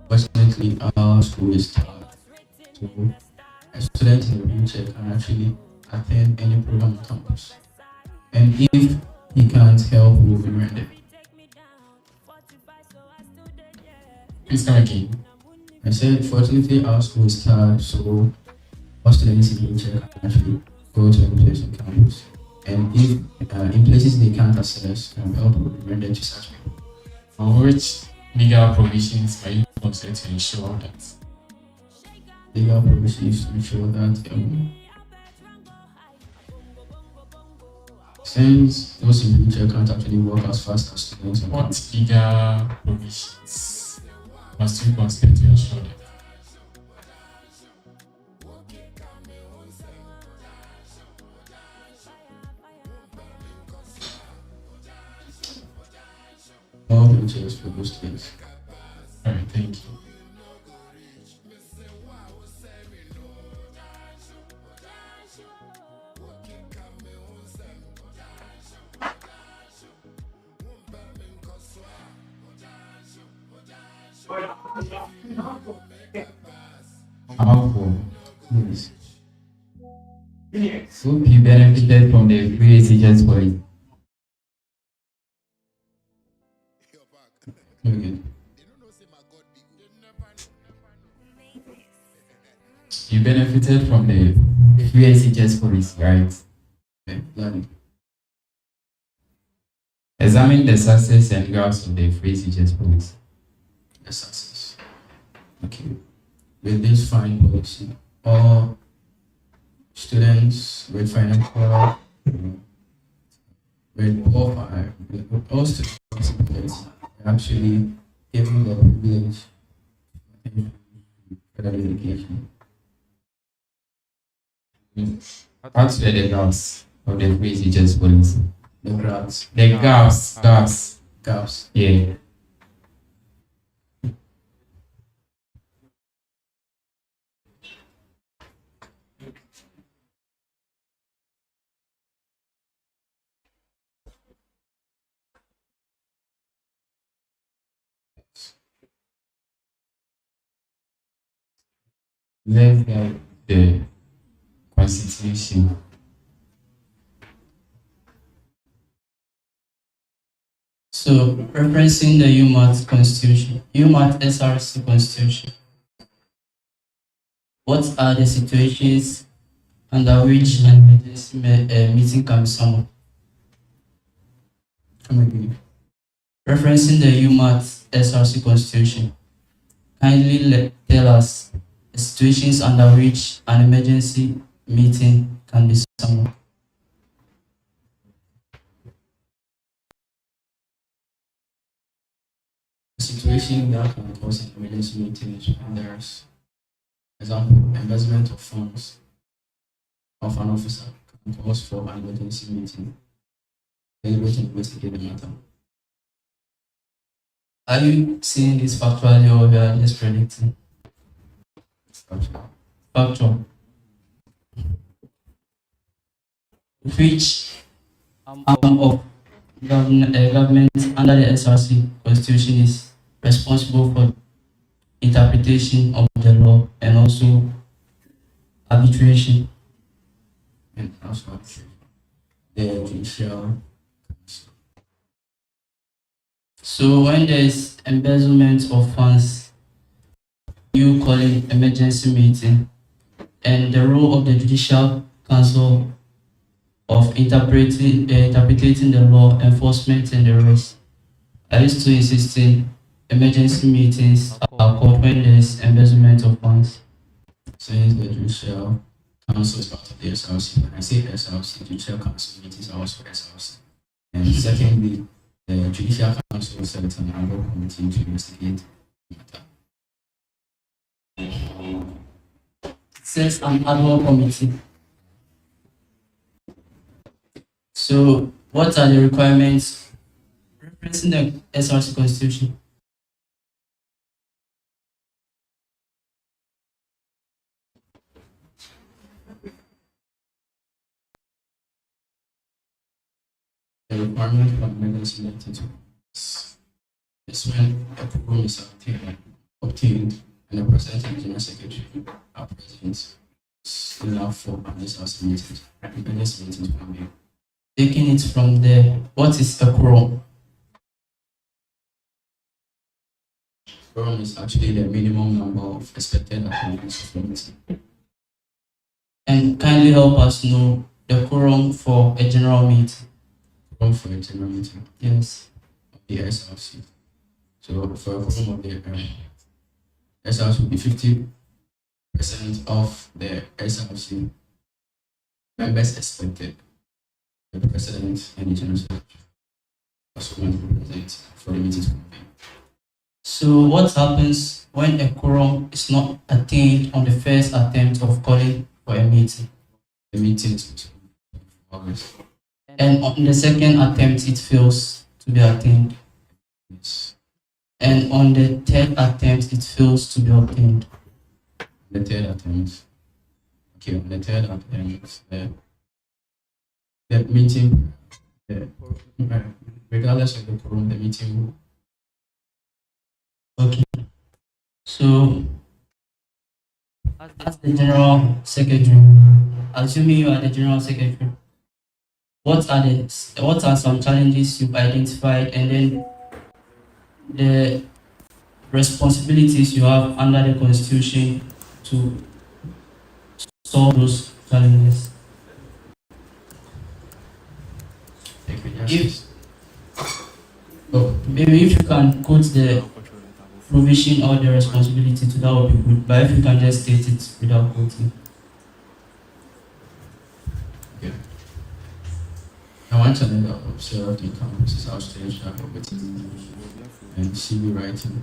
Fortunately, our school is taught so a student in a wheelchair can actually attend any program on campus. And if he can't help, we will be rendered. Please come again. I said, fortunately, our school is taught so all students in wheelchair can actually go to any place on campus. And if in places they can't access, help will be rendered to such people. Which legal provisions are you considered to ensure that? Legal provisions to ensure that since those in wheelchair can't actually work as fast as students on What campus. legal provisions must you consider to ensure that? All wheelchairs for those things. Alright, thank you. Yes. So he benefited from the free teachers policy. Okay. You benefited from the free teachers policy, right? Okay. Learning. Examine the success and gaps of the free teachers policy. The success. Okay. With this fine policy, all students with financial with all students are actually given the privilege of further education. What were the gaps of the free teachers policy? The gaps. The gaps. Gaps. Yeah. Let's get the Constitution. So, referencing the UMaT Constitution, UMaT SRC Constitution, what are the situations under which an emergency meeting can be summoned? Come again. Referencing the UMaT SRC Constitution, kindly tell us the situations under which an emergency meeting can be summoned. A situation that can cause an emergency meeting is when there's, example, embezzlement of funds of an officer can cause for an emergency meeting. Deliberate and investigate the matter. Are you seeing this factually or you are just predicting? Factual. Which arm of government under the SRC Constitution is responsible for interpretation of the law and also arbitration? And also arbitration. The judicial. So when there is embezzlement of funds, you call it emergency meeting, and the role of the Judicial Council of interpreting the law, enforcement, and the rest. I used to insist in emergency meetings are called when there is embezzlement of funds. Since the Judicial Council is part of the SRC, when I say SRC, Judicial Council meetings are also SRC. And secondly, the Judicial Council set an annual committee to investigate the matter. Sets an annual committee. So, what are the requirements referencing the SRC constitution? The requirement for emergency meeting is when a quorum is obtained and the president and general secretary are present. It's enough for an SRC meeting. Emergency meeting to be. Taking it from there, what is a quorum? Quorum is actually the minimum number of expected attendance of the meeting. And kindly help us know the quorum for a general meeting. Quorum for a general meeting? Yes. Of the SRC. So for a quorum of the SRC will be 50% of the SRC members expected. The president and the general secretary also want to represent for the meeting to convene. So what happens when a quorum is not attained on the first attempt of calling for a meeting? The meeting is August. And on the second attempt it fails to be attained. Yes. And on the third attempt it fails to be obtained. The third attempt. Okay, on the third attempt, the meeting, regardless of the quorum, the meeting will. Okay. So, as the general secretary, assuming you are the general secretary, what are some challenges you've identified, and then the responsibilities you have under the constitution to solve those challenges? Maybe if you can quote the provision or the responsibility to, that would be good. But if you can just state it without quoting. Okay. I want to know that observed in campuses outstanding advocacy and CV writing.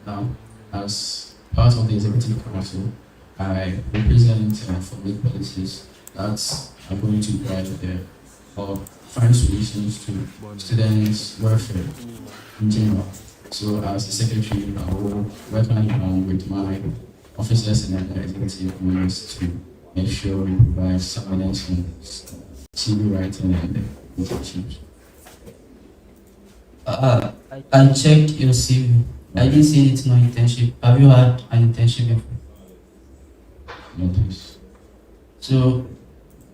Now, as part of the executive council, I represent public policies that are going to drive or find solutions to students' welfare in general. So as the secretary, I will work along with my officers and other executive members to make sure we provide soundness on CV writing and internships. I checked your CV. I didn't see it's no internship. Have you had an internship before? No, please. So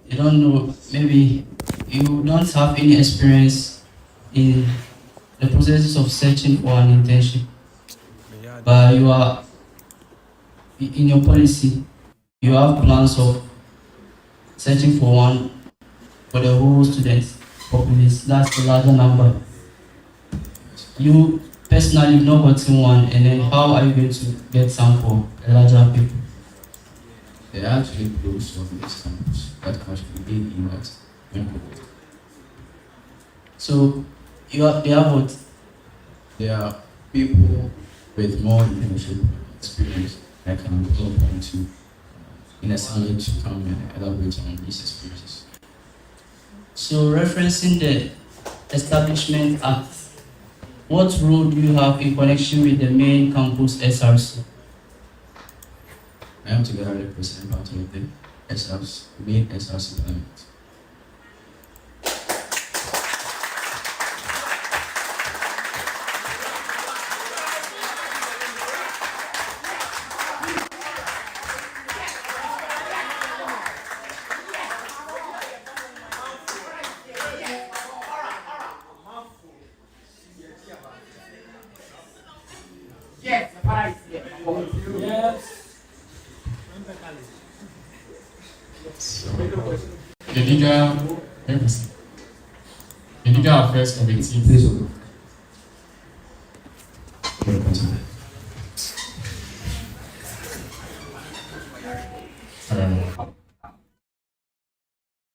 you don't know, maybe you don't have any experience in the processes of searching for an internship, but you are in your policy, you have plans of searching for one for the whole students population. That's the larger number. You personally not gotten one, and then how are you going to get some for a larger people? There are actually groups of these campus that actually be in that. So they have what? There are people with more internship experience that can go on to in a summit to come and elaborate on these experiences. So referencing the Establishment Act, what role do you have in connection with the main campus SRC? I am together representing part of the SRC, main SRC element. The legal affairs committee.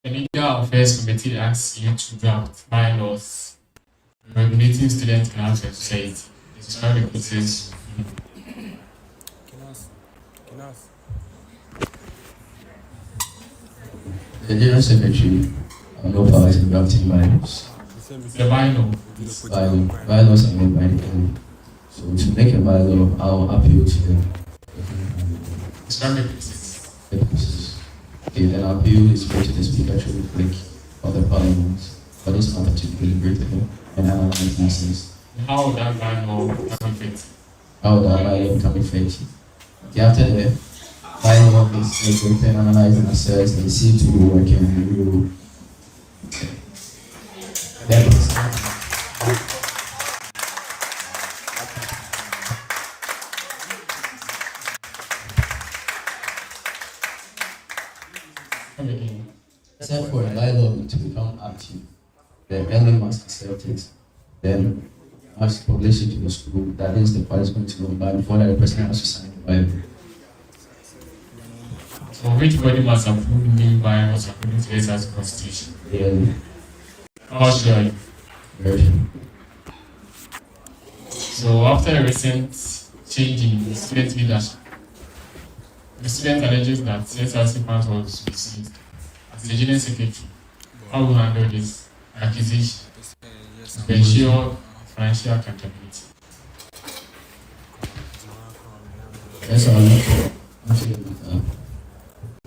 The Legal Affairs Committee asks you to draft bylaws regulating student clubs and society. Describe the process. The General Secretary, no powers in drafting bylaws. The Bylaws are made by the Council. So to make a bylaw, I'll appeal to them. Describe the process. The process. Okay, then I'll appeal is go to the Speaker to reflect of the Parliament for this matter to be deliberated and analyzed in essence. How would that bylaw become effective? How would that bylaw become effective? Okay, after the bylaw is deliberated, analyzed and assessed, and see to work in the rule. Then except for a bylaw to become active, the LNUGS must accept it. Then must publish it to the school. That is the part is going to go by before that the person has to sign the bylaw. So which body must approve new bylaws according to the SRC constitution? Yeah. How sure are you? Very sure. So after a recent change in student leadership, the student alleges that SRC funds was received. As the General Secretary, how will you handle this accusation to ensure financial accountability? Yes, I'll look at that.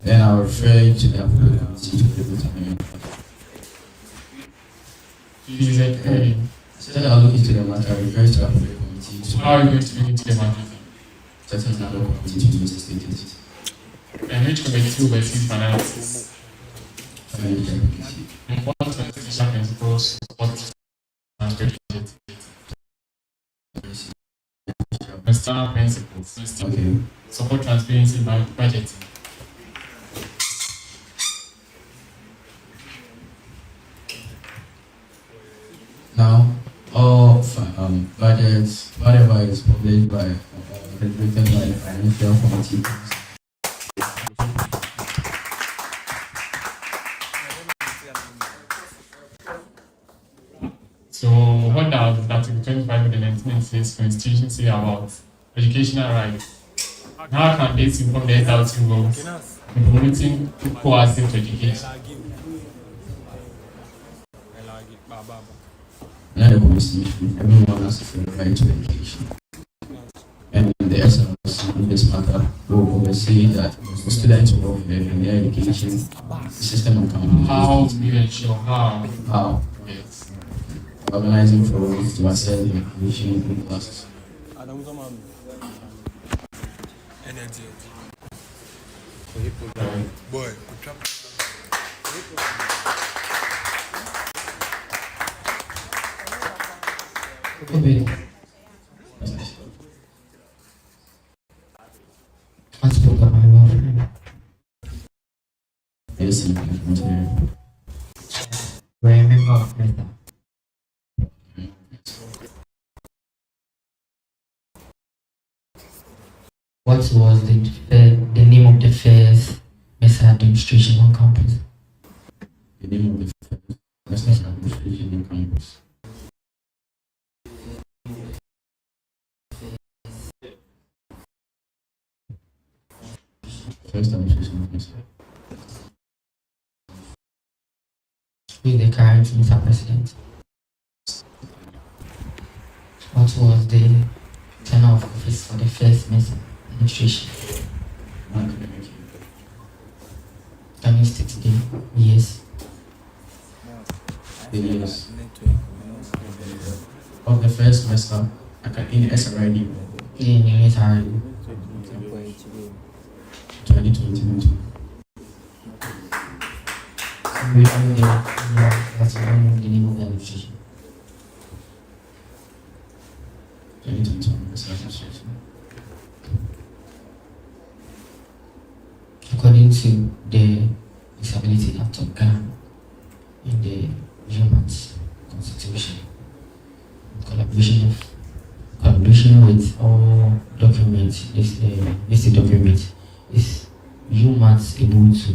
Then I'll refer you to the appropriate committee to be able to hear. So I'll look into the matter, refer to the appropriate committee. So how are you going to look into the matter? Certain another committee to investigate it. And which committee will oversee finances? Important constitutional principles support transparency. External principles. Okay. Support transparency by budgeting. Now, all budgets, whatever is published by, regulated by the financial committee. So, what does Article 25 of the 1996 Constitution say about educational rights? How can this inform the SRC rules in promoting equal access to education? Another constitution, everyone has the right to education. And the SRC in this matter will oversee that the students will in their education system and company. How do you ensure? How? Yes. Organizing programs to assess the education in classes. Boy, Okay. I spoke about my girlfriend. Yes, remember of Meta. What was the name of the first Mesa demonstration on campus? The name of the first Mesa demonstration on campus. First demonstration on Mesa. Who is the current Mr. President? What was the tenure of office for the first Mesa administration? Can you state the years? The years of the first Mesa in SRID. In SRID. 2022. That's the name of the administration. 2021 administration. to the Disability Act of Ghana and the UMaT Constitution. Collaboration with all documents is the document is UMaT able to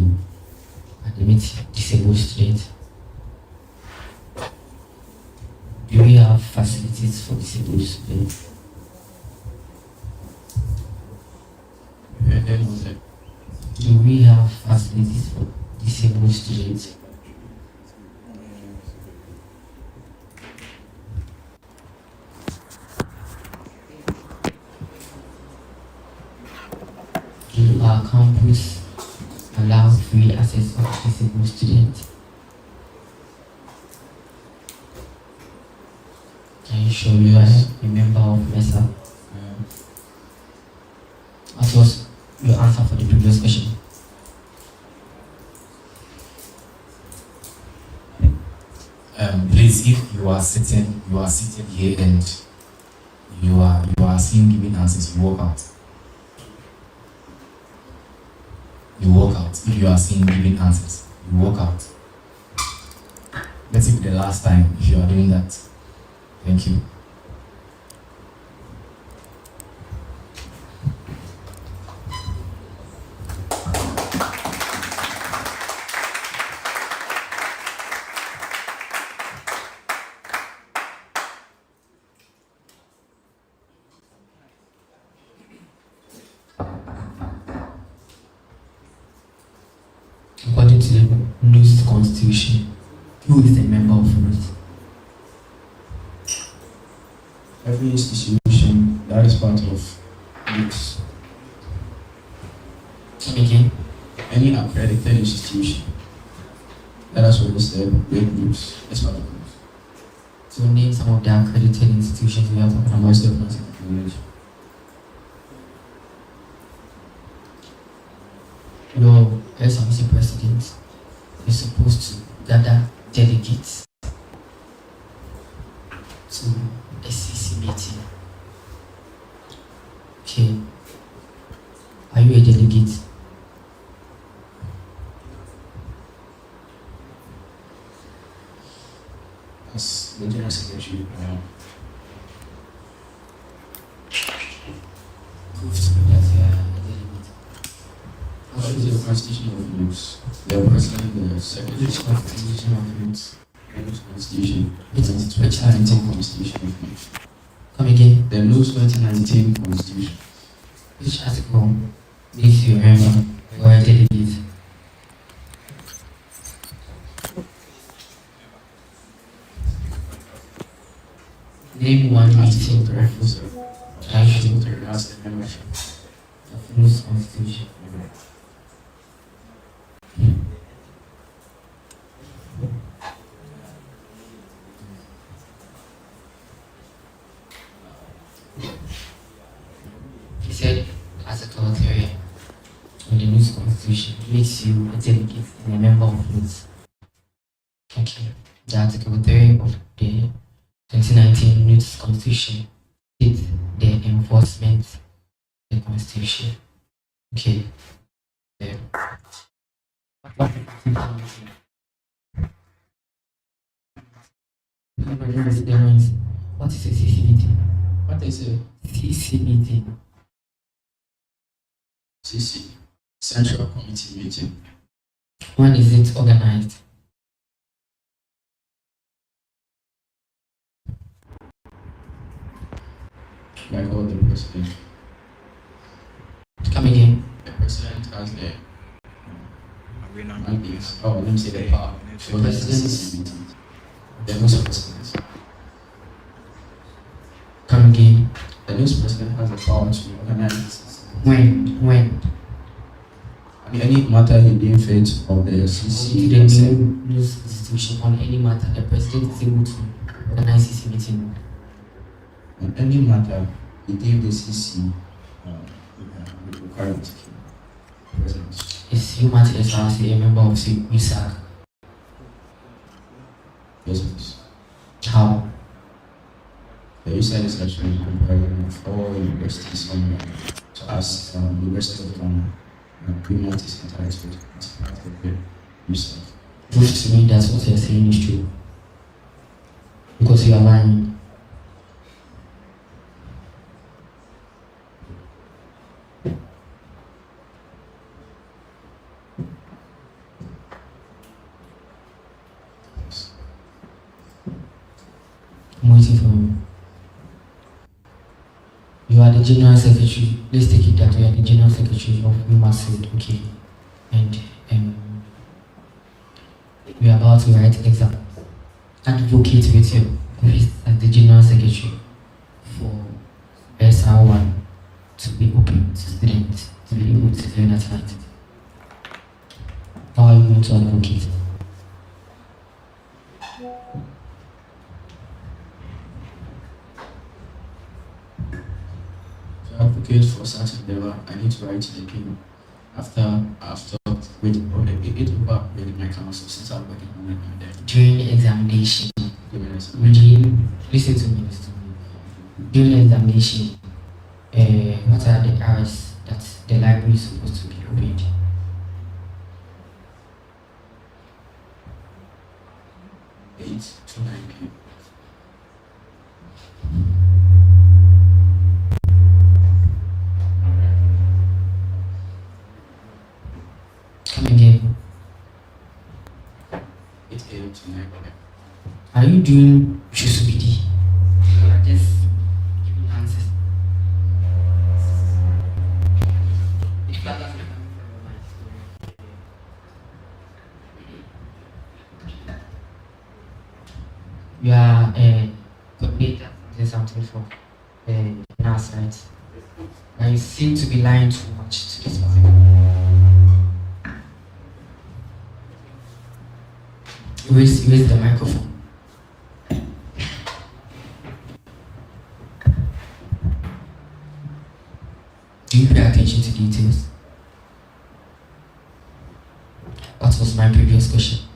admit disabled students? Do we have facilities for disabled students? Do we have facilities for disabled students? Do our campus allow free access of disabled students? Are you sure you are a member of MESA? What was your answer for the previous question? Please, if you are sitting here and you are seeing giving answers, you walk out. You walk out. If you are seeing giving answers, you walk out. Let it be the last time if you are doing that. Thank you. According to the NUGS Constitution, who is a member of NUGS? Every institution that is part of NUGS. Again? Any accredited institution that has registered with NUGS is part of NUGS. So name some of the accredited institutions we are talking about. Most of them. Your SRC president is supposed to gather delegates to SCC meeting. Okay. Are you a delegate? As the general secretary, Proves to me that you are a delegate. what is the constitution of NUGS? The president, the secretary, Which constitution of NUGS? the NUGS constitution, Which 2019 constitution of NUGS. Come again? The NUGS 2019 constitution. Which article makes you a member or a delegate? Name one meeting As the membership. of NUGS Constitution. He said Article 3 of the NUGS Constitution makes you a delegate and a member of NUGS. Okay. The Article 3 of the 2019 NUGS Constitution is the enforcement of the Constitution. Okay. Yeah. What is a CC meeting? What is a CC meeting? CC? Central Committee meeting. When is it organized? Like all the president. Come again. The president has the mandate. Oh, let me say the power. So the CC meeting. The NUGS president. Come again. The NUGS president has the power to organize. When? I mean, any matter he deems fit of the CC. The new NUGS Constitution on any matter, the president is able to organize CC meeting. On any matter, he deemed the CC requirement. President. Is UMaT SRC a member of USAC? Yes, please. How? The USAC is actually comprising of all universities on so as University of Ghana, UMaT is entitled as part of the yourself. Prove to me that what you're saying is true. Because you are lying. I'm waiting for you. You are the General Secretary. Let's take it that you are the General Secretary of UMaT, okay? And we are about to write exam. Advocate with your office as the General Secretary for SR1 to be open to students to be able to learn at night. How are you going to advocate? To advocate for such endeavor, I need to write the opinion after I've talked with my counsel since I'm working on it. During the examination, listen to me. During the examination, what are the hours that the library is supposed to be opened? To 9 p.m. Come again. 8 a.m. to 9 p.m. Are you doing Shusubidi? Or just giving answers? You are a coordinator, there's something for NUGS, right? And you seem to be lying too much to this person. Raise the microphone. Do you pay attention to details? What was my previous question?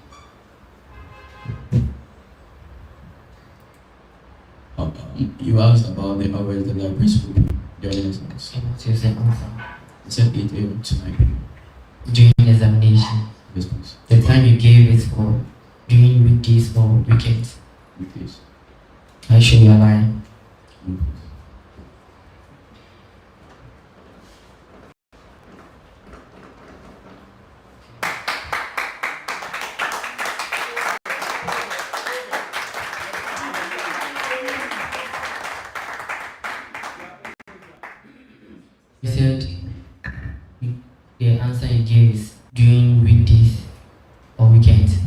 You asked about the hours the library is open during exams. What is the answer? I said 8 a.m. to 9 p.m. During examination? Yes, please. The time you gave is for during weekdays or weekends? Weekdays. Are you sure you are lying? You said the answer you gave is during weekdays or weekends.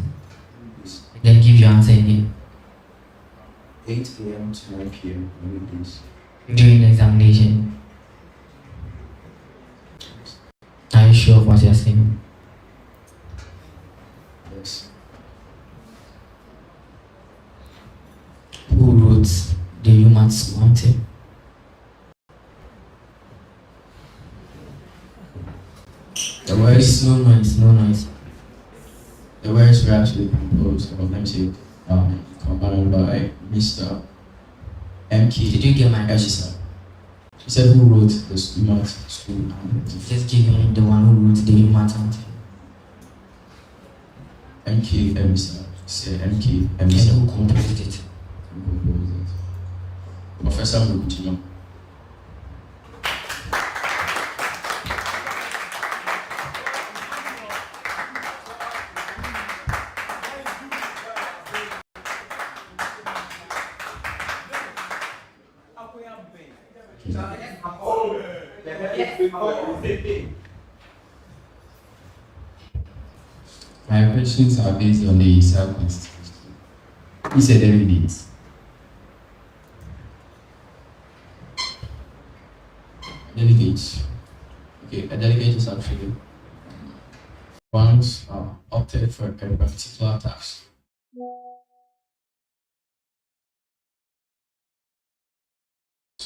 Then give your answer again. 8 a.m. to 9 p.m. on weekdays. During the examination. Are you sure of what you're saying? Yes. Who wrote the UMaT content? The words, no noise. The words were actually composed, or let me say, combined by Mr. M.K. Did you get my question? He said who wrote the UMaT school handbook? Just give me the one who wrote the UMaT content. M.K. Emerson. Say M.K. And Emerson. who composed it? Who composed it? Professor Mukutino. My questions are based on the self-constitution. He said delegates. Delegates. Okay, a delegate is actually ones opted for a particular task.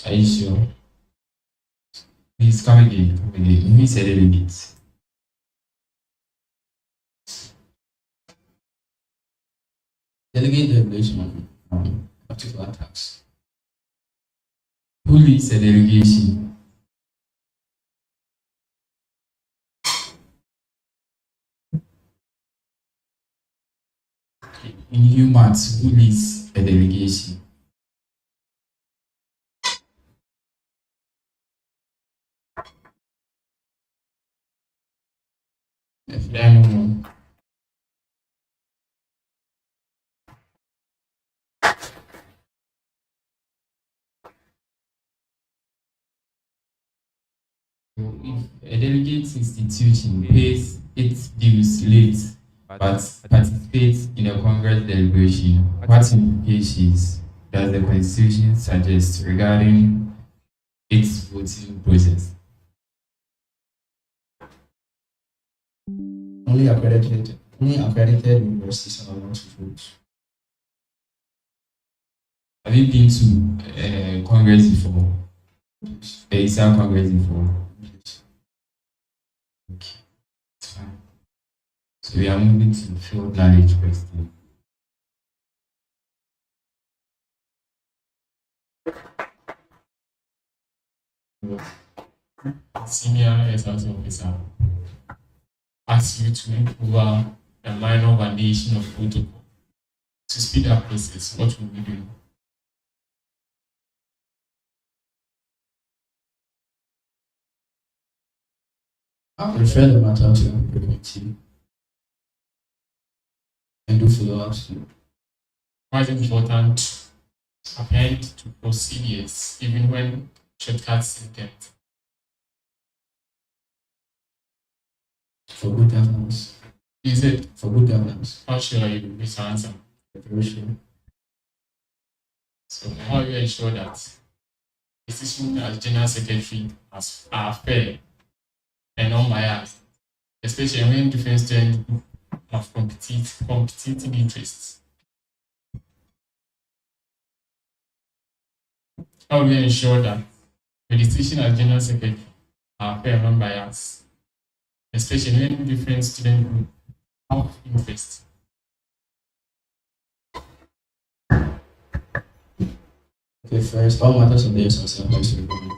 Are you sure? Please come again. He said delegates. Delegate the regulation of particular task. Who leads the delegation? in UMaT, who leads a delegation? Anyone? If a delegate institution pays its dues late but participates in a Congress deliberation, what implications does the Constitution suggest regarding its voting process? Only accredited universities are allowed to vote. Have you been to Congress before? A Eastern Congress before? Okay, it's fine. So we are moving to the field knowledge question. Senior SRC officer asks you to improve a minor validation of protocol to speed up process. What will we do? I'll refer the matter to the committee and do follow-ups. Why is it important to append to procedures even when shortcuts intent? For good governance. Is it? For good governance. How sure are you with this answer? Very sure. So how do you ensure that decisions as general secretary are fair and unbiased, especially when different students have competing interests? How do we ensure that the decision as general secretary are fair and unbiased, especially when different student groups have interests? Okay, first, all matters of the SRC applies to the public.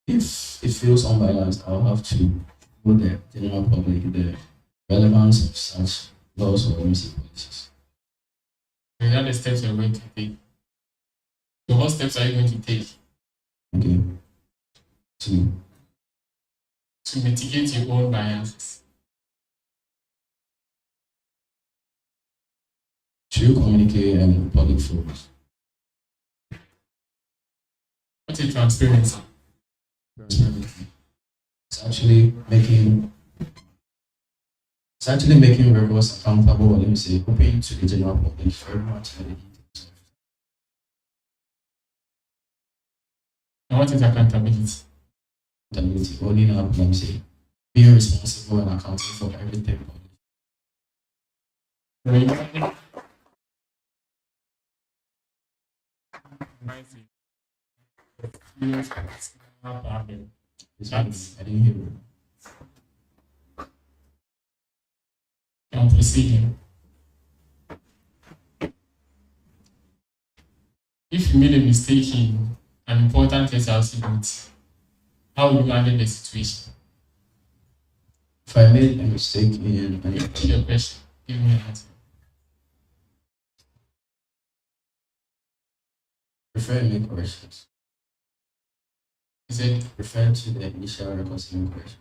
If it feels unbalanced, I'll have to show the general public the relevance of such laws or policies. These are the steps you're going to take. So what steps are you going to take? Okay. To mitigate your own biases. Should you communicate in public forums? What's a transparency? It's actually making records accountable, or let me say, open to the general public for everyone to know the details. And what is accountability? Accountability, owning up, let me say, being responsible and accounting for everything. I didn't hear you. I'm proceeding. If you made a mistake in an important SRC vote, how will you handle the situation? If I made a mistake in your question, give me an answer. Refer and make corrections. Is it refer to the initial records and corrections?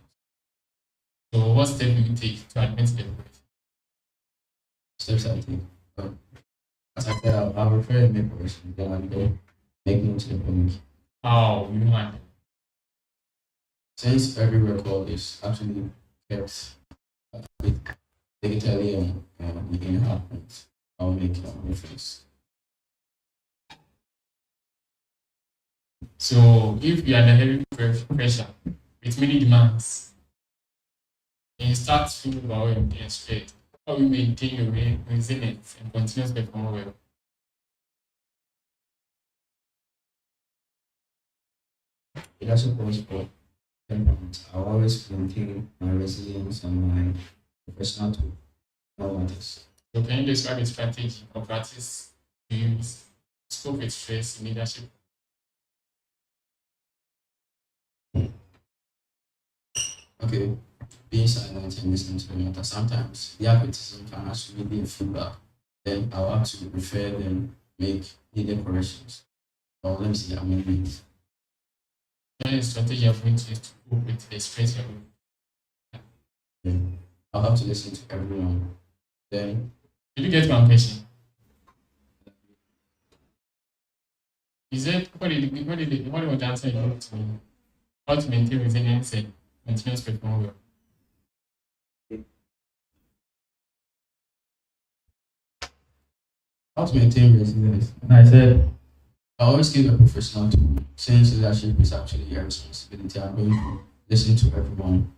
So what step will you take to admit the correction? Steps I take. As I said, I'll refer and make corrections, then I'll go make them to the public. How you handle? Since every record is actually kept digitally on the in-house print, I'll make reference. So if you are under heavy pressure with many demands, and you start feeling overwhelmed and stressed, how will you maintain your resilience and continuous perform well? Leadership principle. I'll always maintain my resilience and my professional to all matters. So can you describe a strategy or practice to use to cope with stress in leadership? Okay, being silent and listening to the matter. Sometimes the criticism can actually be a feedback then I'll have to refer them, make needed corrections, or let me say amendments. What strategy you're going to use to cope with the stress you're going Yeah. I'll have to listen to everyone. Then, did you get my question? Is it what was the answer you gave to me? How to maintain resilience and continuous perform well? how to maintain resilience? And I said, I always give a professional tool. Since leadership is actually a responsibility, I'm going to listen to everyone,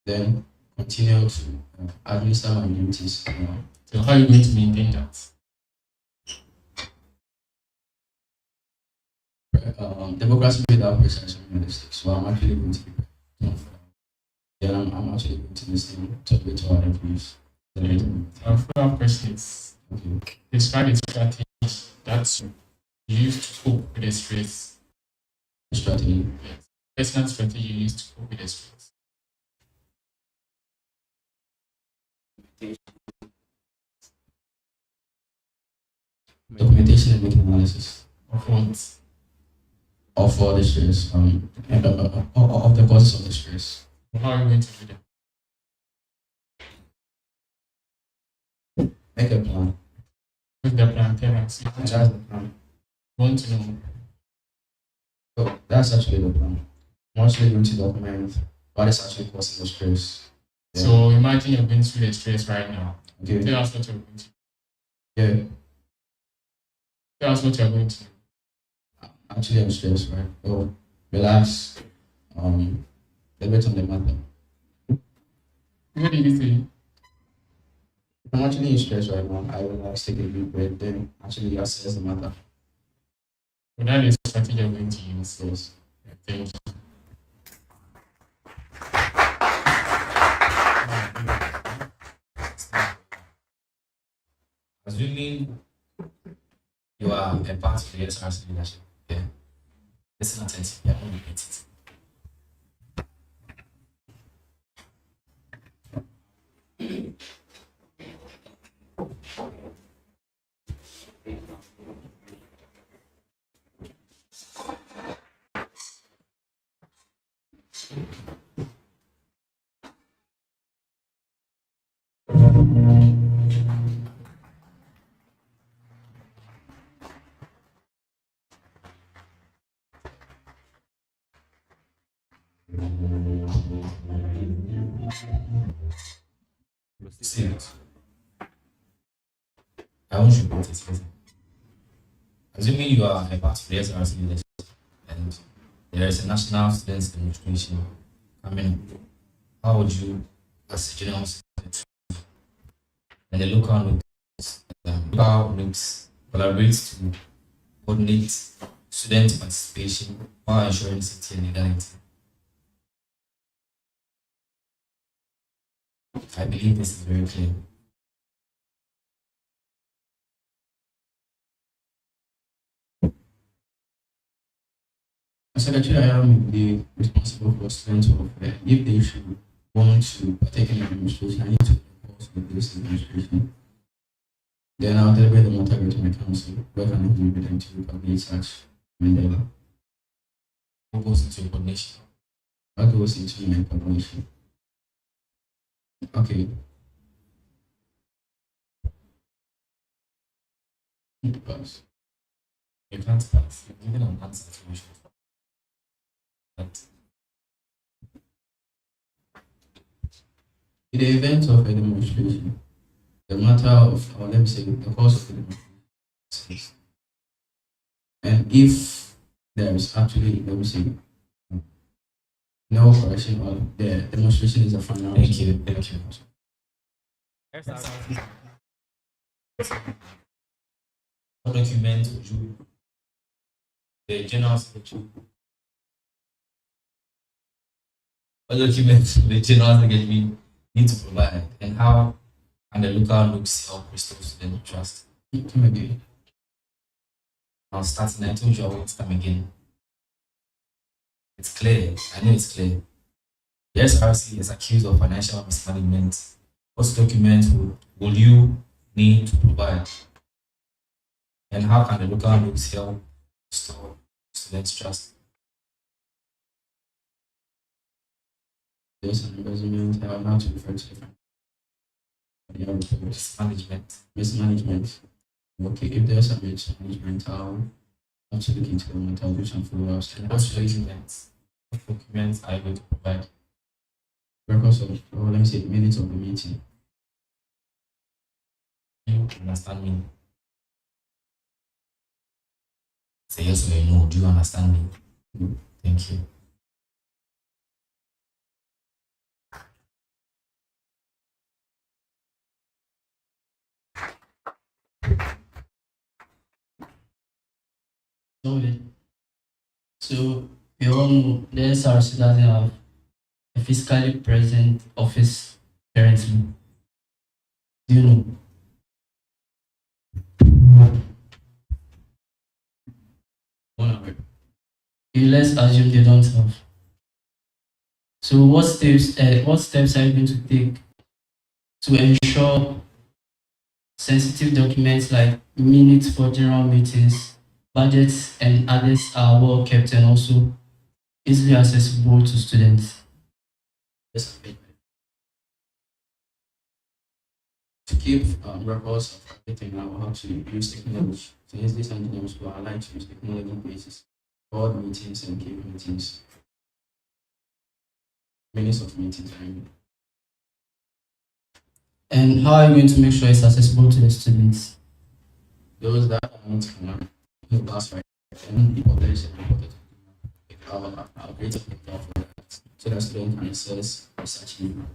then continue to administer my duties. So how are you going to maintain that? Democracy without pressure is unrealistic, so I'm actually going to be prepared for that. Then I'm actually going to listen to other views. Our follow-up question is, describe a strategy that you use to cope with the stress. Strategy? Yes. Personal strategy you use to cope with the stress. Documentation and making analysis. Of what? Of all the stress, and of the causes of the stress. How are you going to do that? Make a plan. With the plan, tell us. That's the plan. Want to know? So that's actually the plan. I'm actually going to document what is actually causing the stress. Yeah. So imagine you're going through the stress right now. Okay. Tell us what you're going to do. Yeah. Tell us what you're going to do. Actually, I'm stressed, right? So relax. Debate on the matter. What did you say? I'm actually in stress right now. I relax, take a deep breath, then actually assess the matter. So that is the strategy you're going to use. Yes. Yeah, thank you. Assuming you are a part of the SRC leadership, listen attentively, I won't repeat it. See it. I want you to put it. Assuming you are a part of the SRC leadership and there is a national students demonstration coming up, how would you, as a general secretary, and the local NUGS collaborate to coordinate student participation while ensuring safety and legality? I believe this is very clear. As secretary, I am the responsible for students of if they should want to partake in the demonstration, I need to propose with this administration. Then I'll deliberate the matter to my council, where can I be with them to coordinate such endeavor. What goes into coordination? What goes into my coordination? Okay. Pass. You can't pass. You're given an answer to which but in the event of a demonstration, the matter of, or let me say, the cause of the demonstration, and if there is actually, let me say, no correction or the demonstration is a final. Thank you. What document would you, the general secretary, what documents the general secretary need to provide, and how can the local NUGS help restore student trust? Come again. Now starting, I told you I won't come again. It's clear. I know it's clear. The SRC is accused of financial mismanagement. What document will you need to provide? And how can the local NUGS help restore students' trust? There's an embezzlement, I will have to refer to different mismanagement. Mismanagement. Okay, if there's a mismanagement, I'll have to look into them and I'll do some follow-ups. What documents? What documents are you going to provide? Records of, or let me say, minutes of the meeting. You understand me? Say yes or no. Do you understand me? Thank you. So we all know the SRC doesn't have a physically present office currently. Do you know? Okay, let's assume they don't have. So what steps are you going to take to ensure sensitive documents like minutes for general meetings, budgets, and others are well kept and also easily accessible to students? Yes, to keep records of everything, I will have to use technology. So use these engineers who I like to use technology basis. Board meetings and keep meetings. Minutes of meetings, I mean. And how are you going to make sure it's accessible to the students? Those that are not cannot pass right and the population reported. I'll create a paper for that so that students can access research info.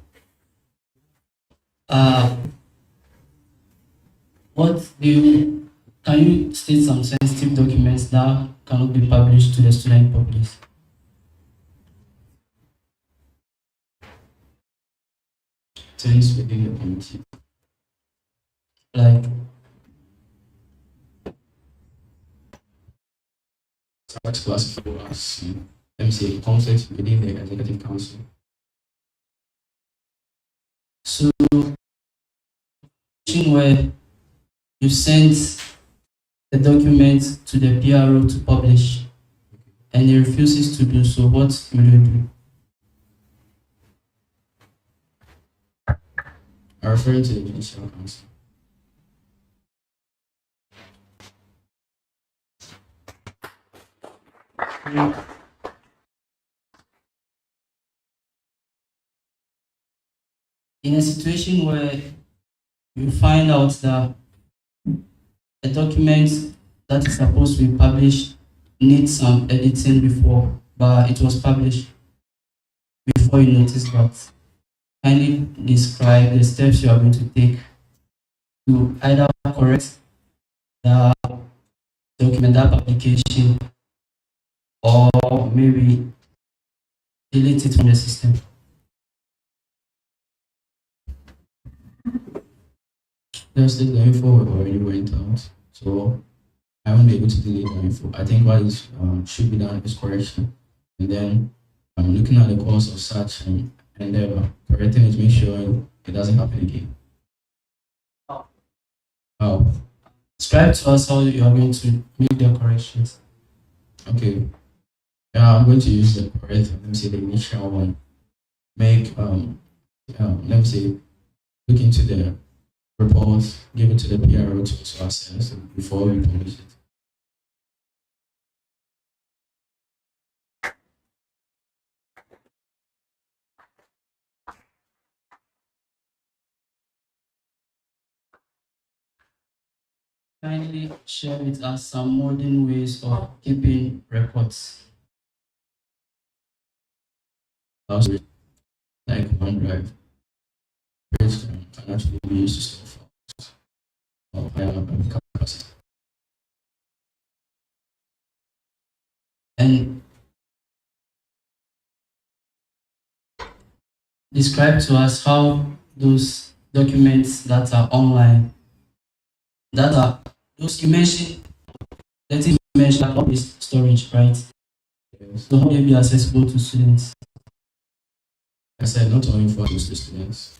Can you state some sensitive documents that cannot be published to the student public? Things within the community. Like such classified as let me say conflicts within the executive council. So where you send the document to the PRO to publish and he refuses to do so, what will you do? I'm referring to the judicial council. In a situation where you find out that a document that is supposed to be published needs some editing before, but it was published before you notice that, kindly describe the steps you are going to take to either correct the document, that publication, or maybe delete it from the system. There's the info already went out, so I won't be able to delete the info. I think what is should be done is correction, and then I'm looking at the cause of such and correcting it to make sure it doesn't happen again. How? Describe to us how you are going to make the corrections. Okay. I'm going to use the correct, let me say the initial one. Make let me say look into the report, give it to the PRO to access before we publish it. Kindly share with us some modern ways of keeping records. Also, like OneDrive, which can actually be used to store files or higher capacity. And describe to us how those documents that are online, that are those you mentioned, that is mentioned about this storage, right? So how will they be accessible to students? I said not only for those students.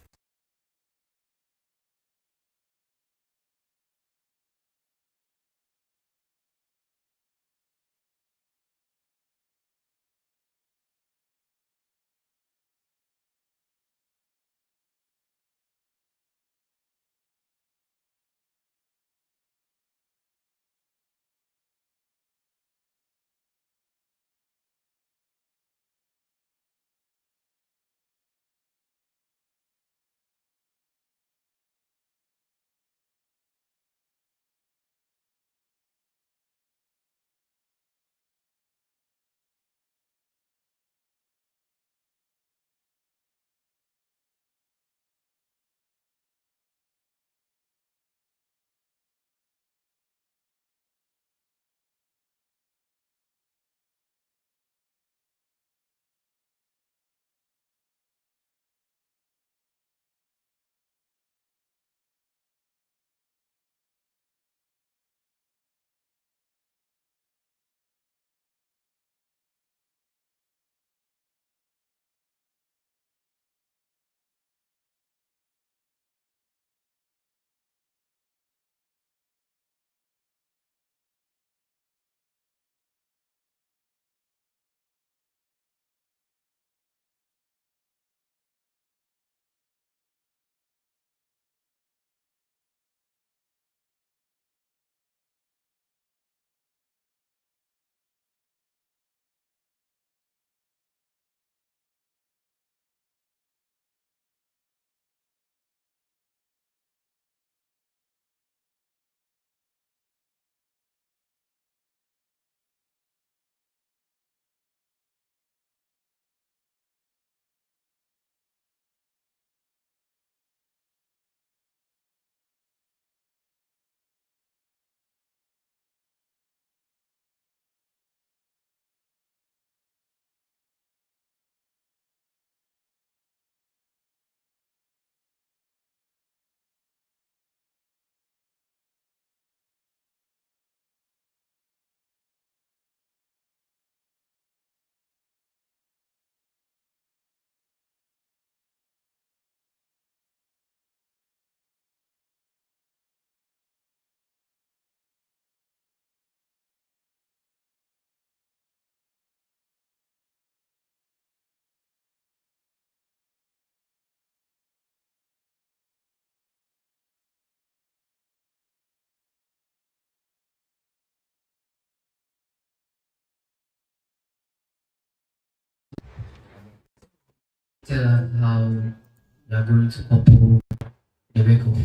tell us how you are going to couple the work of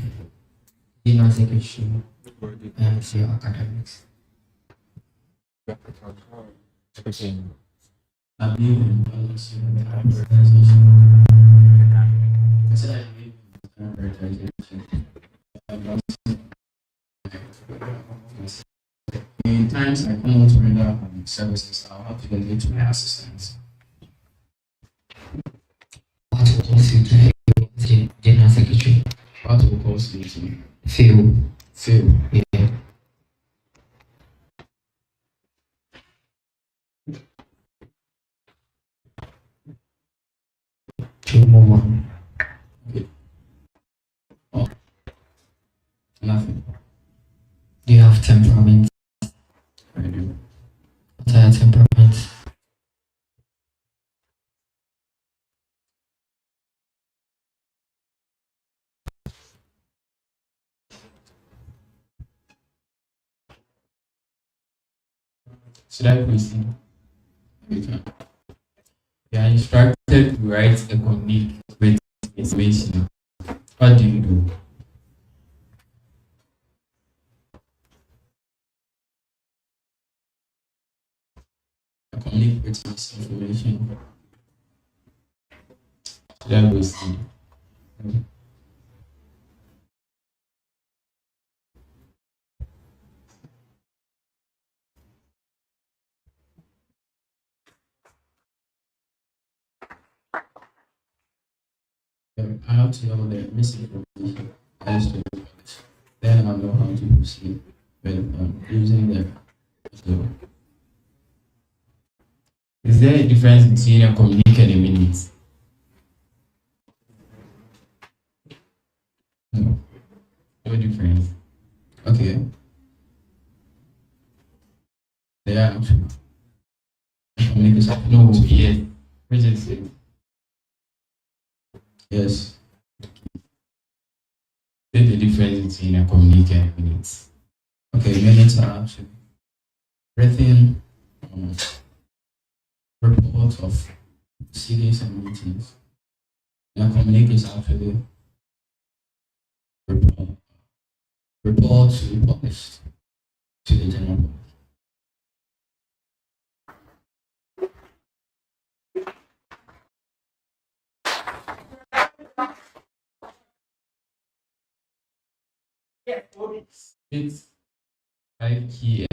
general secretary and your academics. I believe in policy and prioritization. I said I believe in prioritization. In times I come out to render services, I'll have to delegate to my assistants. What will cause you to fail as a general secretary? What will cause you to Fail. fail? Yeah. Two more one. Okay. Oh. Nothing. Do you have temperament? I do. What are your temperaments? Should I proceed? You can. You are instructed to write a communique with information. What do you do? I communicate with this information. Should I proceed? I have to know the misinformation as to the college. Then I'll know how to proceed with using the so Is there a difference between a communique and a minute? no. No difference. Okay. They are actually communication. No, yes. Which is it? Yes. There's a difference between a communique and a minute. Okay, minutes are actually written report of proceedings and meetings. And communique is actually report to be published to the general public. It's 5 key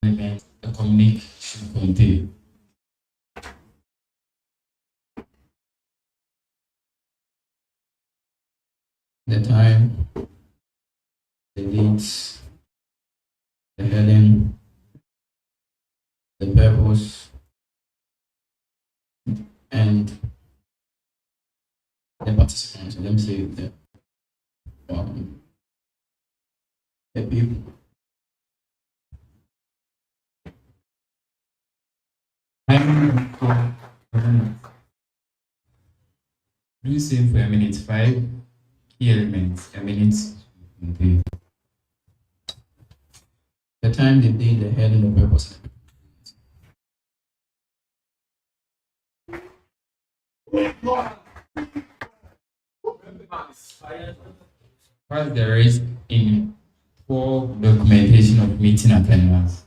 elements a communique should contain. The time, the dates, the heading, the purpose, and the participants. Let me say the people. Do you say for a minute 5 key elements a minute should contain? The time, the day, the heading, the purpose. What's the risk in poor documentation of meeting attendance?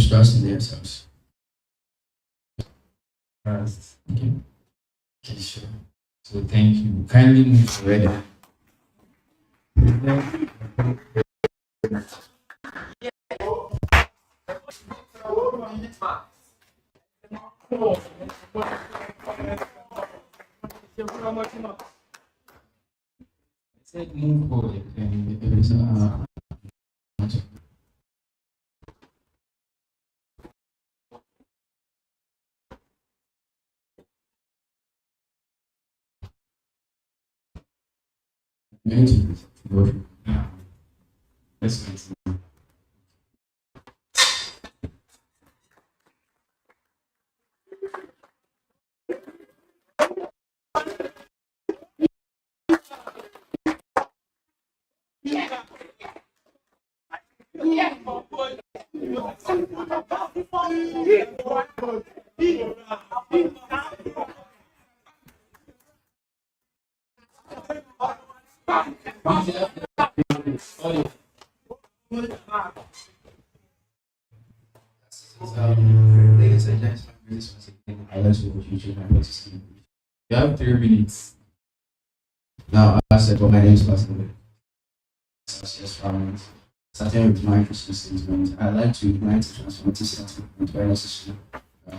Trust in themselves. Trust. Okay. Okay, sure. So thank you. Kindly move forward. I said move forward. And it is going to go. Let's continue. Ladies and gentlemen, this was again highlights of future and what is in. You have 3 minutes. Now, as I said, my name is Pastor. Starting with my Christian statement, I like to ignite the transformative statement by necessary.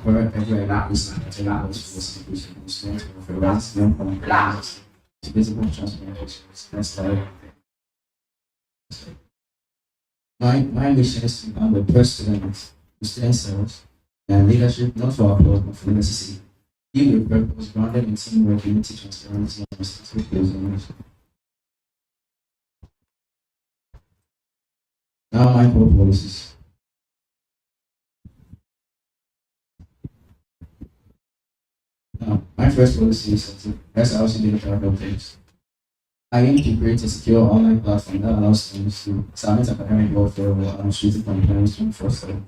Wherever I is for students of a racism compliance to visible transformation. Next slide. My mission is to become the president, student cells, and leadership not for applause but for necessity. Give a purpose grounded in teamwork, unity, transparency, and responsibility. Now, my core policies. Now, my first policy is SRC data updates. I aim to create a secure online platform that allows students to submit academic welfare or administrative complaints 24/7.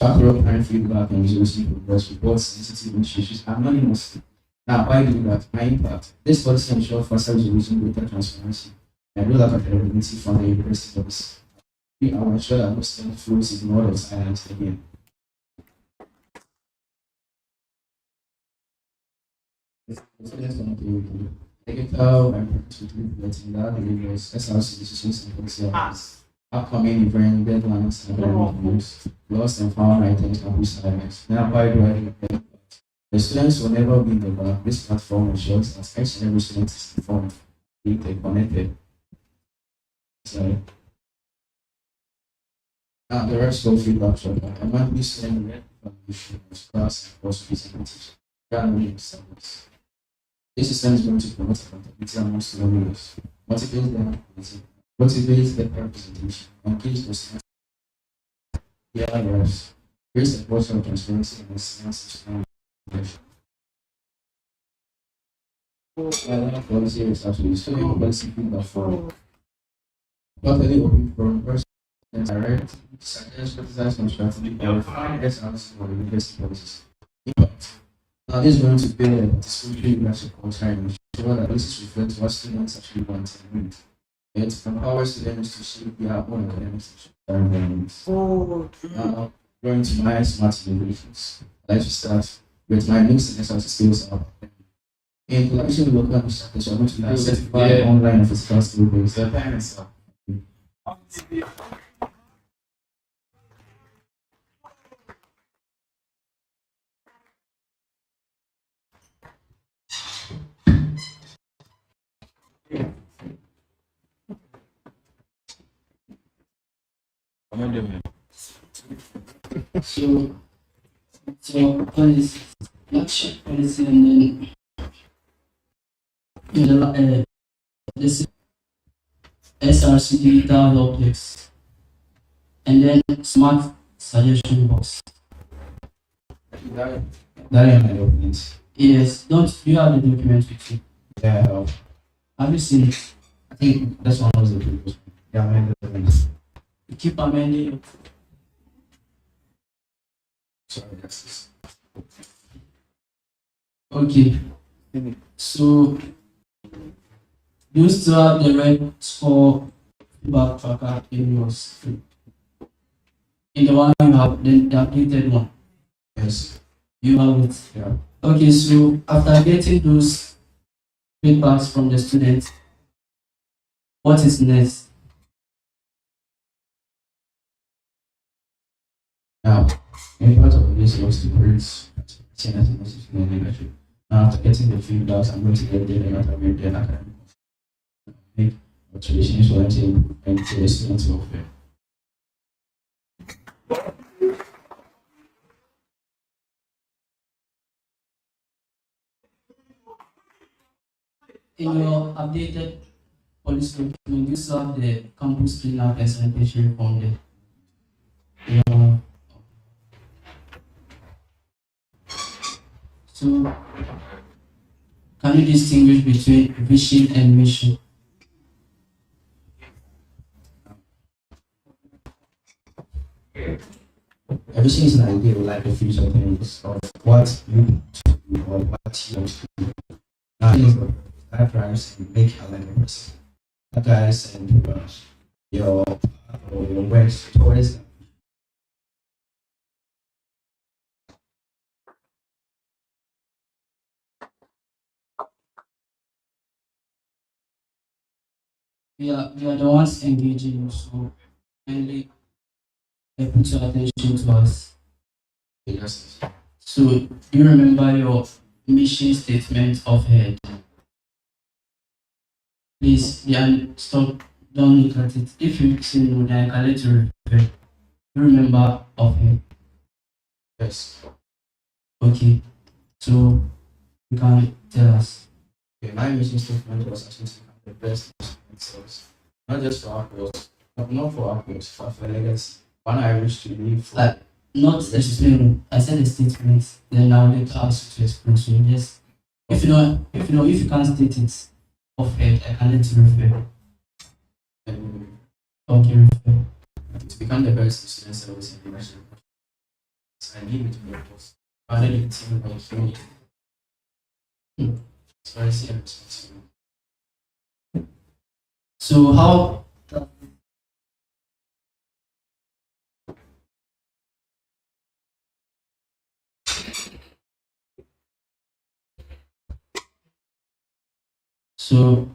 Track real-time feedback and receive progress reports, sensitive issues anonymously. Now, why do that? My impact. This policy ensures faster resolution, greater transparency, and real accountability from the university office. I will ensure that no student feels ignored or silenced again. Technical and practical reporting that delivers SRC decisions and policy upcoming event deadlines and academic news, lost and found items and assignments. Now, why do I do that? The students will never be in the back. This platform ensures that each and every student is informed, being connected. So, now, the rest of feedback shortcut. I want to send red information of class and course presentations. This system is going to promote accountability amongst the learners, motivate the representation, and gives the students raise the culture of transparency and science information. Policy is actually so you policy feedback for quarterly open forum person direct suggest criticize and strategy qualify SRC for university policies. Now this is going to build a participatory leadership culture and ensure that this reflects what students actually want and need. It empowers students to shape their own academic environments. Now, going to my smart innovations. I'd like to start with my new SRC skills up. In collaboration with local instructors, I'm going to be certified online and physical skill based. So policy, action policy, and then this SRC digital help desk, and then smart suggestion box. That is my documents. Yes, don't you have the document with you? Yeah, I have. Have you seen it? I think that's one of the previous. Yeah, I have the documents. You keep amending it. Sorry, that's this. Okay. So you still have the red score feedback tracker in yours. In the one you have, the updated one. Yes. You have it. Yeah. Okay, so after getting those feedbacks from the students, what is next? Now, any part of this was to create leadership. Now, after getting the feedbacks, I'm going to get the academic make alterations for them to the students' welfare. In your updated policy document, you still have the campus cleanup and sanitation from there. Yeah. So, can you distinguish between vision and mission? vision is an idea like a future things of what you want to do or what you want to do. Now, that drives and make alignments. That drives and your works towards them. We are the ones engaging you, so kindly put your attention to us. Yes. So, do you remember your mission statement of head? Please, stop, don't look at it. If you say no, then I can let you refer. You remember of head? Yes. Okay, so you can tell us. Okay, my mission statement was actually to become the best themselves, not just for our cause, not for our cause, for legacy. One I wish to leave for. Not explain. I said a statement. Then I'll need to ask you to explain. So just if you can't state it off head, I can let you refer. Okay, refer. To become the best in student service and leadership. So I need it to be a boss. Rather than team by community. So I see a responsibility. So how So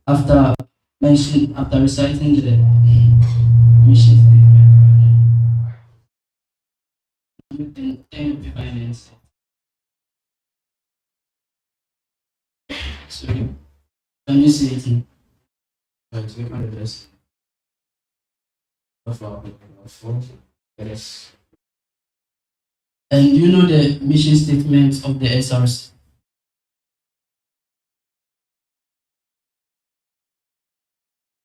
after reciting the mission statement, then finance. So can you say it? To become the best of our yes. And do you know the mission statement of the SRC?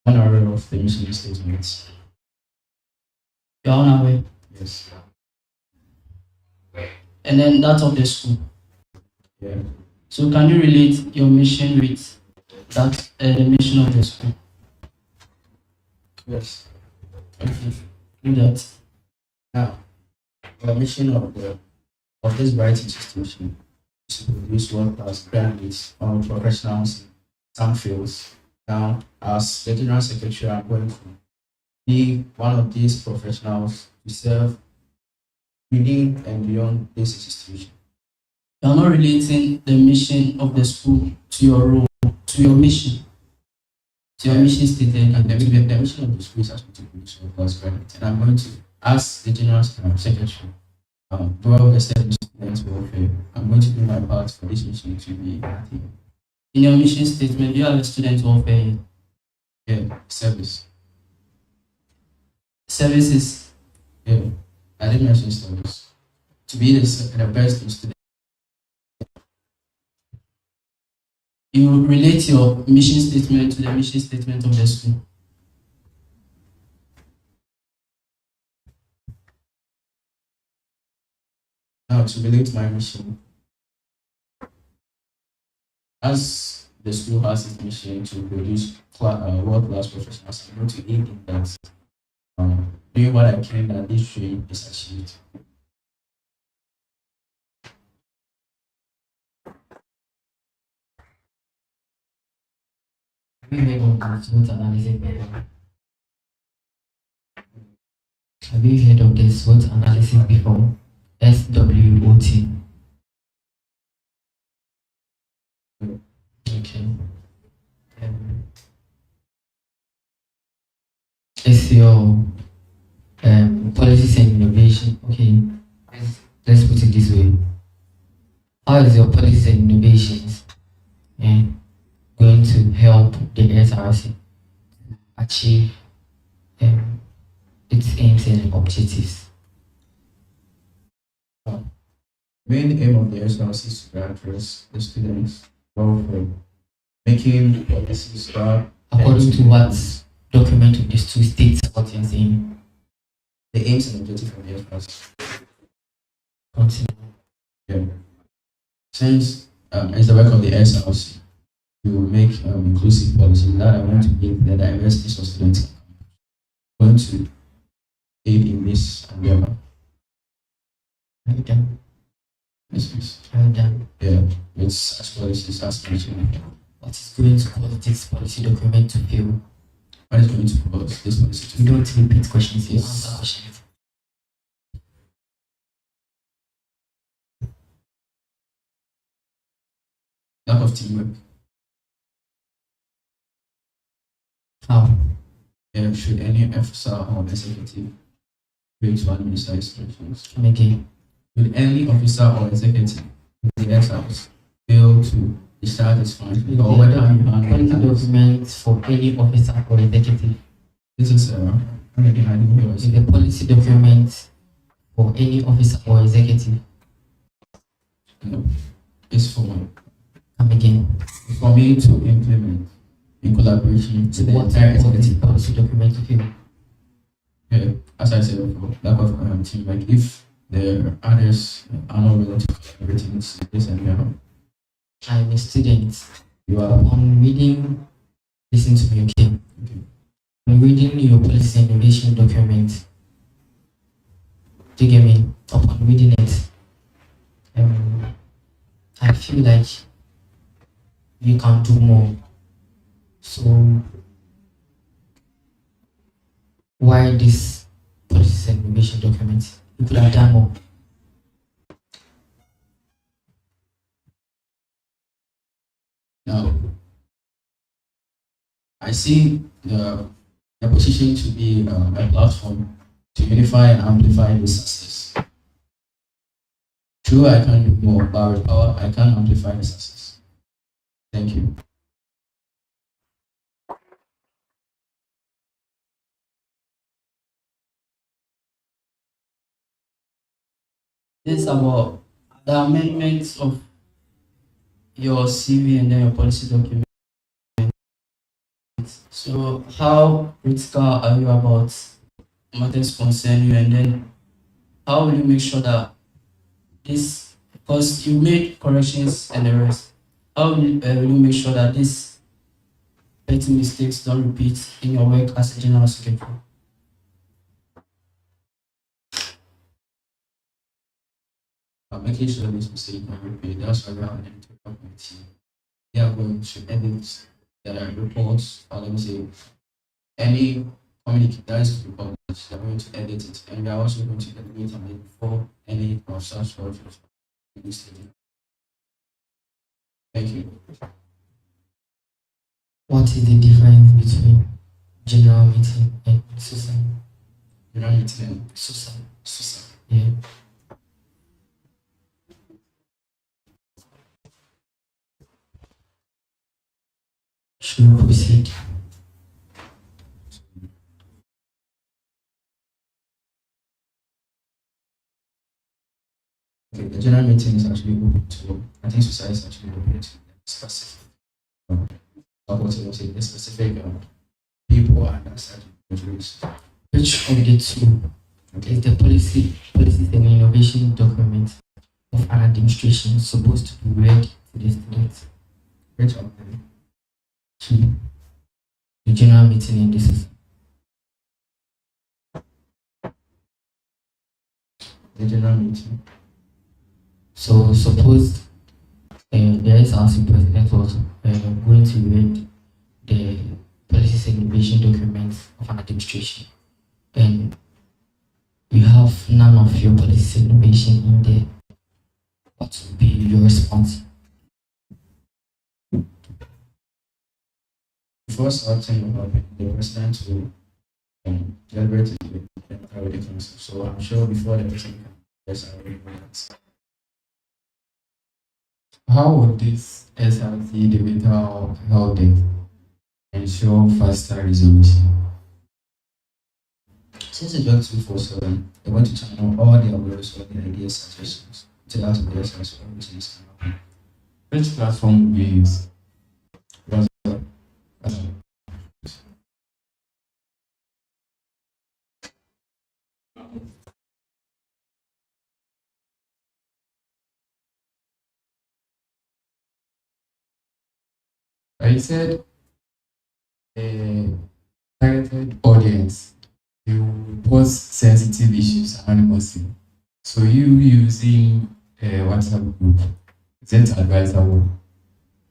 Unaware of the mission statements. You're unaware? Yes. And then that of the school? Yeah. So can you relate your mission with that the mission of the school? Yes. Okay. Do that. Now, the mission of this bright institution is to produce world-class graduates or professionals in some fields. Now, as the General Secretary, I'm going to be one of these professionals to serve within and beyond this institution. You are not relating the mission of the school to your role, to your mission. To your mission statement. And the mission of the school is actually to produce world-class graduates. And I'm going to, as the General Secretary, throughout the service students welfare, I'm going to do my part for this mission to be happy. In your mission statement, do you have a student welfare? Yeah, service. Services? Yeah, I didn't mention service. To be the best student. You relate your mission statement to the mission statement of the school. Now, to relate my mission, as the school has its mission to produce world-class professionals, I'm going to aid in that, doing what I can that this dream is achieved. Have you heard of the SWOT analysis before? SWOT. Okay. It's your policies and innovation. Okay. Let's put it this way. How is your policies and innovations going to help the SRC achieve its aims and objectives? Main aim of the SRC is to address the students' welfare, making policies according to what document of these two states what you're saying? The aims and objectives of the SRC. Continue. Yeah. Since it's the work of the SRC to make inclusive policies that I want to give the diversity of students, I'm going to aid in this endeavor. Are you done? Yes, please. Are you done? Yeah, it's such policies as mentioned. What is going to cause this policy document to fail? What is going to cause this policy to You fail? don't repeat questions, you answer questions. Lack of teamwork. How? Should any officer or executive fail to administer instructions? Come again. Should any officer or executive in the SRC fail to discharge his function or whether you Quality documents for any officer or executive. This is again, I didn't hear Is the policy document for any officer or executive? No, it's for Come again. for me to implement in collaboration with the What entire type of executive. policy document to fill? Yeah, as I said before, lack of teamwork. If the others are not willing to collaborate in this area, I'm a student. you are On reading, listen to me, okay? When reading your policy and innovation document, do you get me? Upon reading it, I feel like you can do more. So, why this policy and innovation document? You could have done more. now. I see the position to be a platform to unify and amplify this success. True, I can do more, but with power, I can amplify the success. Thank you. This is about the amendments of your CV and then your policy document. So, how critical are you about matters concern you, and then how will you make sure that this, because you made corrections and errors, how will you make sure that these petty mistakes don't repeat in your work as a general secretary? Making sure this mistake not repeat. That's why we have an editorial committee. They are going to edit the reports, or let me say, any communication that is reported, they are going to edit it, and they are also going to edit it before any of such sort of mistake. Thank you. What is the difference between general meeting and society? General meeting and Society. society. Yeah. Should we proceed? Okay, the general meeting is actually open to, I think society is actually open to specific, the specific people and that's Which of the two is the policies and innovation document of an administration supposed to be read to the students? Which of them? Two. The general meeting in this. The general meeting. So suppose there is our president was going to read the policies and innovation documents of an administration, and you have none of your policies and innovation in there. What would be your response? Before starting the president will deliberate with the council. So I'm sure before the president can yes, I already know that. How would this SRC digital helpdesk ensure faster resolution? Since it's just 247, they want to channel all their words or their ideas, suggestions to that of the SRC, which is Which platform will we use? I said a targeted audience, you post sensitive issues anonymously. So you using a WhatsApp group, is it advisable?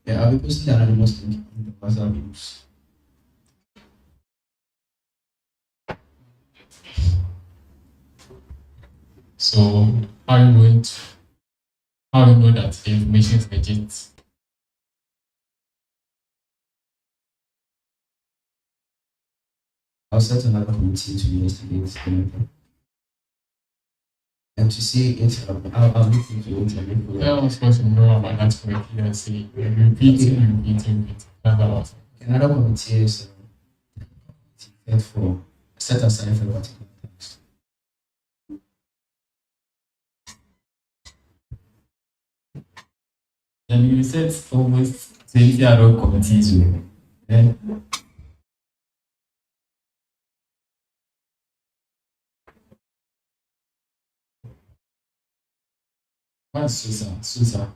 Yeah, I'll be posting the anonymous link in the WhatsApp groups. So how are you going to, how do you know that the information is legit? I'll set another committee to investigate the matter. And to see it, I'll look into it. Yeah, I was supposed to know about that committee and say, repeating. Another committee is set aside for particular times. And you said almost 20 other committees. Yeah. What's Susa?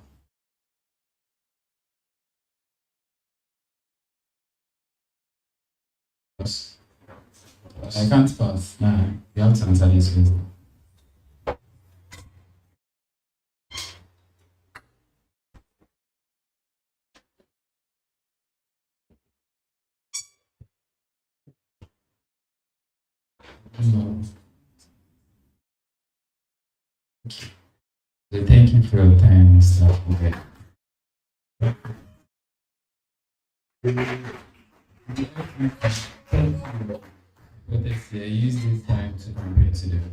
I can't pass. Nah, you have to answer this question. No. Okay. So thank you for your time, Mr. Okay. But let's use this time to compare to them.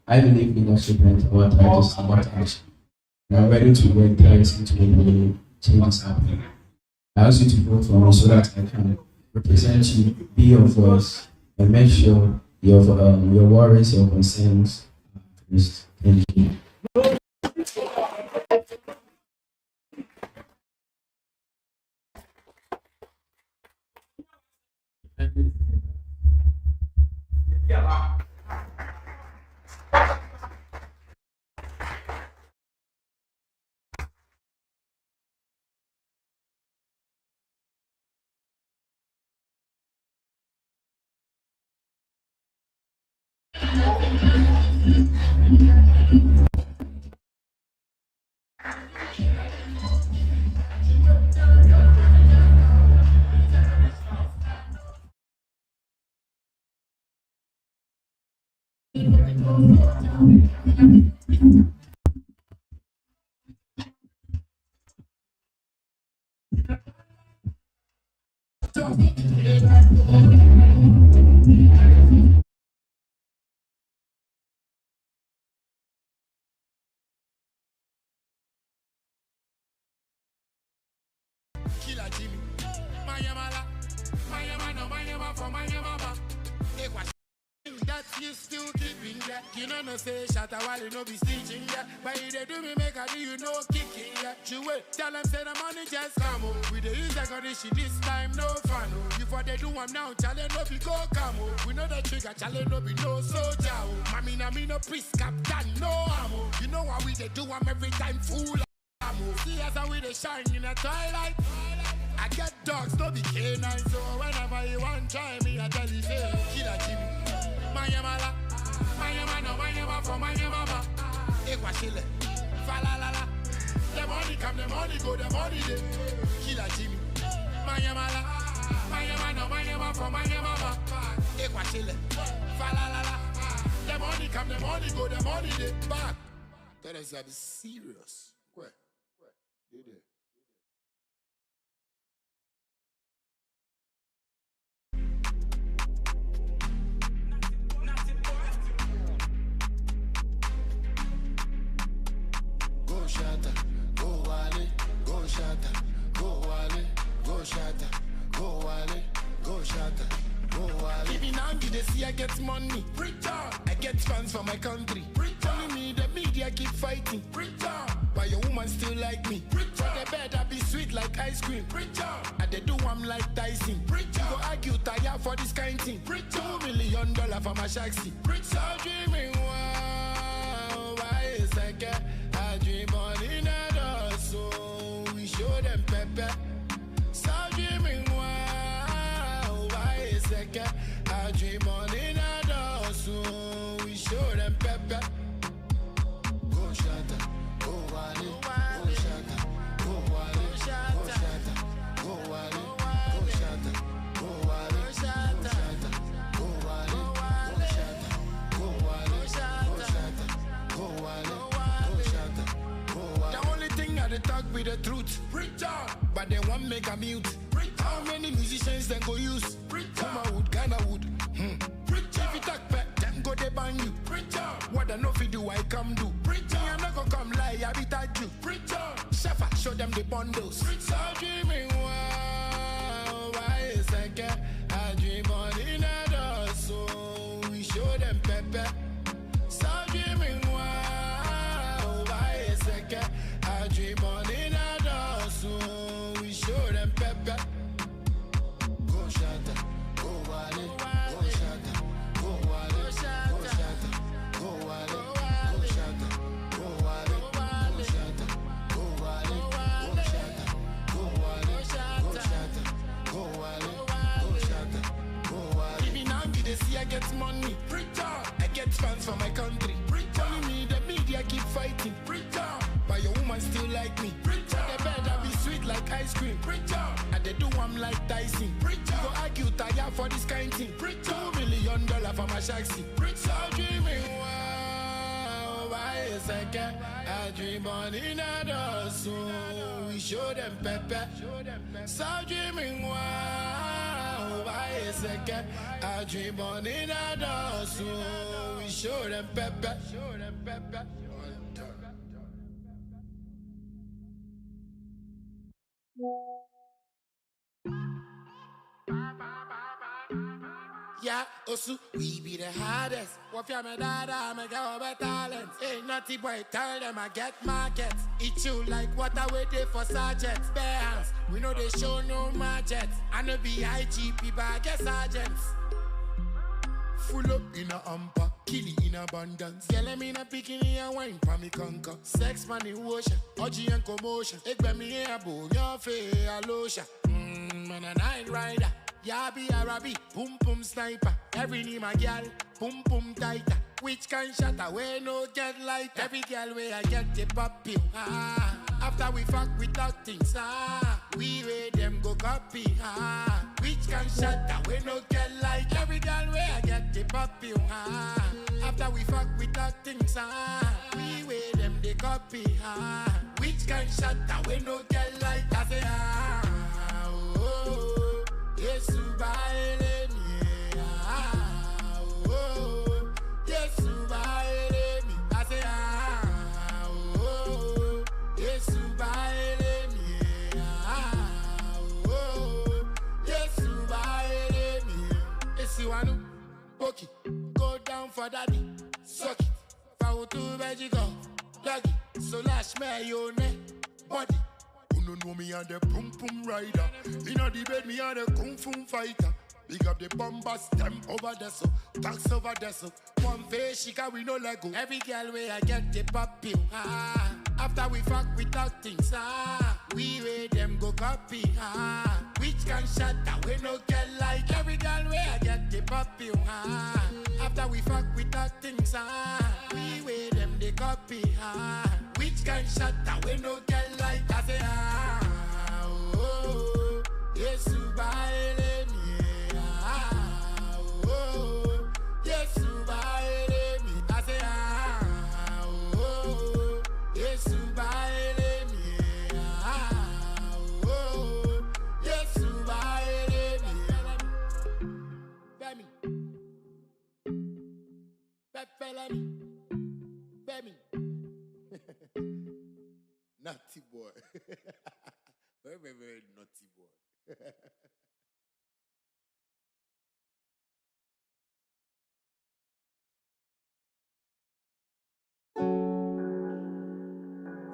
I believe leadership and our titles are what action. We are ready to work tirelessly to make changes happen. I ask you to vote for me so that I can represent you, be your voice, and make sure your worries, your concerns are addressed. Thank you. Killer Jimmy, Mayama for Mayama. That you still keeping that. You know no say shatter while you no be stitching that. But if they do me make a do you know kicking that. You wait, tell them say the money just come on. We the use a condition this time no fun. Before they do them now, challenge no be go come on. We know the trigger challenge no be no soldier. Mami na me no priest captain no ammo. You know why we they do them every time fool. See as how we they shine in the twilight. I get dogs, no be canine. So whenever you want try me, I tell you say Killer Jimmy. Mayama for Mayama. Equashile, Falalala. The money come, the money go, the money dey. Killer Jimmy. Mayama for Mayama. Equashile, Falalala. The money come, the money go, the money dey. Back. That is serious. Where? Did it? Go shatter, go wale, go shatter, go wale, go shatter, go wale, go shatter, go wale. Even now, they see I get money. I get fans for my country. Only me, the media keep fighting. but your woman still like me. For the bed, I be sweet like ice cream. I dey do I'm like Tyson. You go argue tire for this kind thing. $2 million for my shaxi. So dreaming, wow, why is that? I dream on in a so we show them pepper. So dreaming, wow, why is that? I dream on in a so we show them pepper. Go shatter, go wale, go shatter, go wale, go shatter, go wale, go shatter, go wale, go shatter, go wale, go shatter, go wale, go shatter, go wale, go shatter, go wale. The only thing I talk with the truth, but they won't make a mute. How many musicians then go use? Kuma wood, Ghana wood. If you talk back, them go they ban you. What I know if you do, I come do. I'm not gonna come lie, I be touch you. Shafa, show them the bundles. So dreaming, wow, why is that? I dream on in a so we show them pepper. So dreaming, wow, why is that? I dream on in a so we show them pepper. Go shatter, go wale, go shatter, go wale, go shatter, go wale, go shatter, go wale, go shatter, go wale, go shatter, go wale, go shatter, go wale, go shatter, go wale. Even now me they see I get money, I get fans for my country. Telling me the media keep fighting, but your woman still like me. The bed I be sweet like ice cream. I dey do I'm like Tyson. You go argue tire for this kind thing. $2 million for my shaxi. So dreaming, wow, why is that? I dream on in a so we show them pepper. So dreaming, wow, why is that? I dream on in a so we show them pepper. Yeah, Osu, we be the hardest. What you me dada, me get over talent. Hey, naughty boy, tell them I get markets. Eat you like what I waited for sergeants. Bare hands, we know they show no margins. I know be IGP, but I get sergeants. Full up in a hamper, killing in abundance. Girl, I'm in a bikini and wine for me conquer. Sex money ocean, orgy and commotion. Ekbe me here, bone your face, a lotion. Man a night rider. Yabi Arabi, boom boom sniper. Every name a girl, boom boom tighter. Which kind shot away no get light. Every girl where I get the puppy. After we fuck without things, we wait them go copy. Which kind shot away no get light. Every girl where I get the puppy. After we fuck without things, we wait them they copy. Which kind shot away no get light. I say oh, yes, baile mi, oh, yes, baile mi. I say oh, yes, baile mi, oh, yes, baile mi. Yes, you want to poke it, go down for daddy, suck it, foul to veggie go, doggy, so lash me your neck, body. You know me and the pum pum rider. Inna the bed me and the kung fu fighter. Big up the bombas, them over there so, tax over there so. One face she can we no Lego. Every girl where I get the puppy. After we fuck without things, we wait them go copy. Which can shut that we no get like. Every girl where I get the puppy. After we fuck without things, we wait them they copy. Which can shut that we no get like. I say oh, yes, baile mi, oh, yes, baile mi. I say oh, yes, baile mi, oh, yes, baile mi. Femi, Femi, Femi. Naughty boy. Very, very, very naughty boy.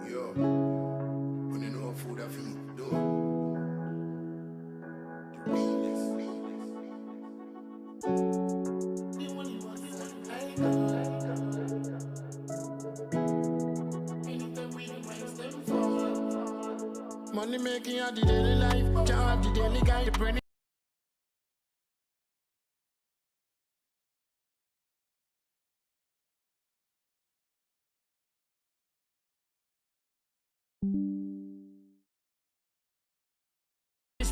Yo. Money making at the daily life, job the daily guy, the brain.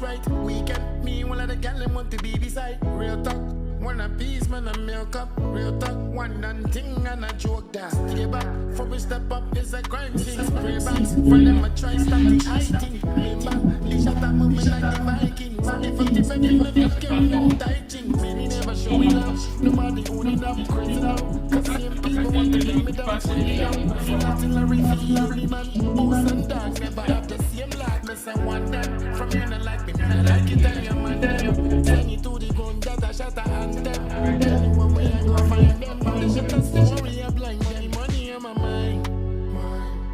Right, weekend, me one of the gal them want to be beside. Real talk, one a piece, man, a milk up. Real talk, one and thing and a joke that. Stay back, for we step up is a crime scene. Spray back, for them a try stop the hiding. Remember, they shut up movement like the Vikings. If I'm different, you can't no tighting. Many never show me love, nobody owning up, crazy now. Cause same people want to bring me down, really down. From artillery, only man, boss and dogs never have the same likeness. I want them from here, not like me. I like it and your man them. Send you to the gun that I shot a hand them. Anyone way I go find them. The shit a story a blind them. Money in my mind.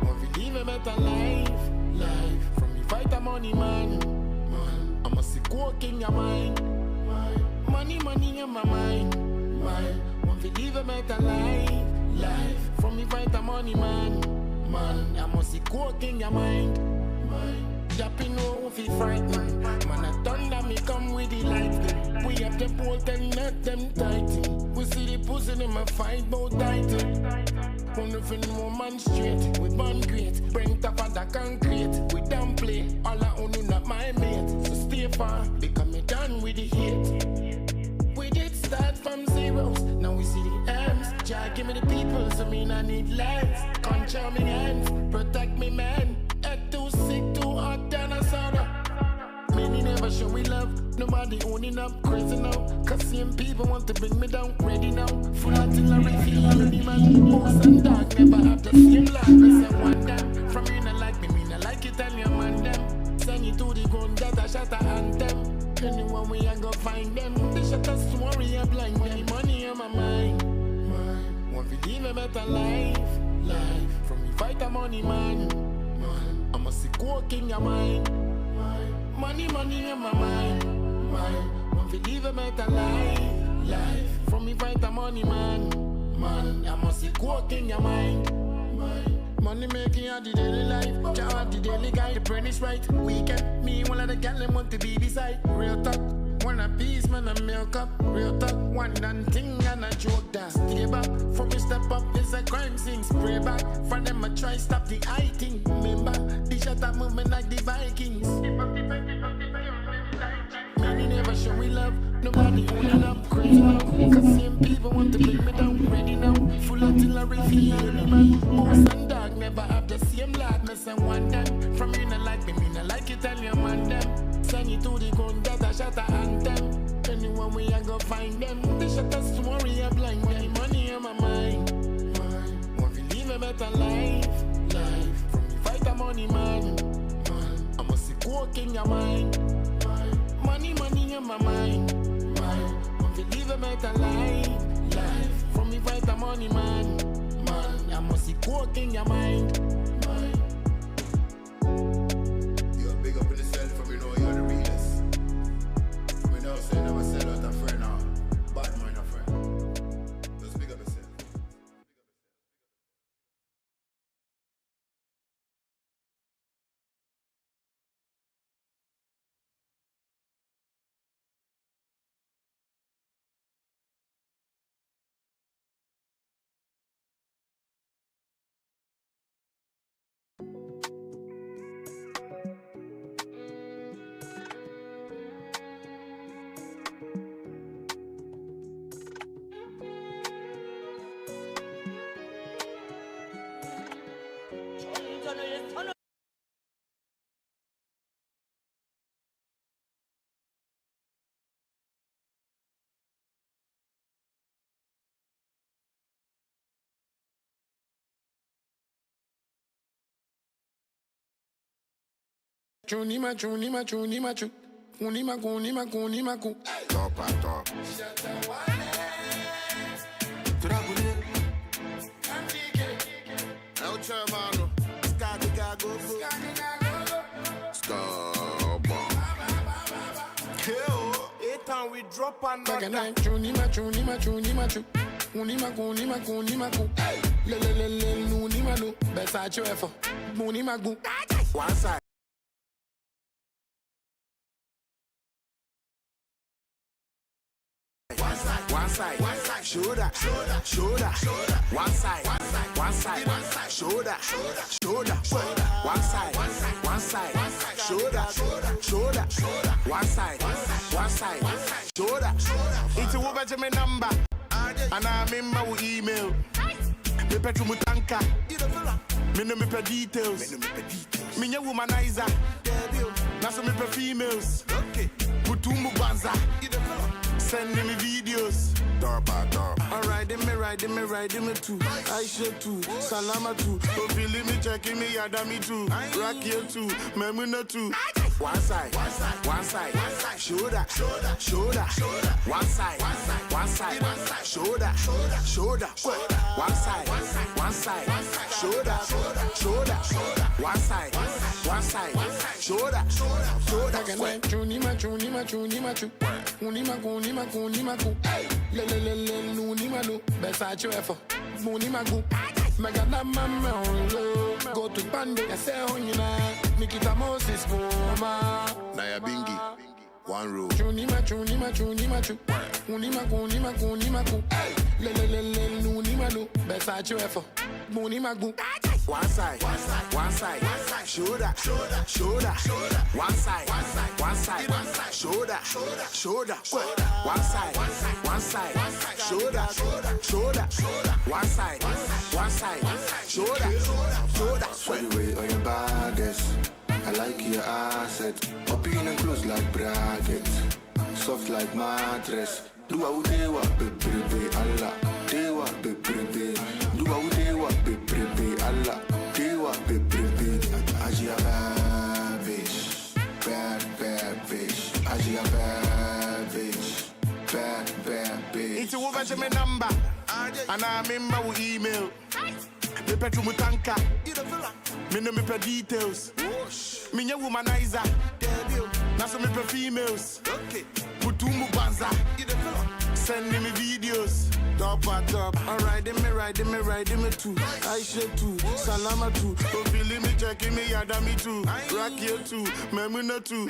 Want to live a better life. From me fight a money man. I must see coke in your mind. Money in my mind. Want to live a better life. From me fight a money man. I must see coke in your mind. Yapping no if he frightened. Man, I thunder me come with the lightning. We have the bolt and not them tighten. We see the pussy in my fight bout tighten. Wanna feel no man straight. We born great. Bring tough on the concrete. We don't play. All I own not my mate. So stay far. Because me done with the hate. We did start from zeros. Now we see the M's. Jah give me the people. So me I need lands. Control me hands. Protect me man. Head too sick, too hot, than a soda. Many never show we love. Nobody owning up, crazy now. Cause same people want to bring me down. Ready now, full artillery, feeling man. Boss and dog never have the same life. I want them. From you not like me not like it, and your man them. Send you to the gun that I shot a anthem. Anyone we I go find them. They shut a story, a blind them. Money in my mind. Want to live a better life. From me fight a money man. I must see coke in your mind. Money in my mind. Want to live a better life. From me fight a money man. I must see coke in your mind. Money making at the daily life, job the daily guy, the brain is right. Weekend, me one of the gal them want to be beside. Real talk, one a piece, man, a milk up. Real talk, one and thing and a joke that. Stay back, for me step up is a crime scene. Spray back, for them a try stop the hiding. Remember, they shut up movement like the Vikings. Many never show we love, nobody owning up, crazy now. Cause same people want to bring me down, ready now. Full artillery, feeling man. Boss and dog never have the same likeness. I want them from you not like me not like it, and your man them. Send you to the gun that I shot a anthem. Anyone way I go find them. They shut a story, a blind them. Money in my mind. Want to live a better life. From me fight a money man. I must see coke in your mind. Money in my mind. Want to live a better life. From me fight a money man. I must see coke in your mind. You're big up in the cell from you know you're the realest. We know say never sell out a friend now. Bad man a friend. Just big up yourself. Chunima. Kunima. Top at top. El Germano. Kill. 8 time we drop another. Chunima. Kunima. Le. Nunima no. Besa choefo. Munima gu. One side. one side, shoulder, shoulder, one side, shoulder, shoulder, one side, shoulder, one side, shoulder. It's a woman to my number, and I remember with email. Me petru mutanka, me no me pe details. Me nya womanizer, na so me pe females. Mutumbu banza, sending me videos. Alright, me riding me too. I share too, salama too. So feeling me checking me, yada me too. Rock here too, memuna too. One side, shoulder, one side, shoulder, one side, shoulder, one side, shoulder. Go to Bande, I say, Nikita Moses, Naya Bingi, one row. Unima, one side, shoulder, one side, shoulder, one side, shoulder, one side, shoulder. Sweat away on your baddest. I like your asset. Open and close like bracket. Soft like mattress. Do a udewa baby Allah. Dewa baby. Do a udewa baby Allah. Dewa baby. Ajia bad bitch. Bad bitch. Ajia bad bitch. Bad bitch. It's a woman to my number, and I remember with email. Me petru mutanka, me no me pe details. Me nya womanizer, na so me pe females. Mutumbu banza, sending me videos. Top. Alright, me riding me too. I share too, salama too. So feeling me checking me, yada me too. Rock here too, memuna too.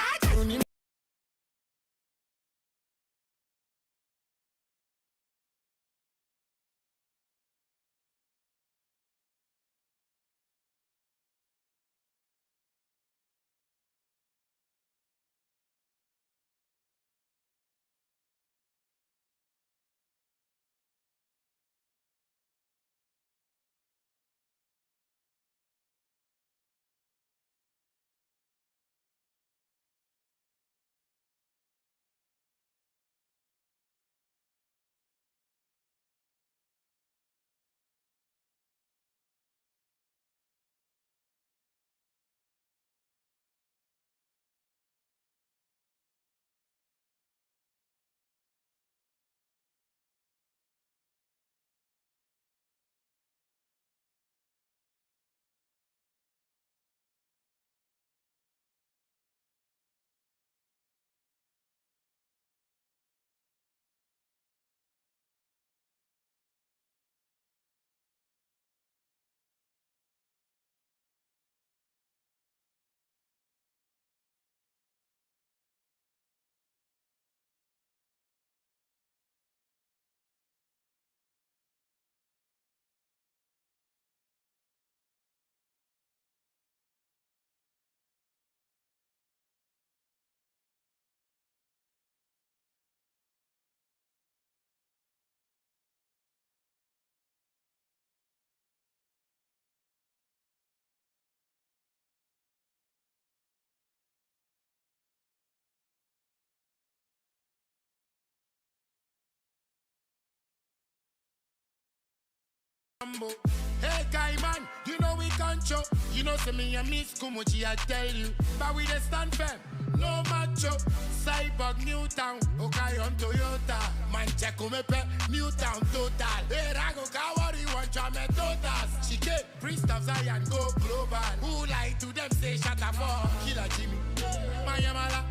Hey guy man, you know we control. You know say me and Miss Kumuchi I tell you. But we dey stand firm, no macho. Cyborg Newtown, okay on Toyota. Man check me pe Newtown total. Hey Rago Kawari want to me totas. She get priest of Zion go global. Who lie to them say shut up for Killer Jimmy. Mayamala,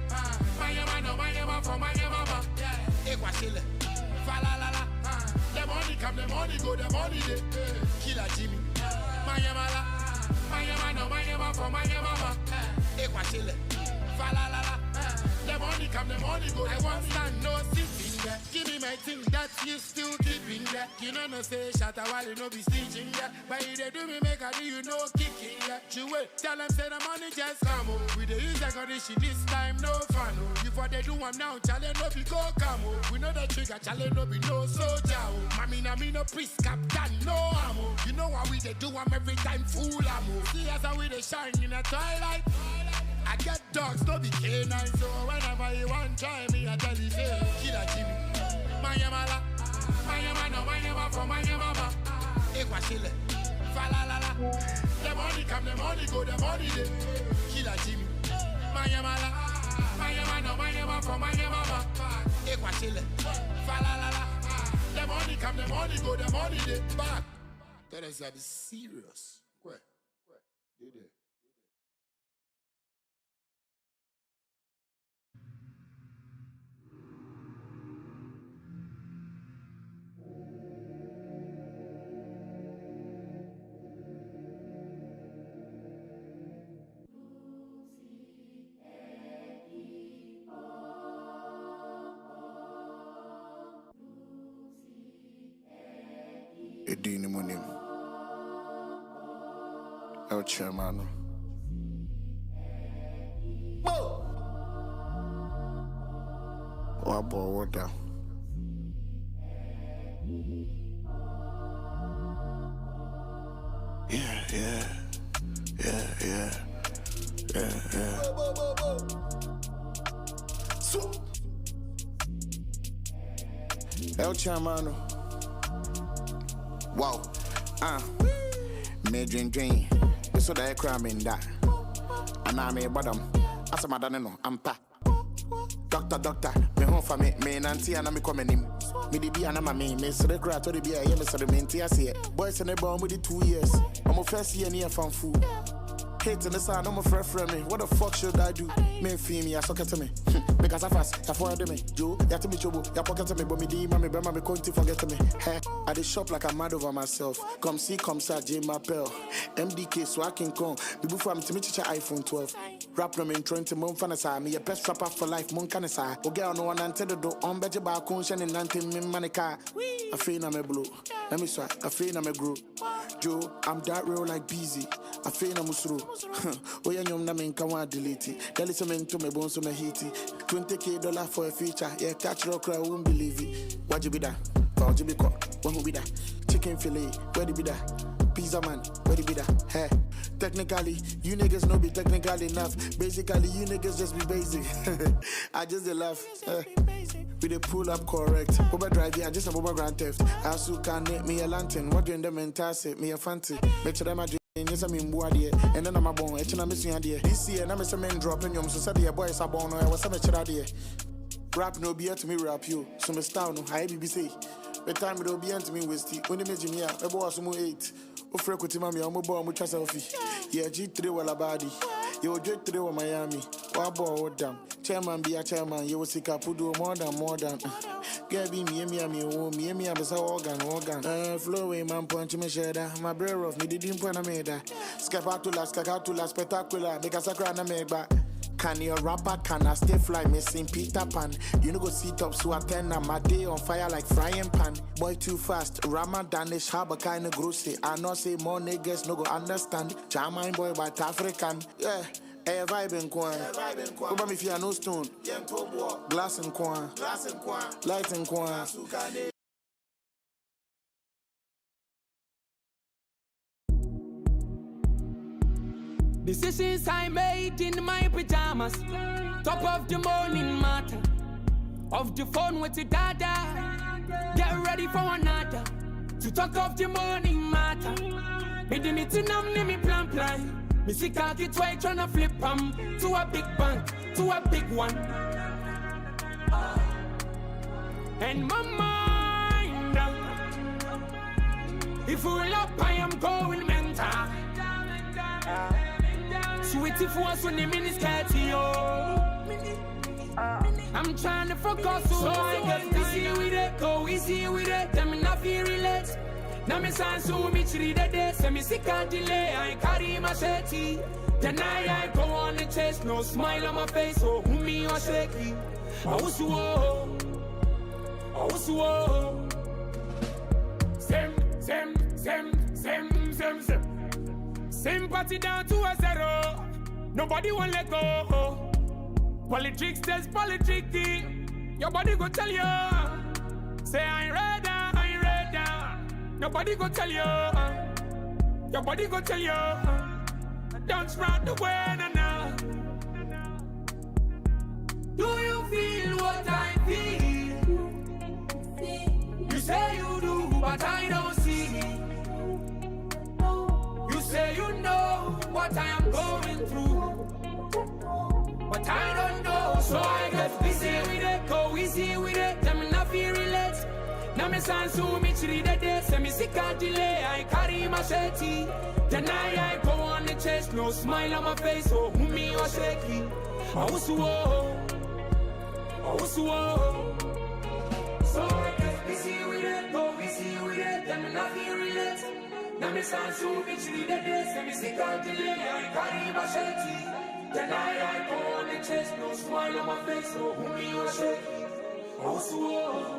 Mayama no Mayama for Mayama. Ekwa Shile, Falalala. The money come, the money go, the money dey. Killer Jimmy, Mayamala, Mayama no Mayama for Mayama. Ekwa Shile, Falalala. The money money come, the money go. I want stand, no sitting there. Give me my thing that you still keeping there. You know no say shut a while, you no be stitching there. But if they do me make a do, you know kicking there. You wait, tell them say the money just come. We the use a condition this time, no fun. Before they do one now, challenge no be go come. We know the trigger, challenge no be no soldier. Mami na me no priest, captain, no ammo. You know how we they do them every time, fool ammo. See as how we they shine in the twilight. I get dogs, no be canine, so whenever you want try me, I tell you say, Killer Jimmy. My yamala, from my yamama. Ekwa shile, fala la la. The money come, the money go, the money dey. Killer Jimmy. My yamala, from my yamama. Ekwa shile, fala la la. The money come, the money go, the money dey. Back. That is be serious. Where? Did it? Edini Munim. El Chairman. Wabo water. Yeah. So El Chairman. Wow, me dream. So that I cram in that. And I'm a bottom. As a madano, I'm pa. Doctor, me home for me nanti and I'm coming in. Me the be and me so the crowd to the be a year, so the minty I see it. Boys and they born with the 2 years. I'm a first year near from food. Hating the sound, I'm a friend me. What the fuck should I do? Me feel me, I suck to me. Because I fast, I forward me. Joe, you have to be trouble, you pocket to me, but me D, me bema, me couldn't forget me. I dey shop like I'm mad over myself. Come see, J. Mapel. MDK, so I can come. Before I'm to me, teacher iPhone 12. Rap no me 20 month fanasa. Me a best rapper for life, mon canasa. Okay, I know one and tell the door, on better by conscience and nanting me manica. I feel I'm a blue. Let me swap, I feel I'm a group. Joe, I'm that real like busy. I feel I'm a through. Oh, yeah, I'm not going to delete it. Tell listening to me bones on my heat. $20,000 for a feature. Yeah, catch rock, I won't believe it. What you be that? What you be caught? What will be that? Chicken fillet, where you be that? Pizza man, where you be that? Hey, technically, you niggas no be technical enough. Basically, you niggas just be basic. I just laugh. We dey pull up correct. Uber drive, I just a Uber grand theft. I also can make me a lantern. What doing them and me a fancy. Make sure them yes, I'm in Boadier, and then I'm a bone, and I'm missing idea. This year, I'm a man dropping your society, a boy is a bone, I was a mature idea. Rap no be to me, rap you. So, Miss Town, I BBC. The time it will be to me with the only imagine here, a boss who 8. O frequent mammy, I'm a bomb with selfie. Yeah, G3 while a body. You will get 3 of Miami. Wabo, damn. Chairman be a chairman, you will see Capudo more than. Gabby, me, I'm a organ. Flowing man punch me shader. My brother of me didn't put a maida. Scapatula, spectacular, because I cry a made back. Can you rapper, can I stay fly, missing Peter Pan? You know go sit up, so I turn my day on fire like frying pan. Boy too fast, Ramadanish, harbor kind of grossy. I know say more niggas no go understand. Charmine boy but African, yeah. Hey, vibe in Kwan. Over if you are no stone. Glass in Kwan. Light in Kwan. Decisions I made in my pajamas. Top of the morning matter. Off the phone with the dada. Get ready for another. To talk of the morning matter. Me the meeting me plan. Me see khaki try tryna flip to a big bank, to a big one. And my mind, if we up, I am going mental. Sweetie for us when the mini skirt, yo. I'm trying to focus, so I get busy with it, go easy with it. Tell me not feel relate. Now me sound so me chiri the day, say me sick and delay. I carry my shirty. Then I go on the chase, no smile on my face, oh, who me or shaky. I was whoa. Sympathy down to a zero. Nobody won't let go. Politics says politicking. Your body go tell you. Say I ain't ready. Nobody go tell you. Your body go tell you. Don't run away now. Do you feel what I feel? You say you do, but I don't see. You say you know what I am going through, but I don't know. So I get busy with it, go easy with it. Tell me not feel relate. Now me sound so much read the day. Say me sick and delay. I carry machete. Then I go on the chase, no smile on my face. Oh, who me or shaky? I was whoa. So I get busy with it, go busy with it. Tell me not feel relate. Now me sound so much read the day. Say me sick and delay. I carry machete. Then I go on the chase, no smile on my face. Oh, who me or shaky? I was whoa.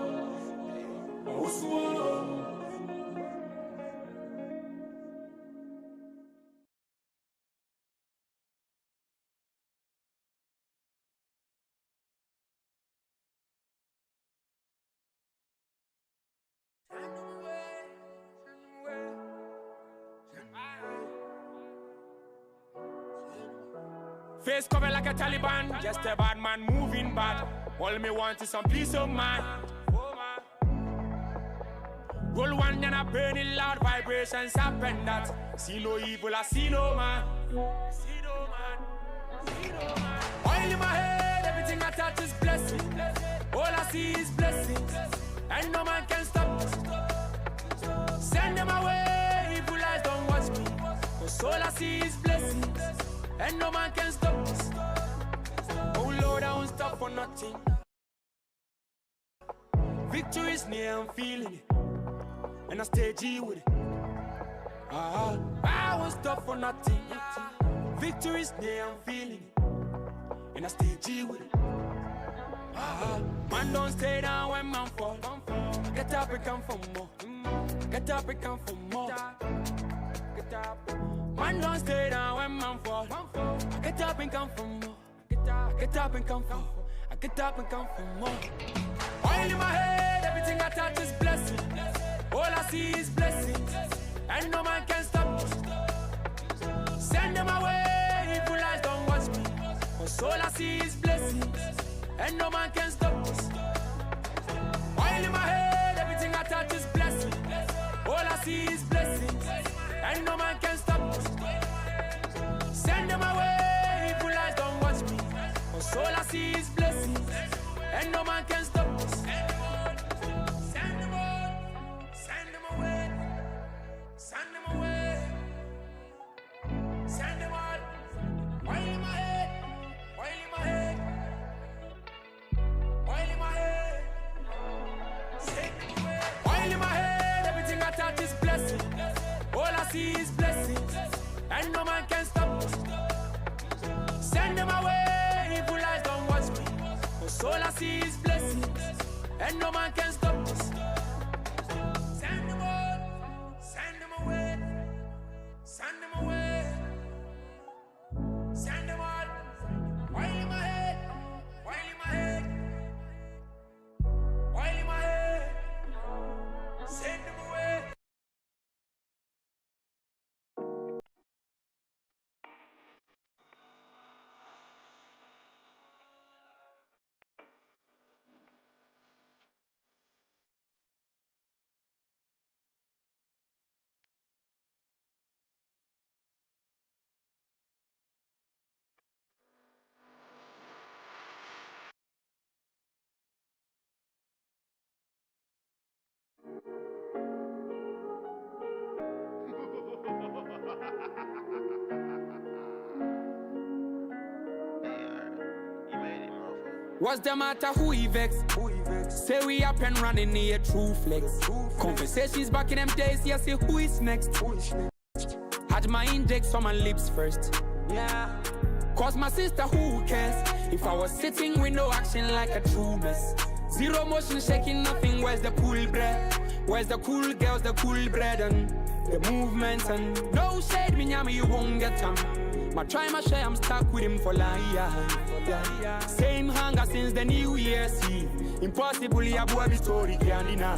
Face covered like a Taliban, just a bad man moving bad. All me want is some peace of mind. Roll one and I burn it loud, vibrations happen that. See no evil, I see no man. Oil in my head, everything I touch is blessing. All I see is blessings, and no man can stop me. Send them away, evil eyes don't watch me. Cause all I see is blessings, and no man can stop this. Oh Lord, I won't stop for nothing. Victory is near, I'm feeling it, and I stay G with it. I won't stop for nothing. Victory is near, I'm feeling it, and I stay G with it. Man don't stay down when man fall. Get up and come for more. Get up and come for more. Get up. Man don't stay down when man fall. Get up and come for more. Get up and come for more. I get up and come for more. Oil in my head, everything I touch is blessing. All I see is blessings, and no man can stop me. Send them away, evil eyes don't watch me. Cause all I see is blessings, and no man can stop this. Oil in my head, everything I touch is blessing. All I see is blessings, and no man can stop this. Send them away, evil eyes don't watch me. Cause all I see is blessings, and no man can stop this. Send them away, send them away, send them all. Oil in my head, oil in my head, oil in my head, send them away. Oil in my head, everything I touch is blessing. All I see is blessings, and no man can stop us. Send them away, evil eyes don't watch me. Cause all I see is blessings, and no man can stop us. Send them all, send them away, send them away, send them all. Oil in my head, oil in my head, oil in my head, send them away. What's the matter? Who he vex? Say we up and running here, true flex. Conversations back in them days, yeah, say who is next? Had my index on my lips first. Yeah. Cause my sister, who cares? If I was sitting with no action like a true mess. Zero motion, shaking nothing. Where's the cool bread? Where's the cool girls, the cool bread and the movements and no shade, me nyama, you won't get them. My try, my share, I'm stuck with him for life. Yeah. Same hunger since the New Year, see. Impossible, yeah, boy, the story, Yandina.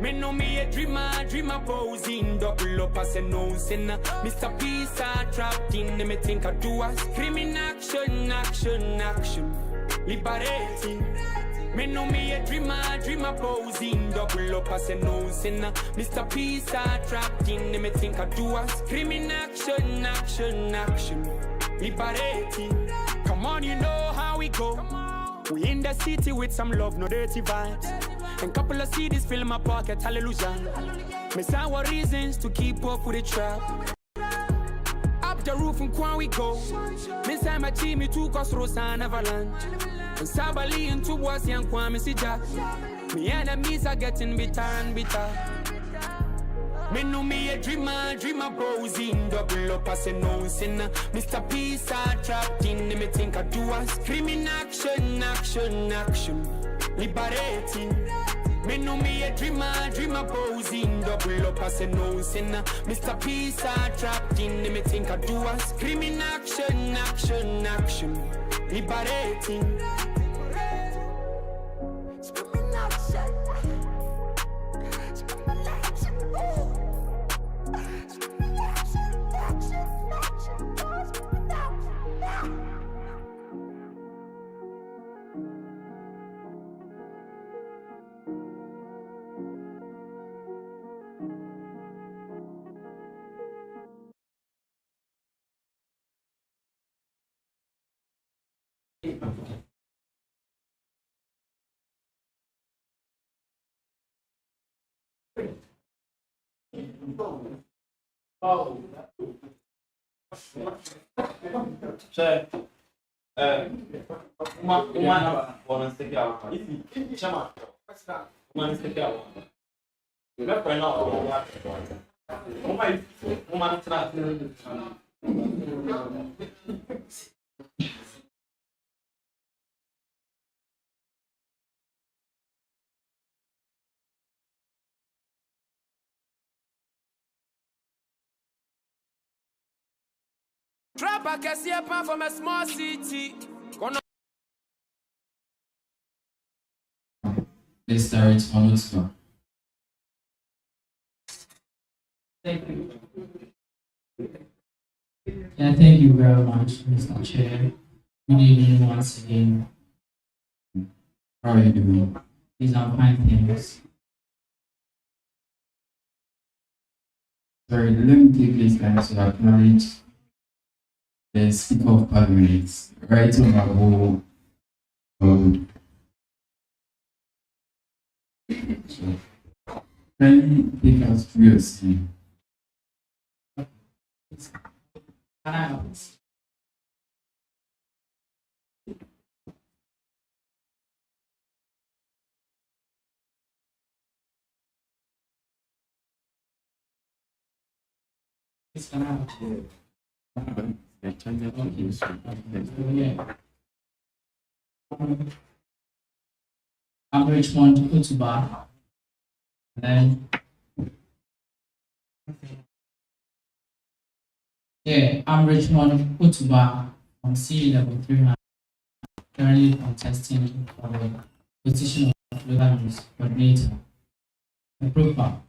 Me know me a dreamer posing, double up as a no sinner. Mr. Peace, I trapped in, me think I do a screaming action. Liberating. Me know me a dreamer posing, double up as a no sinner. Mr. Peace, I trapped in, me think I do a screaming action. Liberating. Come on, you know how we go. We in the city with some love, no dirty vibes. And couple of CDs fill my pocket, hallelujah. Miss our reasons to keep up with the trap. Up the roof and quan we go. Miss I'm a team, two cause Rosa and Avalanche. And Sabali and two was young Kwame Missy Jack. Me enemies are getting bitter and bitter. Me know me a dreamer posing, double up as a no sinner. Mr. Peace, I trapped in, me think I do a screaming action. Liberating. Me know me a dreamer posing, double up as a no sinner. Mr. Peace, I trapped in, me think I do a screaming action. Liberating. Screaming action. Trap I can see a pan from a small city. Let's start on this one. Thank you. Yeah, thank you very much, Mr. Chair. Good evening once again. How are you doing? These are fine things. Sorry, let me take this time to acknowledge the Speaker of Parliament, right on our whole road. So, can you take us through your scene? I'm Richmond Utuba. Then I'm Richmond Utuba from C level 300, currently contesting for the position of local news coordinator. The profile: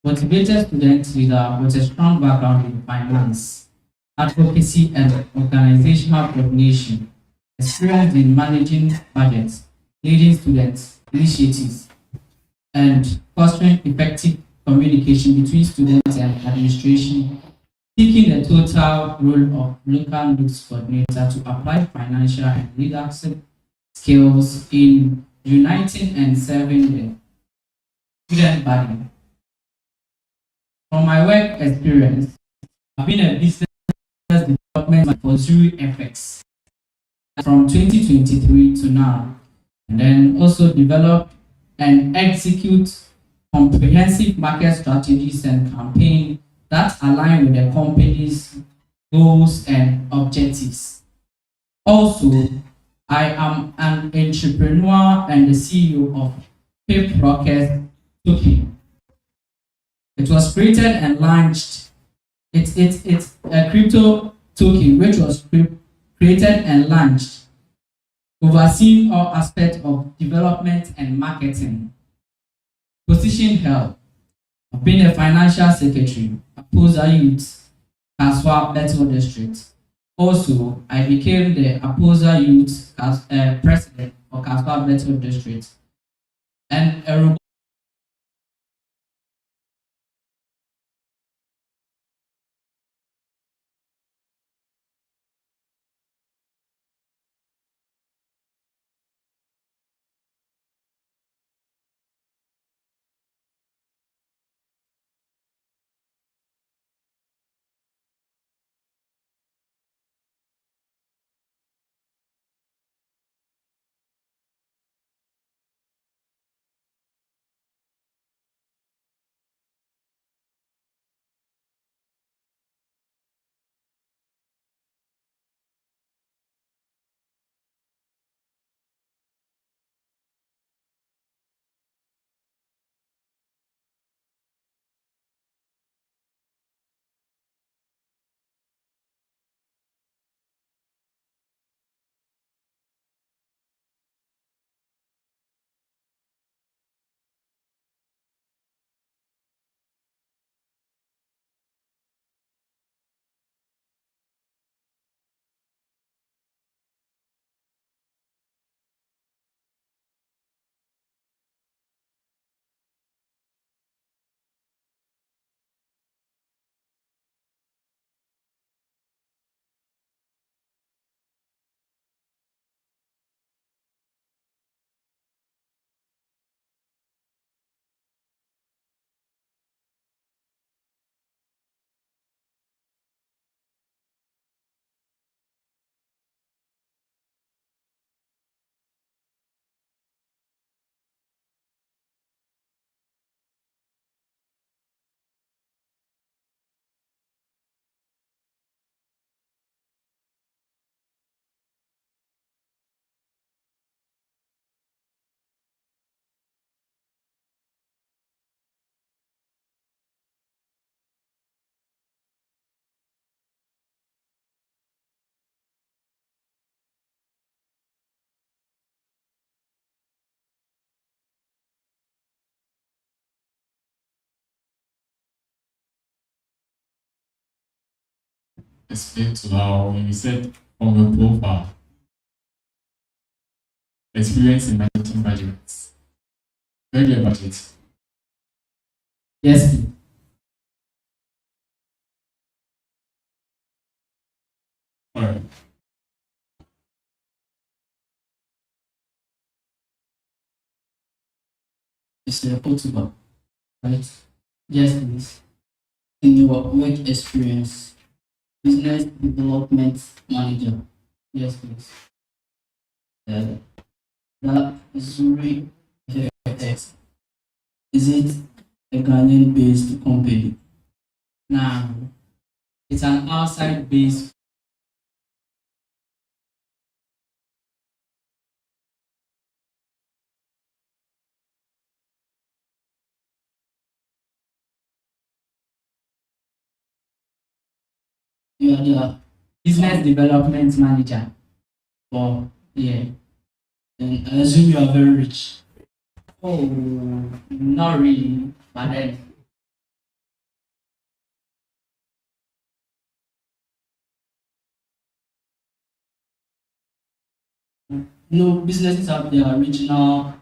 motivated student leader with a strong background in finance, advocacy, and organizational coordination, experienced in managing budgets, leading students' initiatives, and fostering effective communication between students and administration, seeking the total role of local NUGS coordinator to apply financial and leadership skills in uniting and serving the student body. From my work experience, I've been a business development for Zurich FX from 2023 to now, and then also develop and execute comprehensive market strategies and campaign that align with the company's goals and objectives. Also, I am an entrepreneur and the CEO of Pip Rocket Token. It was created and launched. It's a crypto token which was created and launched, overseeing all aspects of development and marketing. Position held. I've been a financial secretary, Aposa Youth, Kaswa Betel District. Also, I became the Aposa Youth president for Kaswa Betel District. And a explain to how when you said from your profile, experience in managing budgets. Where do you budget? yes. All right. Mr. Otuba, right? Yes, please. In your work experience, business development manager. Yes, please. That is really FX. Is it a Ghanaian based company? Now, it's an outside based. You are the business development manager for yeah. And I assume you are very rich. Oh, not really, but then no businesses have their regional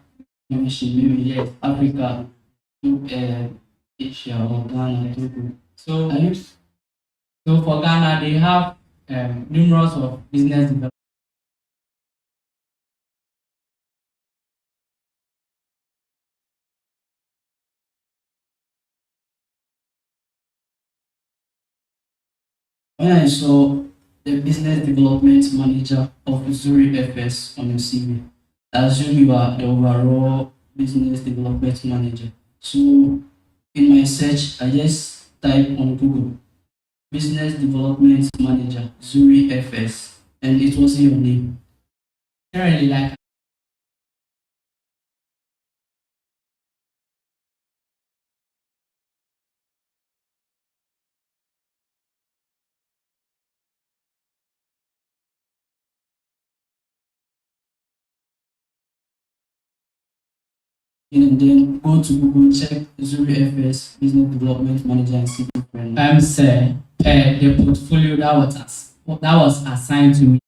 mission, maybe yes, Africa, Asia or Ghana, Togo. So so for Ghana they have numerous of business development. When I saw the business development manager of Zuri FS on your CV, I assume you are the overall business development manager. So in my search, I just type on Google Business Development Manager, Zuri FS, and it was your name. I really like. And then go to Google, check Zuri FS Business Development Manager and see if friend. Sir, the portfolio that was assigned to me.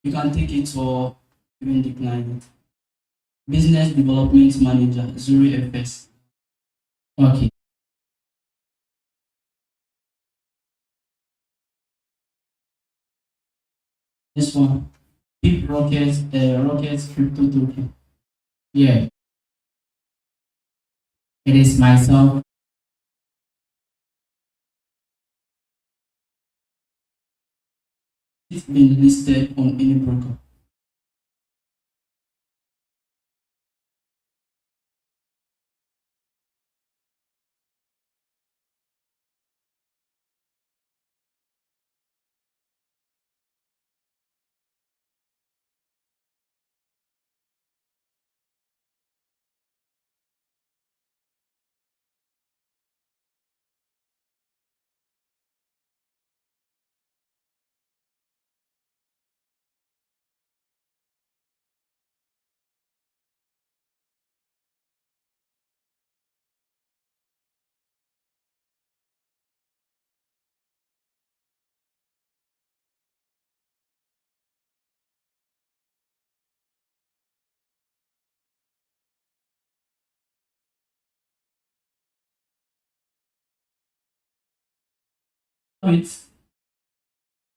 You can take it or even decline it. Business Development Manager, Zuri FS. Okay. This one, Big Rockets, Rockets Crypto Token. Yeah. It is myself. It's been listed on any broker.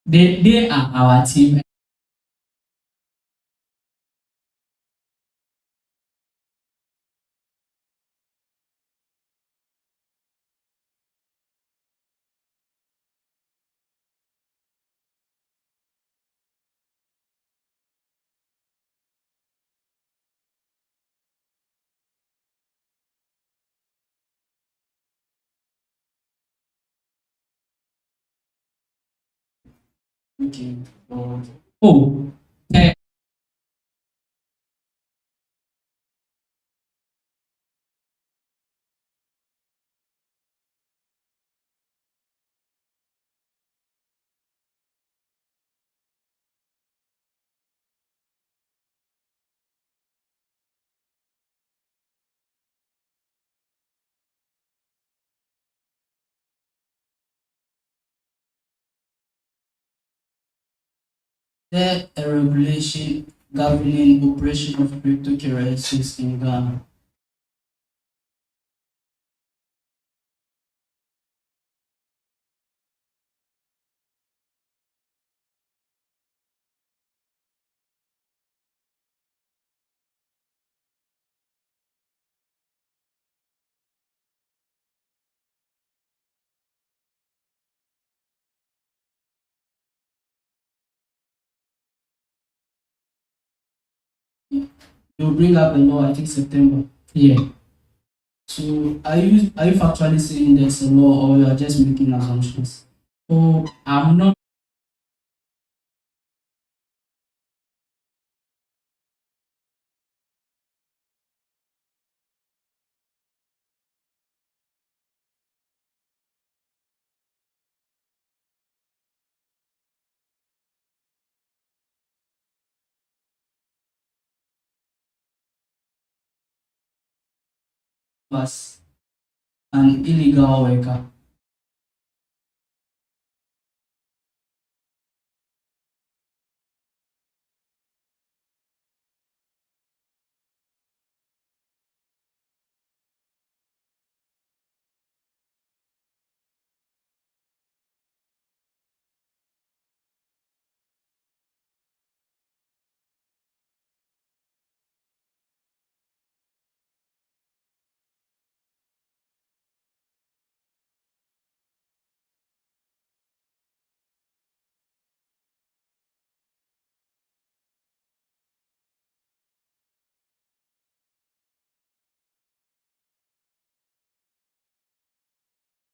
They are our team. Okay. Oh, There a regulation governing operation of cryptocurrencies in Ghana. You'll bring up the law, I think September. Yeah. So are you factually saying there's a law or you are just making assumptions? Oh, I'm not. Was an illegal worker.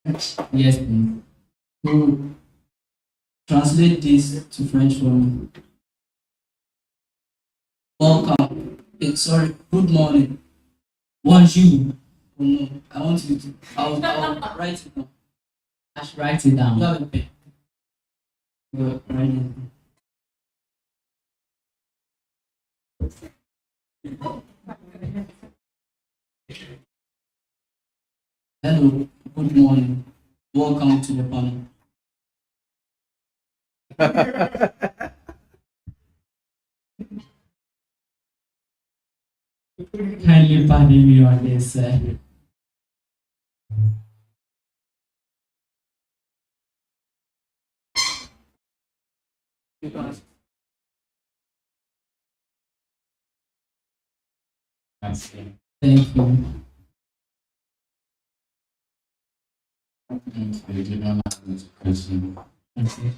Yes, please. So translate this to French for me. Welcome. Sorry. Good morning. Bonjour. Oh no, I want you to. I'll write it down. I should write it down. You have a pen. You're writing. Hello. Good morning. Welcome to the panel. Kindly pardon me on this. Thank you. Okay.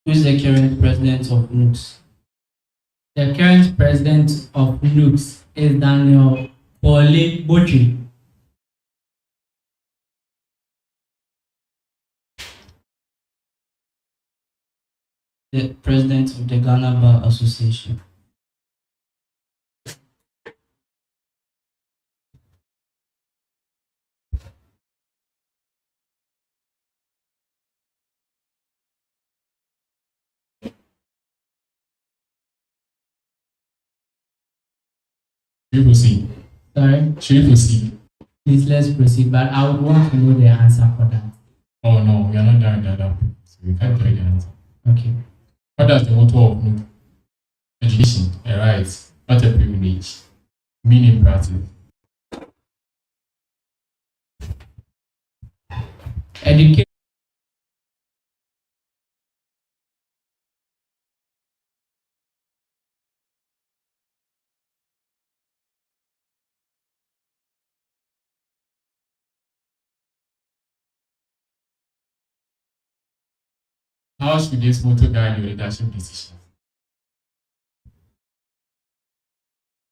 Who is the current president of NUGS? The current president of NUGS is Daniel Pauli Botri. The president of the Ghana Bar Association. Should we proceed? Sorry? Should we proceed? Please let's proceed, but I would want to know the answer for that. Oh no, we are not done that up, so we can't tell you the answer. Okay. What does the motto of NUG? Education, a right, not a privilege. Meaning practice. Education. How should this motto guide your leadership decisions?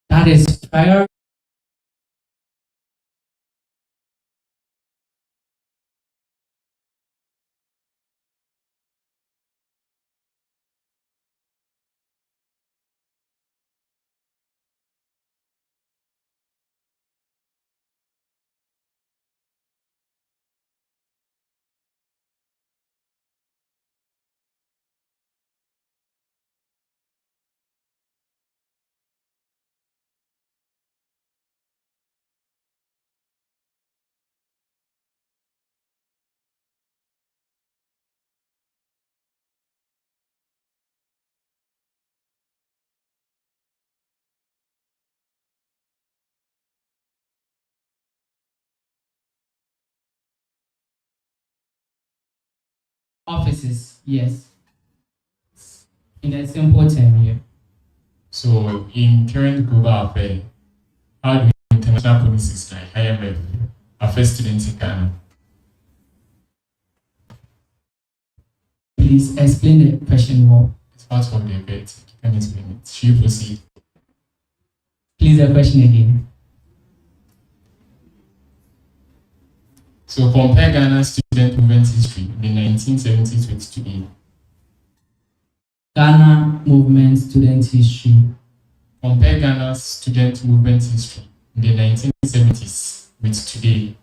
That is prior. Offices, yes. In a simple term here. So, in current global affairs, how do international policies like IMF affect students in Ghana? Please explain the question more. It's part of the debate. You can explain it. Should you proceed? Please, the question again. So, compare Ghana's student movement history in the 1970s with today. Ghana movement student history. Compare Ghana's student movement history in the 1970s with today.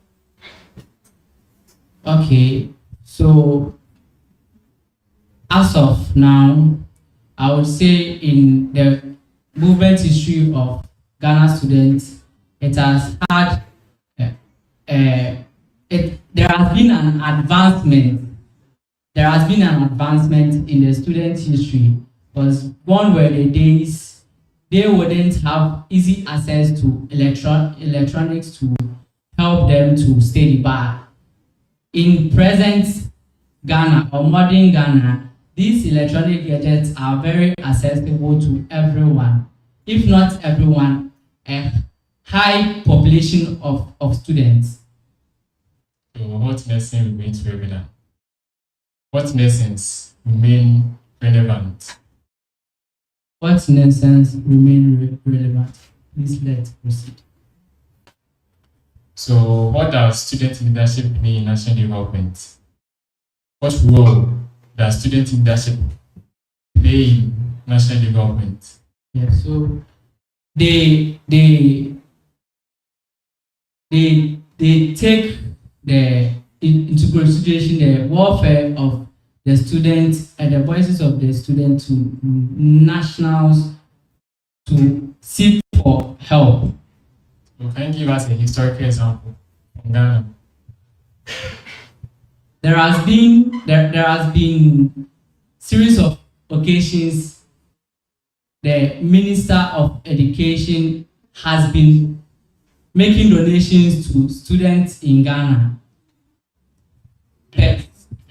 Okay, so as of now, I would say in the movement history of Ghana students, it has had there has been an advancement there has been an advancement in the student history, because gone were the days they wouldn't have easy access to electronics to help them to study. But in present Ghana or modern Ghana, these electronic gadgets are very accessible to everyone. If not everyone, a high population of students. So what lessons remain relevant? What lessons remain relevant? What lessons remain relevant? Please let's proceed. So what does student leadership mean in national development? What role does student leadership play in national development? Yeah, so they take into consideration the welfare of the students and the voices of the students to nationals to seek for help. So can you give us a historical example from Ghana? There has been series of occasions the Minister of Education has been making donations to students in Ghana. You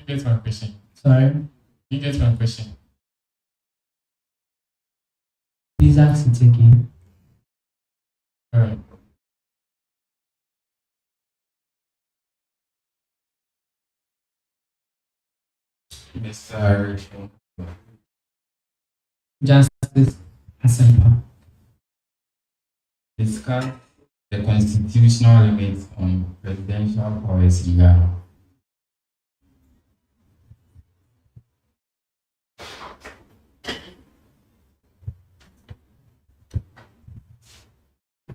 get one question. Sorry? You get one question. Please ask it again. All right. Mr. Justice Asempa. Discuss the constitutional limits on presidential powers in Ghana.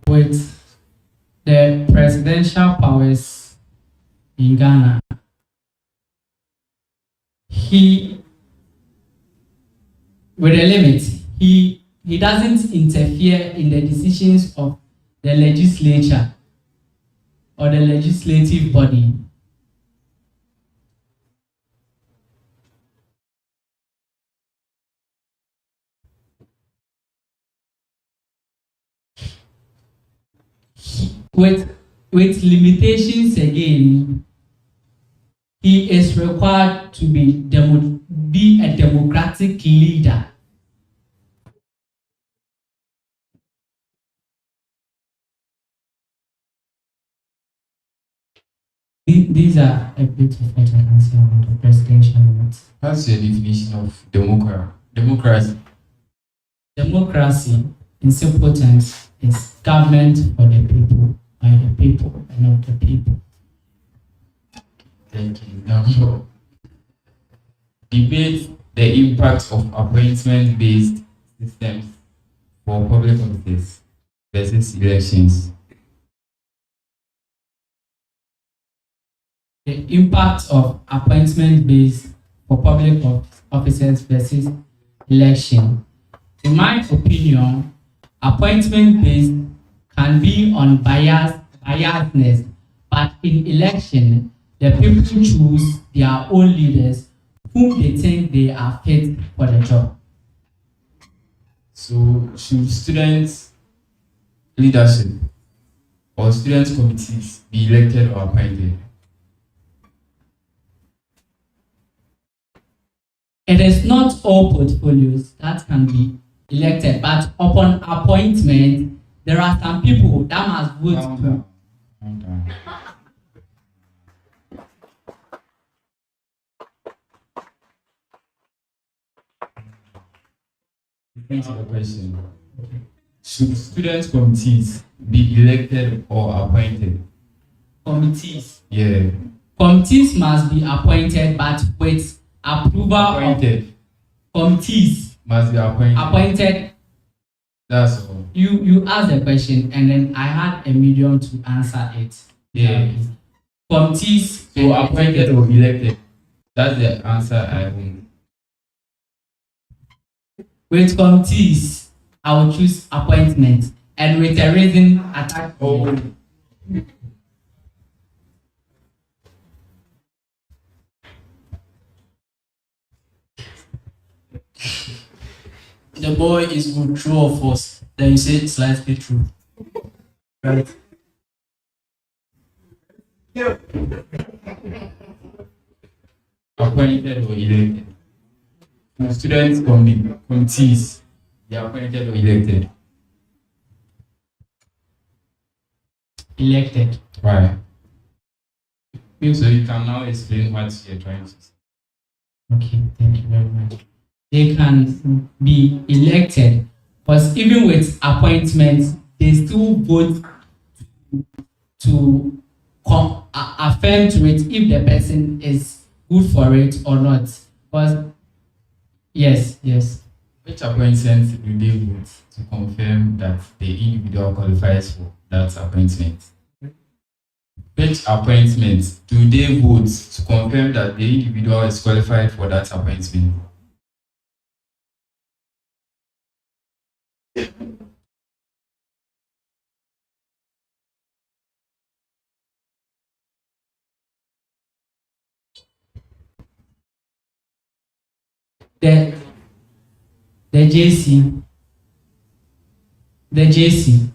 With the presidential powers in Ghana, with a limit, he doesn't interfere in the decisions of the legislature or the legislative body. With limitations again, he is required to be a democratic leader. These are a bit of what I can say about the presidential limits. What's your definition of democracy? Democracy, in simple terms, is government for the people, by the people, and of the people. Thank you. Now, debate the impact of appointment-based systems for public offices versus elections. The impact of appointment-based for public officers versus election. In my opinion, appointment-based can be on biasness, but in election, the people choose their own leaders whom they think they are fit for the job. So, should students' leadership or students' committees be elected or appointed? It is not all portfolios that can be elected, but upon appointment, there are some people that must vote. Answer the question. Should student committees be elected or appointed? Committees. Yeah. Committees must be appointed, but with approval Appointed. of committees. Must be appointed. Appointed. That's all. You asked the question, and then I had a medium to answer it. Yeah. Committees. So appointed or elected? That's the answer I want. With committees, I will choose appointment, and with a reason attached. Oh. the boy is good, true or false. Then you say slightly true. Right? Appointed or elected. Students committees, they are appointed or elected. Elected. Why? So you can now explain what you're trying to say. Okay, thank you very much. They can be elected, but even with appointments, they still vote to affirm to it if the person is good for it or not. But yes. Which appointments do they vote to confirm that the individual qualifies for that appointment? Which appointments do they vote to confirm that the individual is qualified for that appointment? The JC. The JC.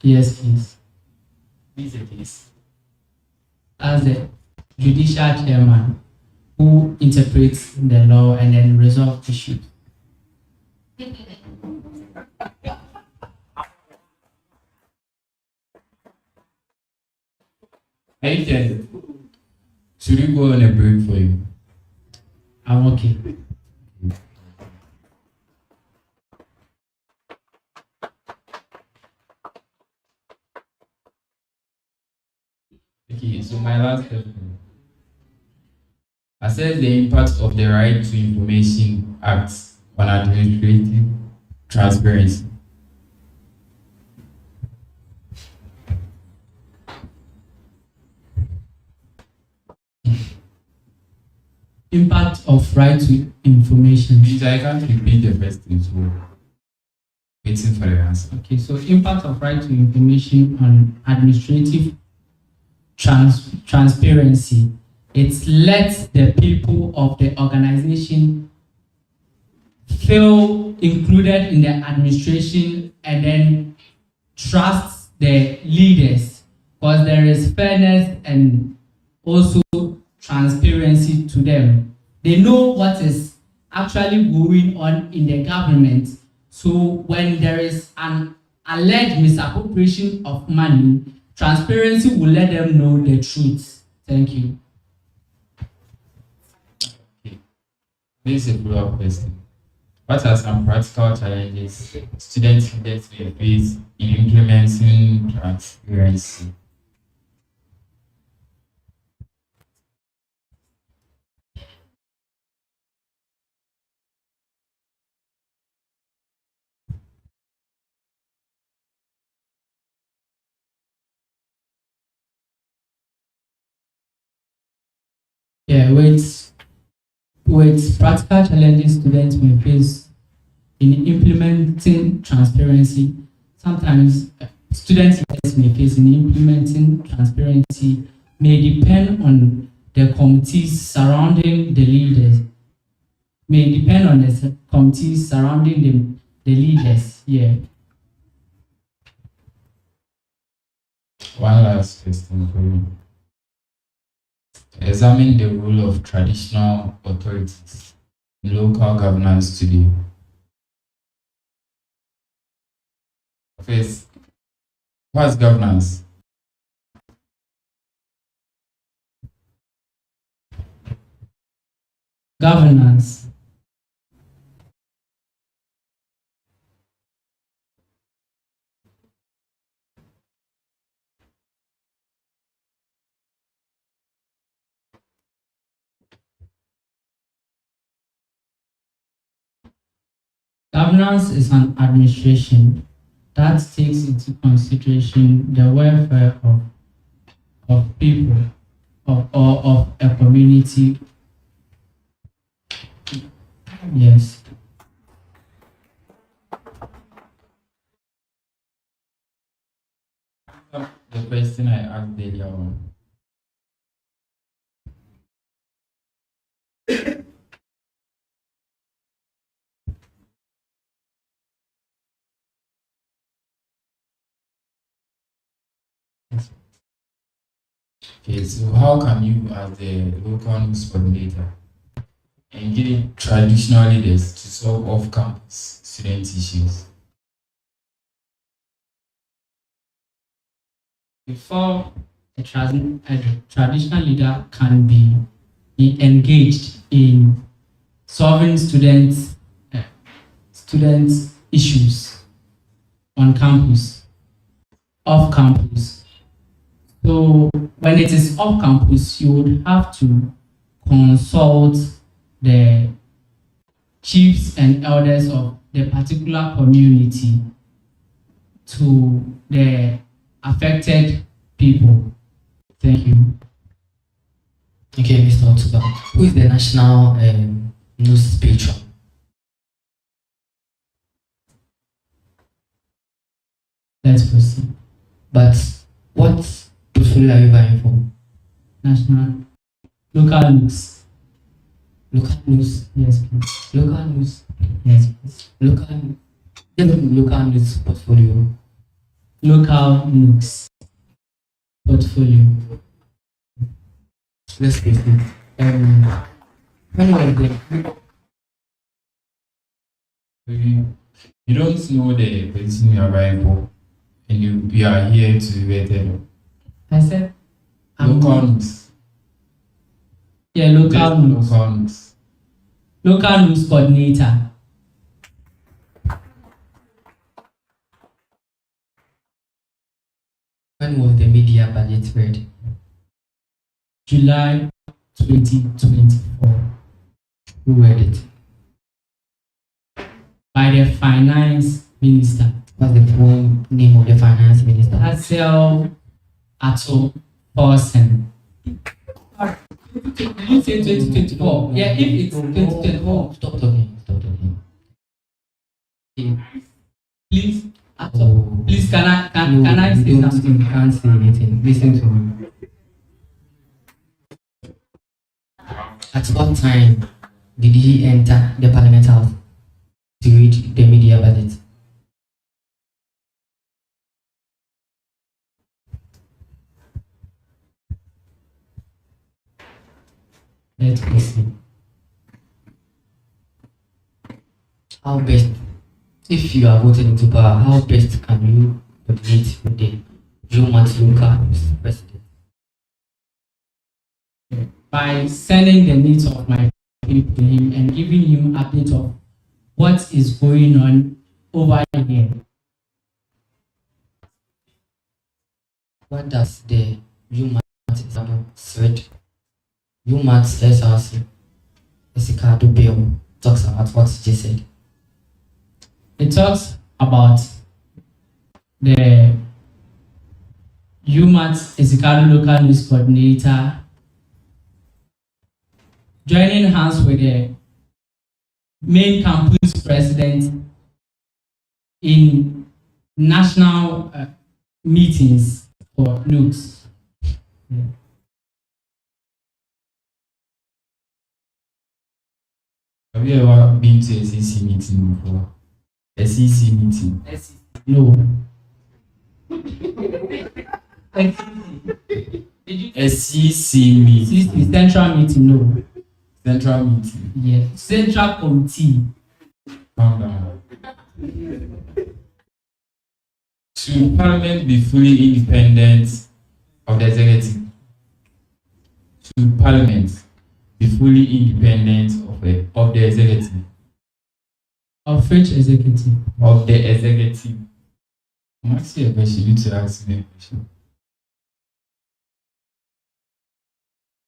Yes, please. This is the case. As the judicial chairman who interprets the law and then resolve issues. Hey, should we go on a break for you? I'm okay. Okay, so my last question. Assess the impact of the Right to Information Act on administrative transparency. Impact of right to information. Please, I can't repeat the first thing, so waiting for the answer. Okay, so impact of right to information on administrative transparency. It lets the people of the organization feel included in the administration and then trust the leaders because there is fairness and also transparency to them. They know what is actually going on in the government. So when there is an alleged misappropriation of money, transparency will let them know the truth. Thank you. Okay. This is a follow-up question. What are some practical challenges students may face in implementing transparency? Yeah, with practical challenges students may face in implementing transparency, sometimes students may face in implementing transparency may depend on the committees surrounding the leaders. May depend on the committees surrounding the leaders. Yeah. One last question for you. Examine the role of traditional authorities in local governance today. First, what's governance? Governance. Governance is an administration that takes into consideration the welfare of people or of a community. Yes. The question I asked earlier on. Okay, so how can you, as the local news coordinator, engage traditional leaders to solve off-campus student issues? Before a traditional leader can be engaged in solving students issues on campus, off campus. So when it is off campus, you would have to consult the chiefs and elders of the particular community to the affected people. Thank you. Okay, Mr. Otuba, who is the national news patron? Let's proceed. But what portfolio are you vying for? National, local news. Local news? Yes, please. Local news? Yes, please. Local news portfolio. Local NUGS portfolio. Let's proceed. When was the You don't know the person you are vying for, and you are here to get them. I said Local news. Yeah, local news. Local news. Local news coordinator. When was the media budget read? July 2024. Who read it? By the finance minister. What's the full name of the finance minister? Hazel Ato Paulsen. Did you say 2024? Yeah, if it's 2024. Stop talking. Please, Ato, please can I say something? You can't say anything. Listen to me. At what time did he enter the Parliament House to read the media budget? Let's proceed. How best, if you are voted into power, how best can you coordinate with the UMaT local president? By sending the needs of my people to him and giving him update of what is going on over here. What does the UMaT SRID, UMaT SRC, Esikado Bill talks about what you just said? It talks about the UMaT Esikado Local News Coordinator joining hands with the main campus president in national meetings for NUGS. Yeah. Have you ever been to a SEC meeting before? A SEC meeting? No. A SEC meeting? Central meeting, no. Central meeting? Yeah. Central committee. Calm down. Should Parliament be fully independent of the executive? Should Parliament be fully independent of the executive? Of which executive? Of the executive. I'm asking a question. You need to ask me a question.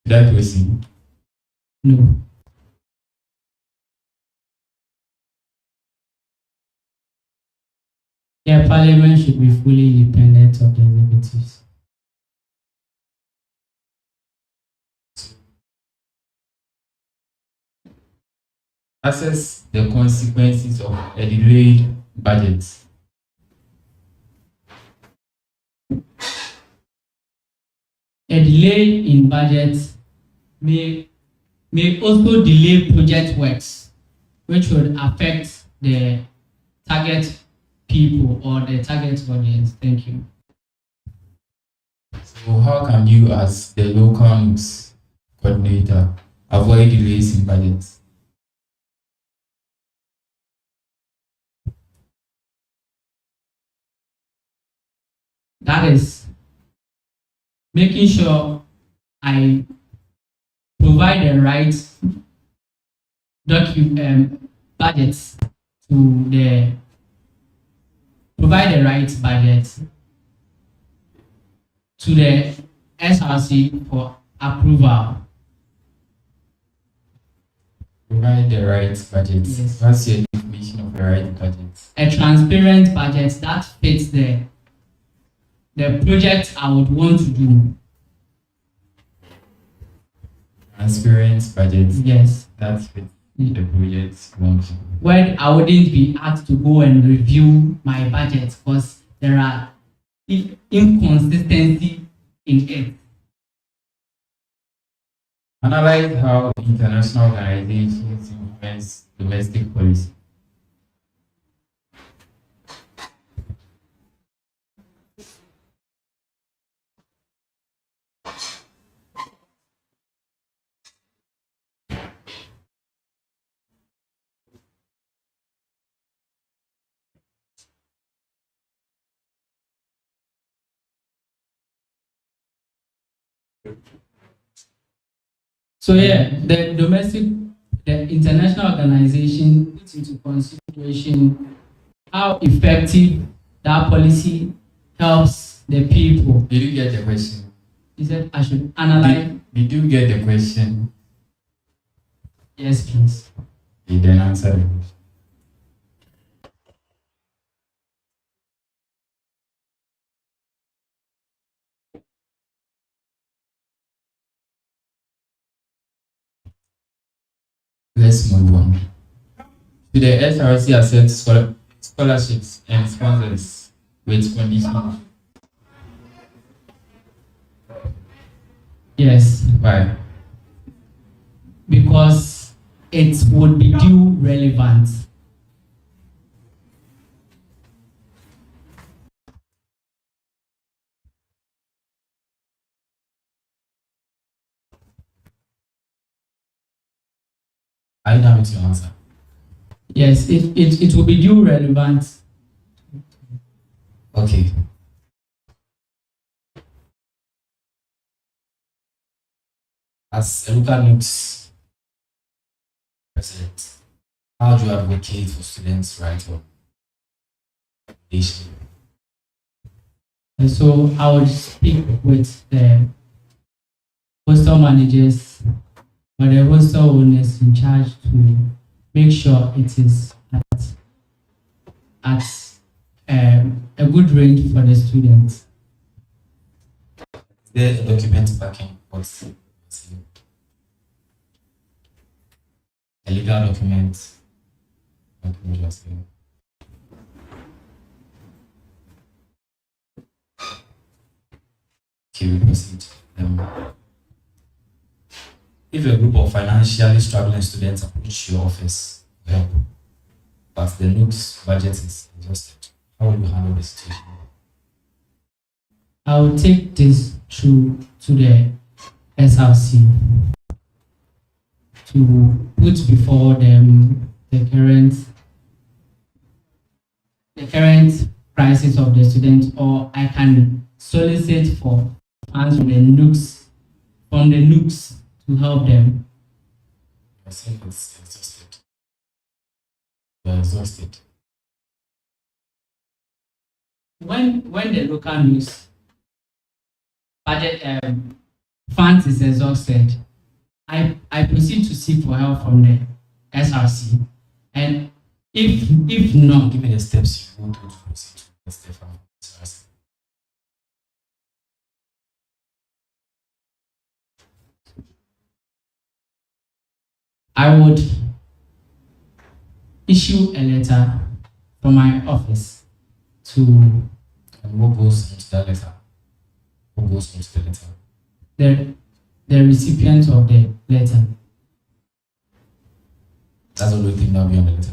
That person? No. Yeah, Parliament should be fully independent of the executives. Assess the consequences of a delayed budget. A delay in budget may also delay project works, which would affect the target people or the target audience. Thank you. So So how can you, as the local NUGS coordinator, avoid delays in budgets? That is making sure I provide the right budgets to the budget to the SRC for approval. Provide the right budget. Yes. What's your definition of the right budget? A transparent budget that fits the project I would want to do. Transparent budget. Yes. That fits the project you want to do. When I wouldn't be asked to go and review my budget because there are inconsistency in it. Analyze how international organizations influence domestic policy. So yeah, the international organization puts into consideration how effective that policy helps the people. Did you get the question? He said I should analyze. Did you get the question? Yes, please. He then answered the question. Let's move on. To the SRC accept scholarships and sponsors with conditions? Yes. Why? Because it would be due relevant. Are you done with your answer? Yes, it will be due relevant. Okay. As a local NUGS president, how do you advocate for students' right of education? And so I would speak with the hostel managers or the hostel owners in charge to make sure it is at a good range for the students. Is there a document backing what's a legal document? What you're saying? Okay, we proceed. If a group of financially struggling students approach your office for help, but the NUGS budget is exhausted, how will you handle the situation? I will take this through to the SRC to put before them the current prices of the students, or I can solicit for funds from the NUGS to help them. I think it's exhausted. They're exhausted. When the local NUGS budget funds is exhausted, I proceed to seek for help from the SRC, and if not, give me the steps you want to proceed to the step from SRC. I would issue a letter from my office to. And what goes into that letter? What goes into the letter? The recipient of the letter. That's the only thing that will be on the letter.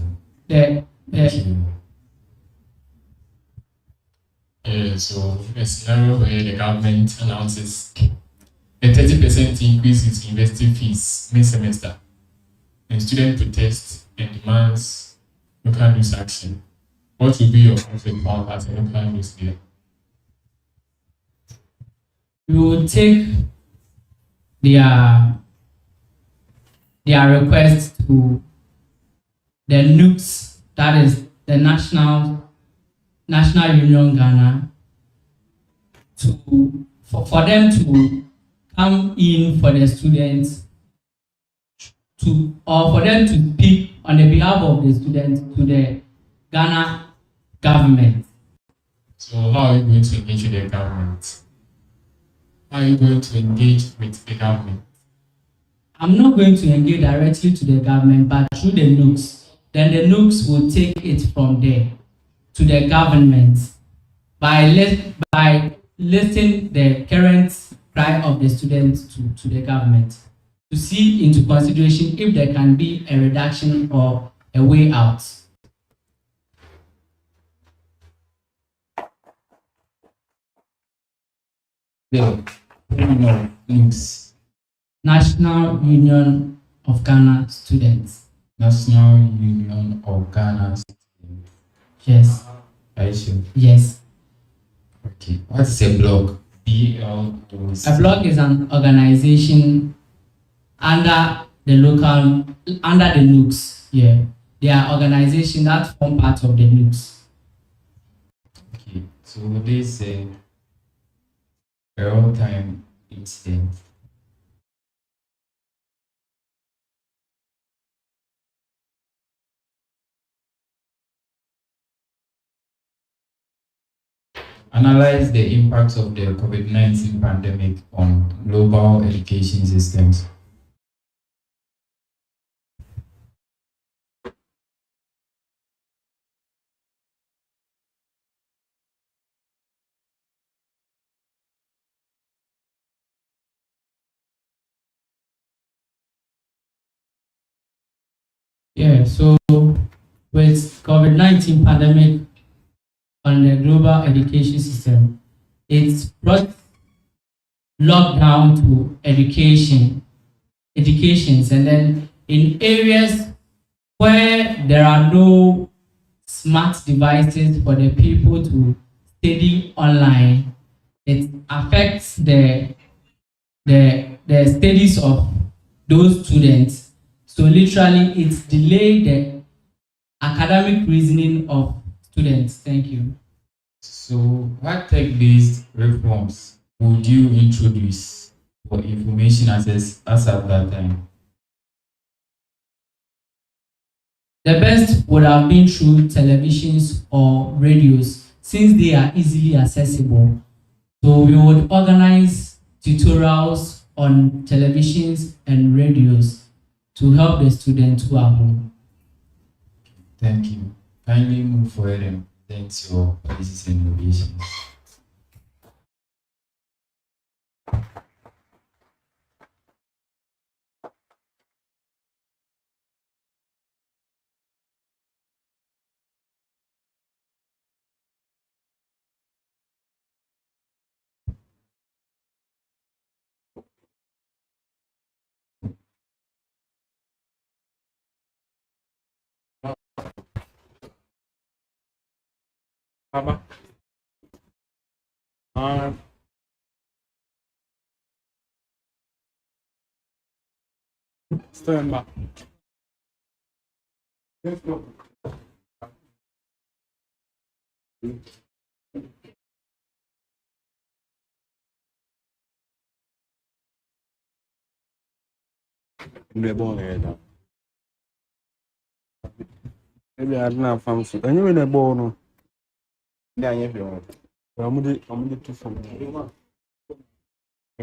Yeah, so a scenario where the government announces a 30% increase in university fees mid-semester, and student protests and demands local news action. What will be your conflict on as a local news leader? We will take their request to the NUGS, that is the National Union Ghana, for them to come in for the students or for them to speak on the behalf of the students to the Ghana government. So how are you going to engage with the government? How are you going to engage with the government? I'm not going to engage directly to the government, but through the NUGS. Then the NUGS will take it from there to the government by listing the current cry of the students to the government to see into consideration if there can be a reduction or a way out. The NUGS. National Union of Ghana Students. National Union of Ghana Students. Yes. Are you sure? Yes. Okay. What is a blog? A blog is an organization under the NUGS. Yeah. They are organizations that form part of the NUGS. Okay. So this is a real-time incident. Analyze the impact of the COVID-19 pandemic on global education systems. Yeah, so with COVID-19 pandemic on the global education system, it's brought lockdown to educations, and then in areas where there are no smart devices for the people to study online, it affects the studies of those students. So literally, it's delayed the academic reasoning of students. Thank you. So, what tech-based reforms would you introduce for information access as at that time? The best would have been through televisions or radios, since they are easily accessible. So we would organize tutorials on televisions and radios to help the students who are home. Thank you. Kindly move forward and present your policies and innovations. Baba. Stand back. Let's go. Nebo head. Maybe I don't have fun. Anyway, the ball no. Yeah, yeah. I'm gonna do something.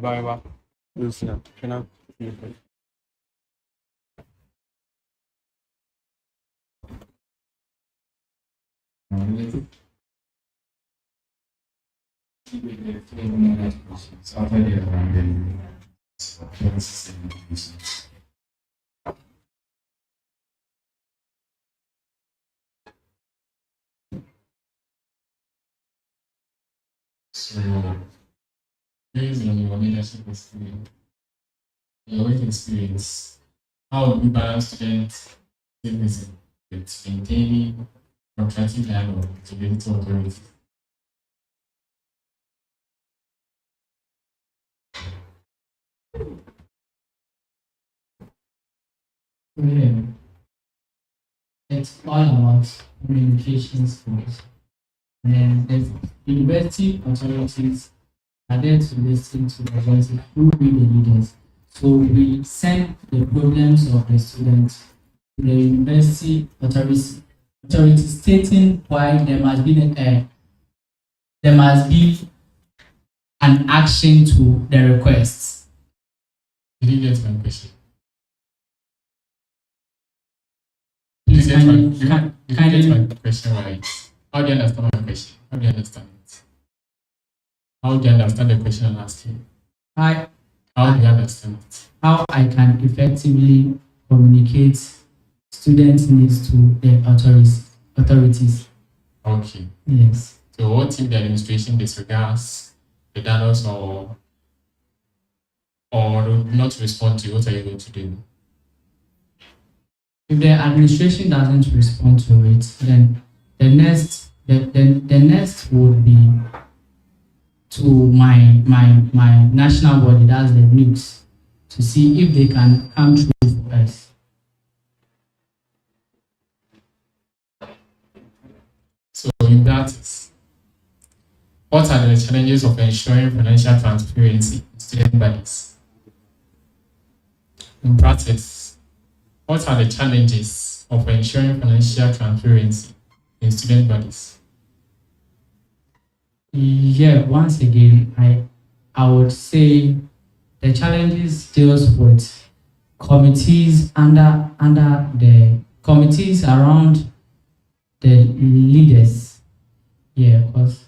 Bye. Listen, can I? So, based on your leadership experience, your work experience, how would you balance student activism with maintaining democratic dialogue with community authorities? Yeah. It's all about communication skills. And the university authorities are there to listen to the voices who be the leaders. So we send the problems of the students to the university authorities stating why there must be an action to the requests. Did you get my question? Please, Did you get my question right? How do you understand my question? How do you understand it? How do you understand the question I'm asking? How do you understand it? How I can effectively communicate students' needs to the authorities. Okay. Yes. So what if the administration disregards the dialogues or do not respond to you? What are you going to do? If the administration doesn't respond to it, then the next would be to my national body, that's the NUGS, to see if they can come through for us. So in practice, what are the challenges of ensuring financial transparency in student bodies? In practice, what are the challenges of ensuring financial transparency in student bodies? Yeah, once again, I would say the challenges deals with committees under the committees around the leaders. Yeah, because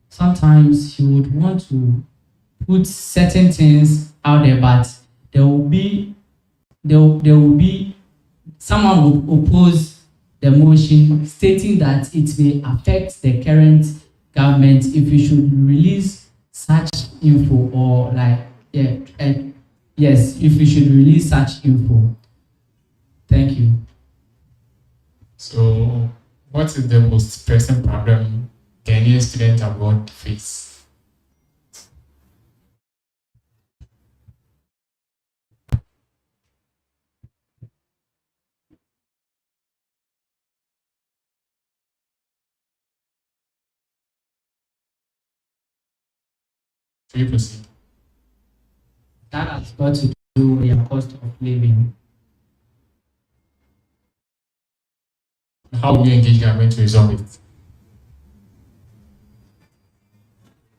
sometimes you would want to put certain things out there, but there will be someone will oppose the motion stating that it may affect the current government if you should release such info, or yes, if you should release such info. Thank you. So what is the most pressing problem Ghanaian students abroad face? That has got to do with your cost of living. How will you engage government to resolve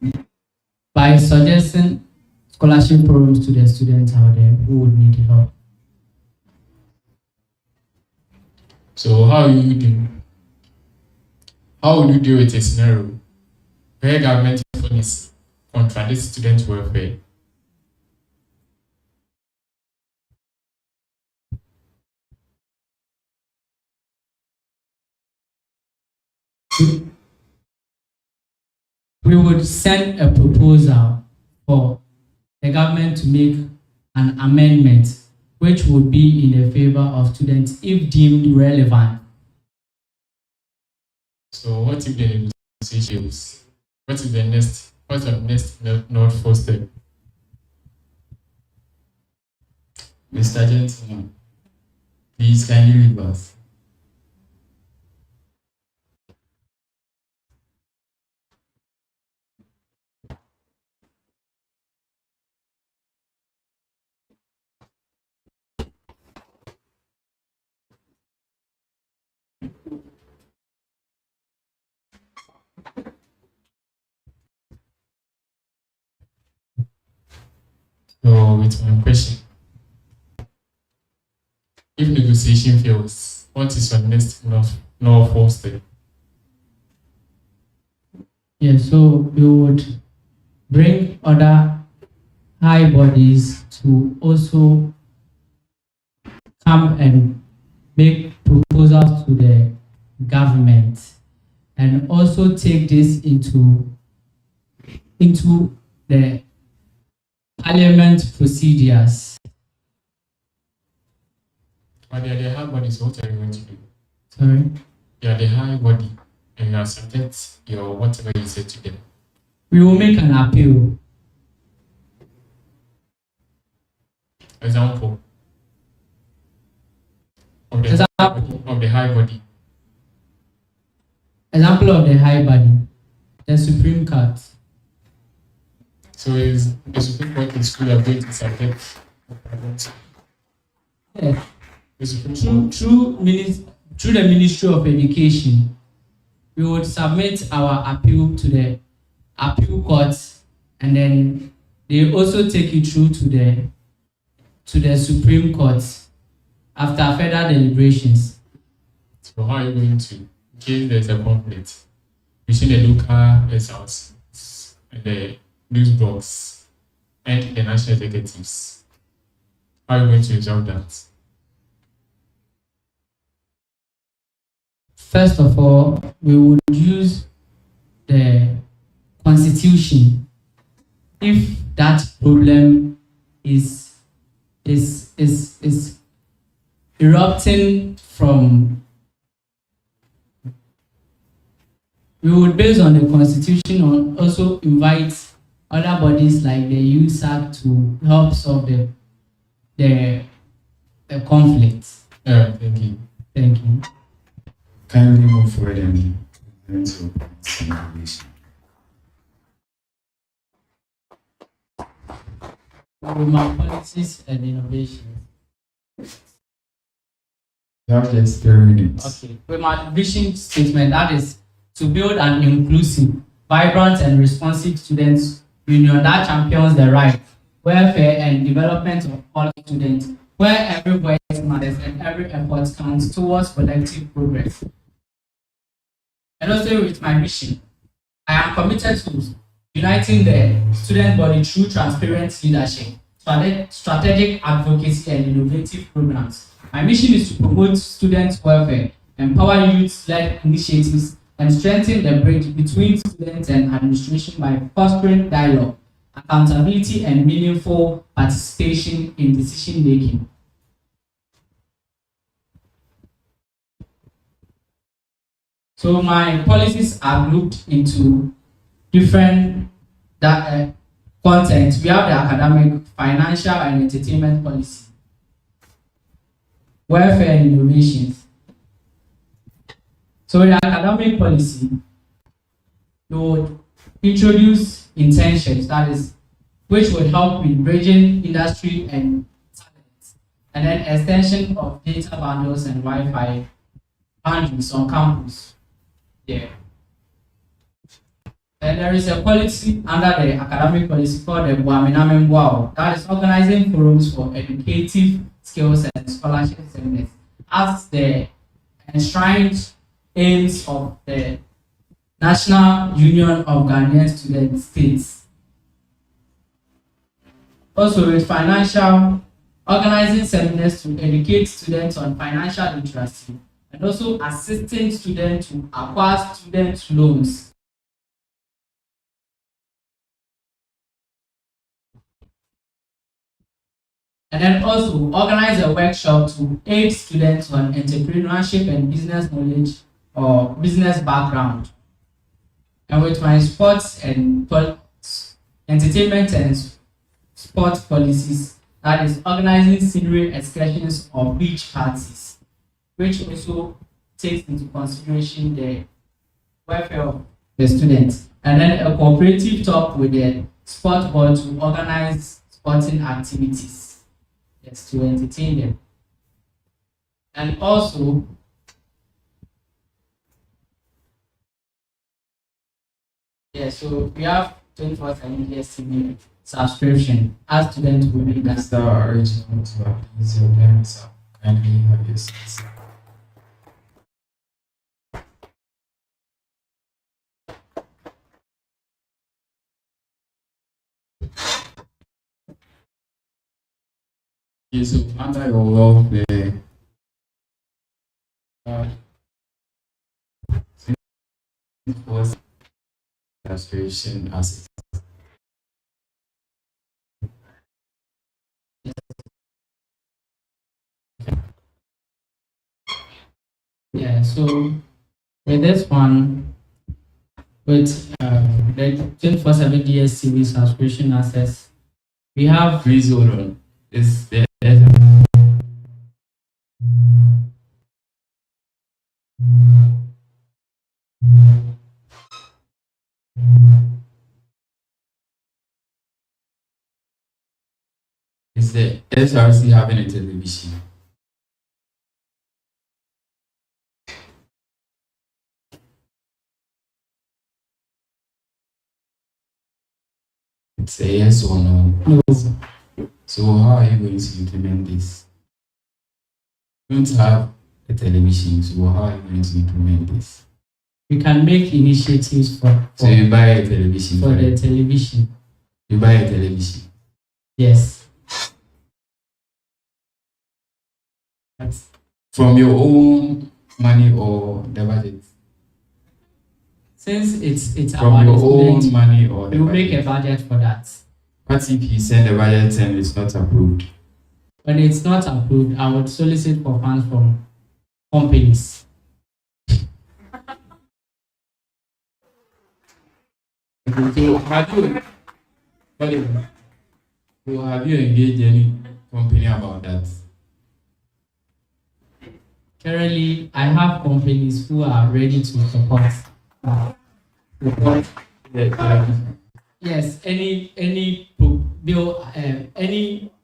it? By suggesting scholarship programs to the students out there who would need help. So how will you deal with a scenario where government policy contradicts student welfare? We would send a proposal for the government to make an amendment which would be in the favor of students if deemed relevant. So what if the negotiations? What's the next not first step? Mr. Gentleman, please kindly leave us. So with my question, if negotiation fails, what is your next lawful step? Yeah, so we would bring other high bodies to also come and make proposals to the government, and also take this into into the parliament procedures. But they are the high body, so what are you going to do? Sorry? They are the high body, and you accepted your whatever you said to them. We will make an appeal. Example of the high body. Example of the high body, the Supreme Court. So is the Supreme Court in school are going to submit? Yeah. Through the Ministry of Education, we would submit our appeal to the appeal courts, and then they also take it through to the Supreme Court after further deliberations. So how are you going to, in case there's a conflict between the local SRC and the news box and the national executives, how are you going to resolve that? First of all, we would use the Constitution. If that problem is erupting from, we would, based on the Constitution, also invite other bodies like the USAC to help solve the conflict. Yeah, thank you. Thank you. Kindly move forward and into information. UMaT policies and innovations. You have just 3 minutes. Okay. UMaT vision statement, that is to build an inclusive, vibrant and responsive students' union that champions the right, welfare and development of all students, where every voice matters and every effort counts towards collective progress. And also with my mission, I am committed to uniting the student body through transparent leadership, strategic advocacy and innovative programs. My mission is to promote student welfare, empower youth-led initiatives, and strengthen the bridge between students and administration by fostering dialogue, accountability, and meaningful participation in decision-making. So my policies are grouped into different content. We have the academic, financial, and entertainment policy, welfare and innovations. So the academic policy would introduce intentions, that is, which would help in bridging industry and talent, and then extension of data bundles and Wi-Fi boundaries on campus. Yeah. And there is a policy under the academic policy called the Buaminamembuao, that is organizing forums for educative skills and scholarship seminars as the enshrined aims of the National Union of Ghanaian Student States. Also with financial, organizing seminars to educate students on financial literacy, and also assisting students to acquire student loans. And then also organize a workshop to aid students on entrepreneurship and business knowledge or business background. And with my sports and entertainment and sport policies, that is organizing scenery excursions or beach parties, which also takes into consideration the welfare of the students. And then a cooperative talk with the sport board to organize sporting activities, yes, to entertain them. And also, yeah, so we have 24/7 DSTV subscription as students will be that. The original to appease your parents. Kindly have your seats. Okay, so under your welfare, aspiration as Yeah, so with this one, with the 24/7 DSTV subscription access, we have. Please hold on. Is there is the SRC having a television? It's a yes or no. No. So how are you going to implement this? You don't have a television, so how are you going to implement this? We can make initiatives for So you buy a television for the television. You buy a television. Yes. From your own money or the budget? Since it's From our your student, own money or the we will budget? make a budget for that. What if he send the budget and it's not approved? When it's not approved, I would solicit for funds from companies. So have you engaged any company about that? Currently, I have companies who are ready to support. Yes, any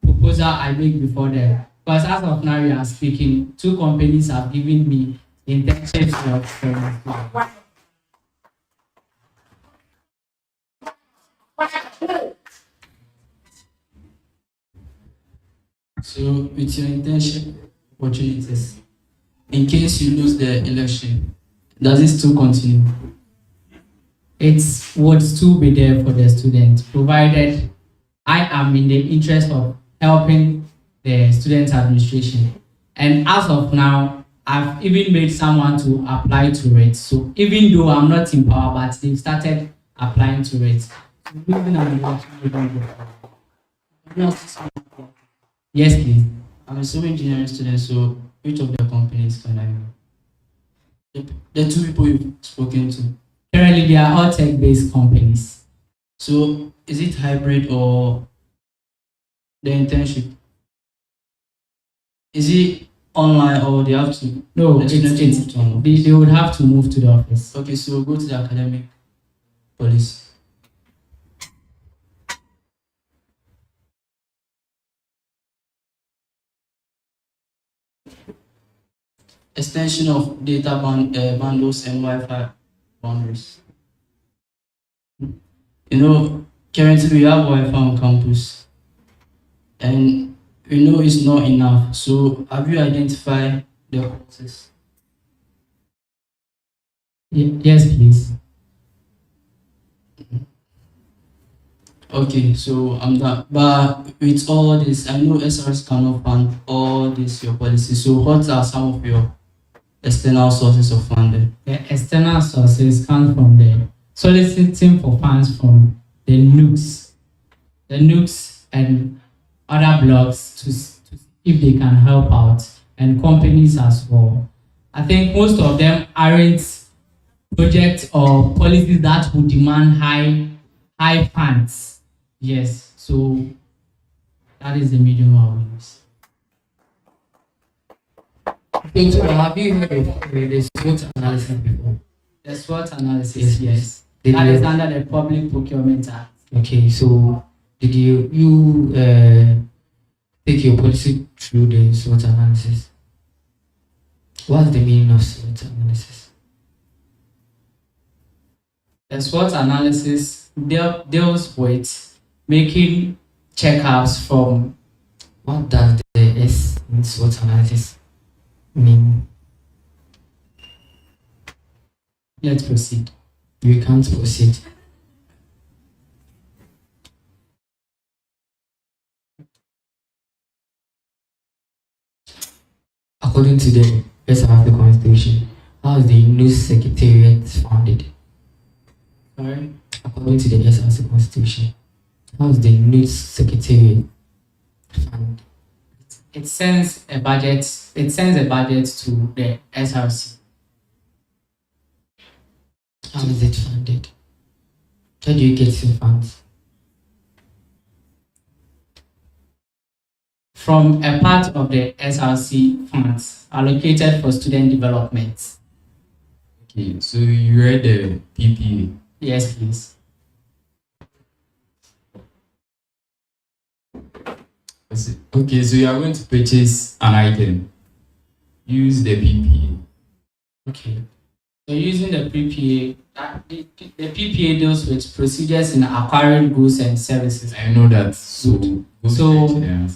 proposal I make before them. Because as of now we are speaking, 2 companies have given me internships from. So with your internship opportunities, in case you lose the election, does it still continue? It would still be there for the student, provided I am in the interest of helping the student administration. And as of now, I've even made someone to apply to it. So even though I'm not in power, but they've started applying to it. Yes, please. I'm a civil engineering student, so which of the companies can I know? The 2 people you've spoken to. Currently, they are all tech-based companies. So is it hybrid or the internship? Is it online or they have to? No, the students it's move to an they would have to move to the office. Okay, so go to the academic policy. Extension of data bundles and Wi-Fi boundaries. You know, currently we have Wi-Fi on campus, and we know it's not enough. So, have you identified the causes? Yes, please. Okay, so I'm done. But with all this, I know SRS cannot fund all this your policy. So, what are some of your external sources of funding? The external sources come from the soliciting for funds from the NUGS and other blogs to if they can help out, and companies as well. I think most of them aren't projects or policies that would demand high funds. Yes, so that is the medium I will use. Okay, so have you heard of the SWOT analysis before? The SWOT analysis, yes. Did That you- is under the Public Procurement Act. Okay, so did you take your policy through the SWOT analysis? What's the meaning of SWOT analysis? The SWOT analysis deals with making checkups from. What does the S in SWOT analysis mean? Let's proceed. You can't proceed. According to the SRC Constitution, how is the NUGS Secretariat founded? Sorry? according to the SRC constitution. How's the NUGS secretariat fund? It sends a budget to the SRC. How is it funded? Where do you get your funds? From a part of the SRC funds allocated for student development. Okay, so you read the PPA? Yes, please. Okay, so you are going to purchase an item. Use the PPA. Okay. So using the PPA, the PPA deals with procedures in acquiring goods and services. I know that. So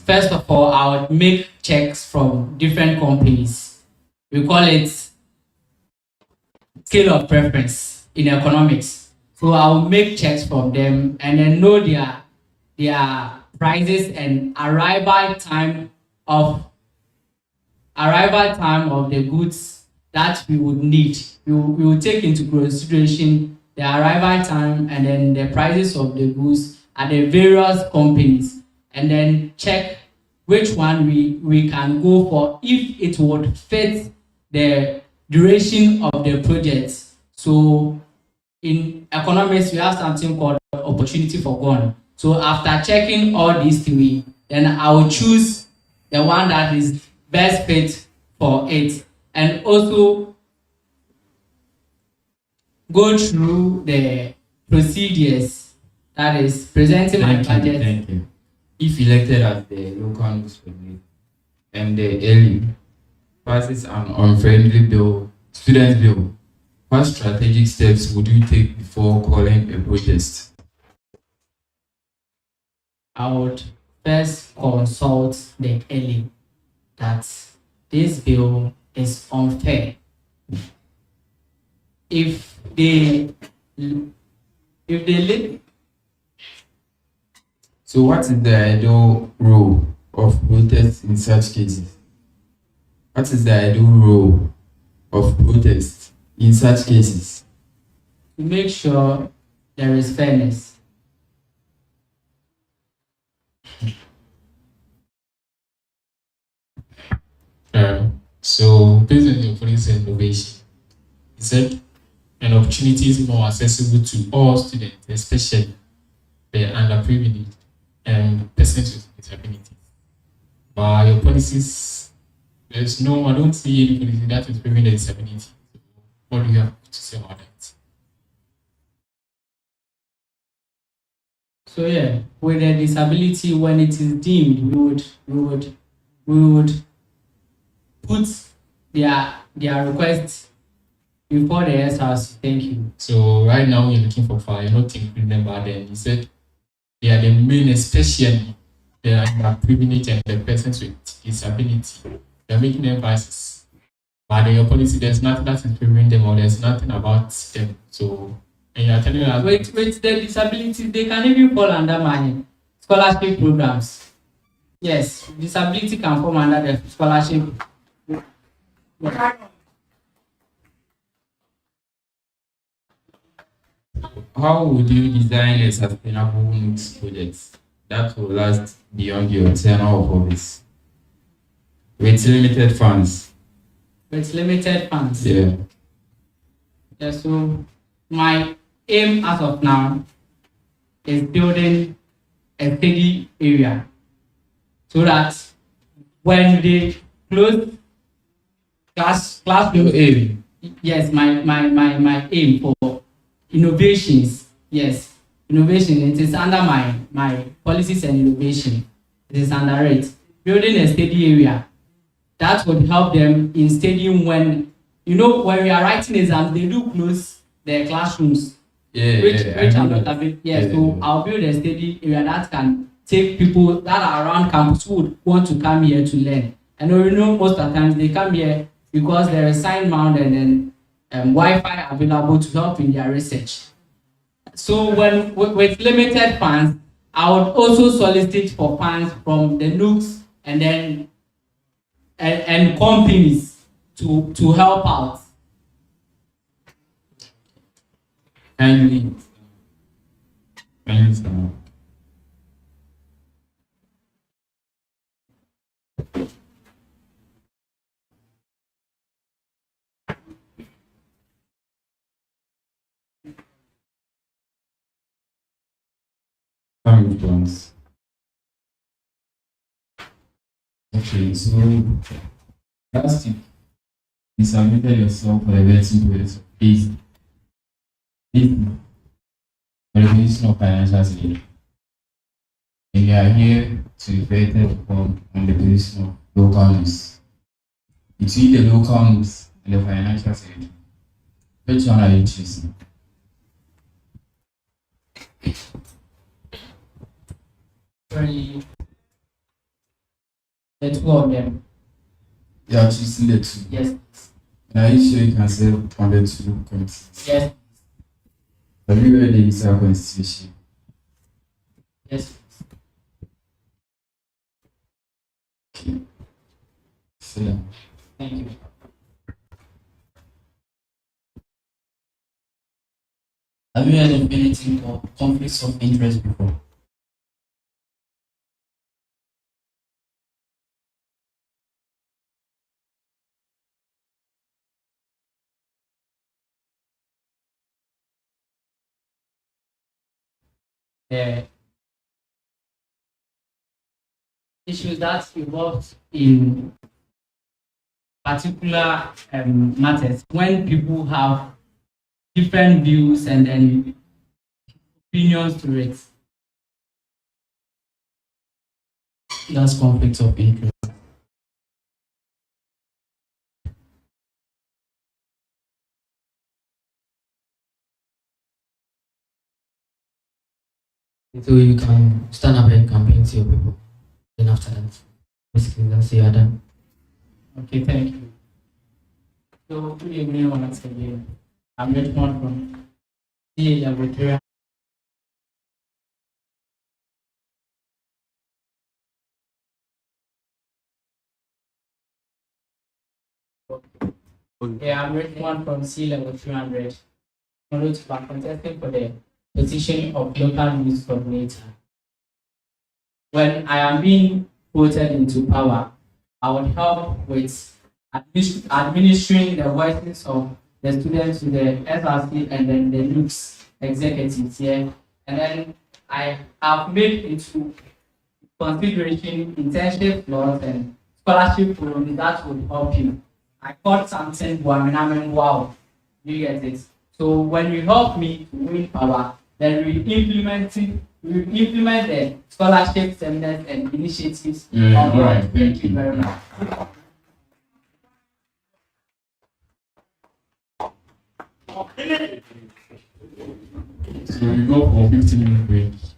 first of all, I would make checks from different companies. We call it scale of preference in economics. So I will make checks from them and then know their prices and arrival time of the goods that we would need. We will take into consideration the arrival time and then the prices of the goods at the various companies, and then check which one we can go for if it would fit the duration of the project. So in economics, we have something called opportunity for gone. So after checking all these three, then I will choose the one that is best fit for it, and also go through the procedures, that is presenting my budget. Thank you. If elected as the local news coordinator and the LU passes an unfriendly bill, student bill, what strategic steps would you take before calling a protest? I would first consult the LU that this bill is unfair. If they So what is the ideal role of protest in such cases? What is the ideal role of protest in such cases? To make sure there is fairness. So based on your policy innovation, he said an opportunity is more accessible to all students, especially the underprivileged and persons with disabilities. But your policies, I don't see any policy that is preventing the disability. So what do you have to say about that? So yeah, with a disability, when it is deemed, we would put their request before the SRC. Thank you. So right now you're looking for fire, you're not including them, but then you said they are the main, especially the underprivileged and the persons with disability. You're making emphasis. But in your policy, there's nothing that is preventing them, or there's nothing about them. So, and you're telling us with the disability, they can even fall under my scholarship programs. Yes, disability can fall under the scholarship. How would you design a sustainable NUGS project that will last beyond your tenure of office? With limited funds. With limited funds? Yeah. Yeah, so my aim as of now is building a steady area so that when they close classroom aim. Yes, my aim for innovations. Yes, innovation. It is under my policies and innovation. It is under it. Building a steady area that would help them in studying when we are writing exams, they do close their classrooms. Which are not available. So I'll build a steady area that can take people that are around campus who would want to come here to learn. And most of the times they come here because there is sign mount and then Wi-Fi available to help in their research. So when with limited funds, I would also solicit for funds from the NUGS and then and companies to help out. Kindly family plans. Okay, so last week you submitted yourself for the vetting process based for the position of financial aid. And you are here to vet upon on the position of local news. Between the local news and the financial aid, which one are you choosing? Sorry. The two of them. You are choosing the two. Yes. And are you sure you can serve on the two committees? Yes. Have you read the Israel Constitution? Yes. Okay. Sit down. Thank you. Have you heard of anything called conflicts of interest before? The issues that involved in particular matters when people have different views and then opinions to it. That's conflicts of interest. So you can stand up and campaign to your people. Then after that, basically that's you are done. Okay, thank you. So good evening once again. I'm Richmond from CA Laboratory. Yeah, I'm Richmond from C level 300. I'm contesting for the position of local news coordinator. When I am being voted into power, I would help with administering the voices of the students to the SRC and then the NUGS executives here. And then I have made into consideration internship laws and scholarship programs that would help you. I called something wow. You get it? So when you help me to win power, then we implement the scholarship seminars and initiatives. Right. Thank you very much. So we go for 15 minutes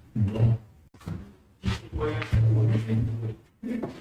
break.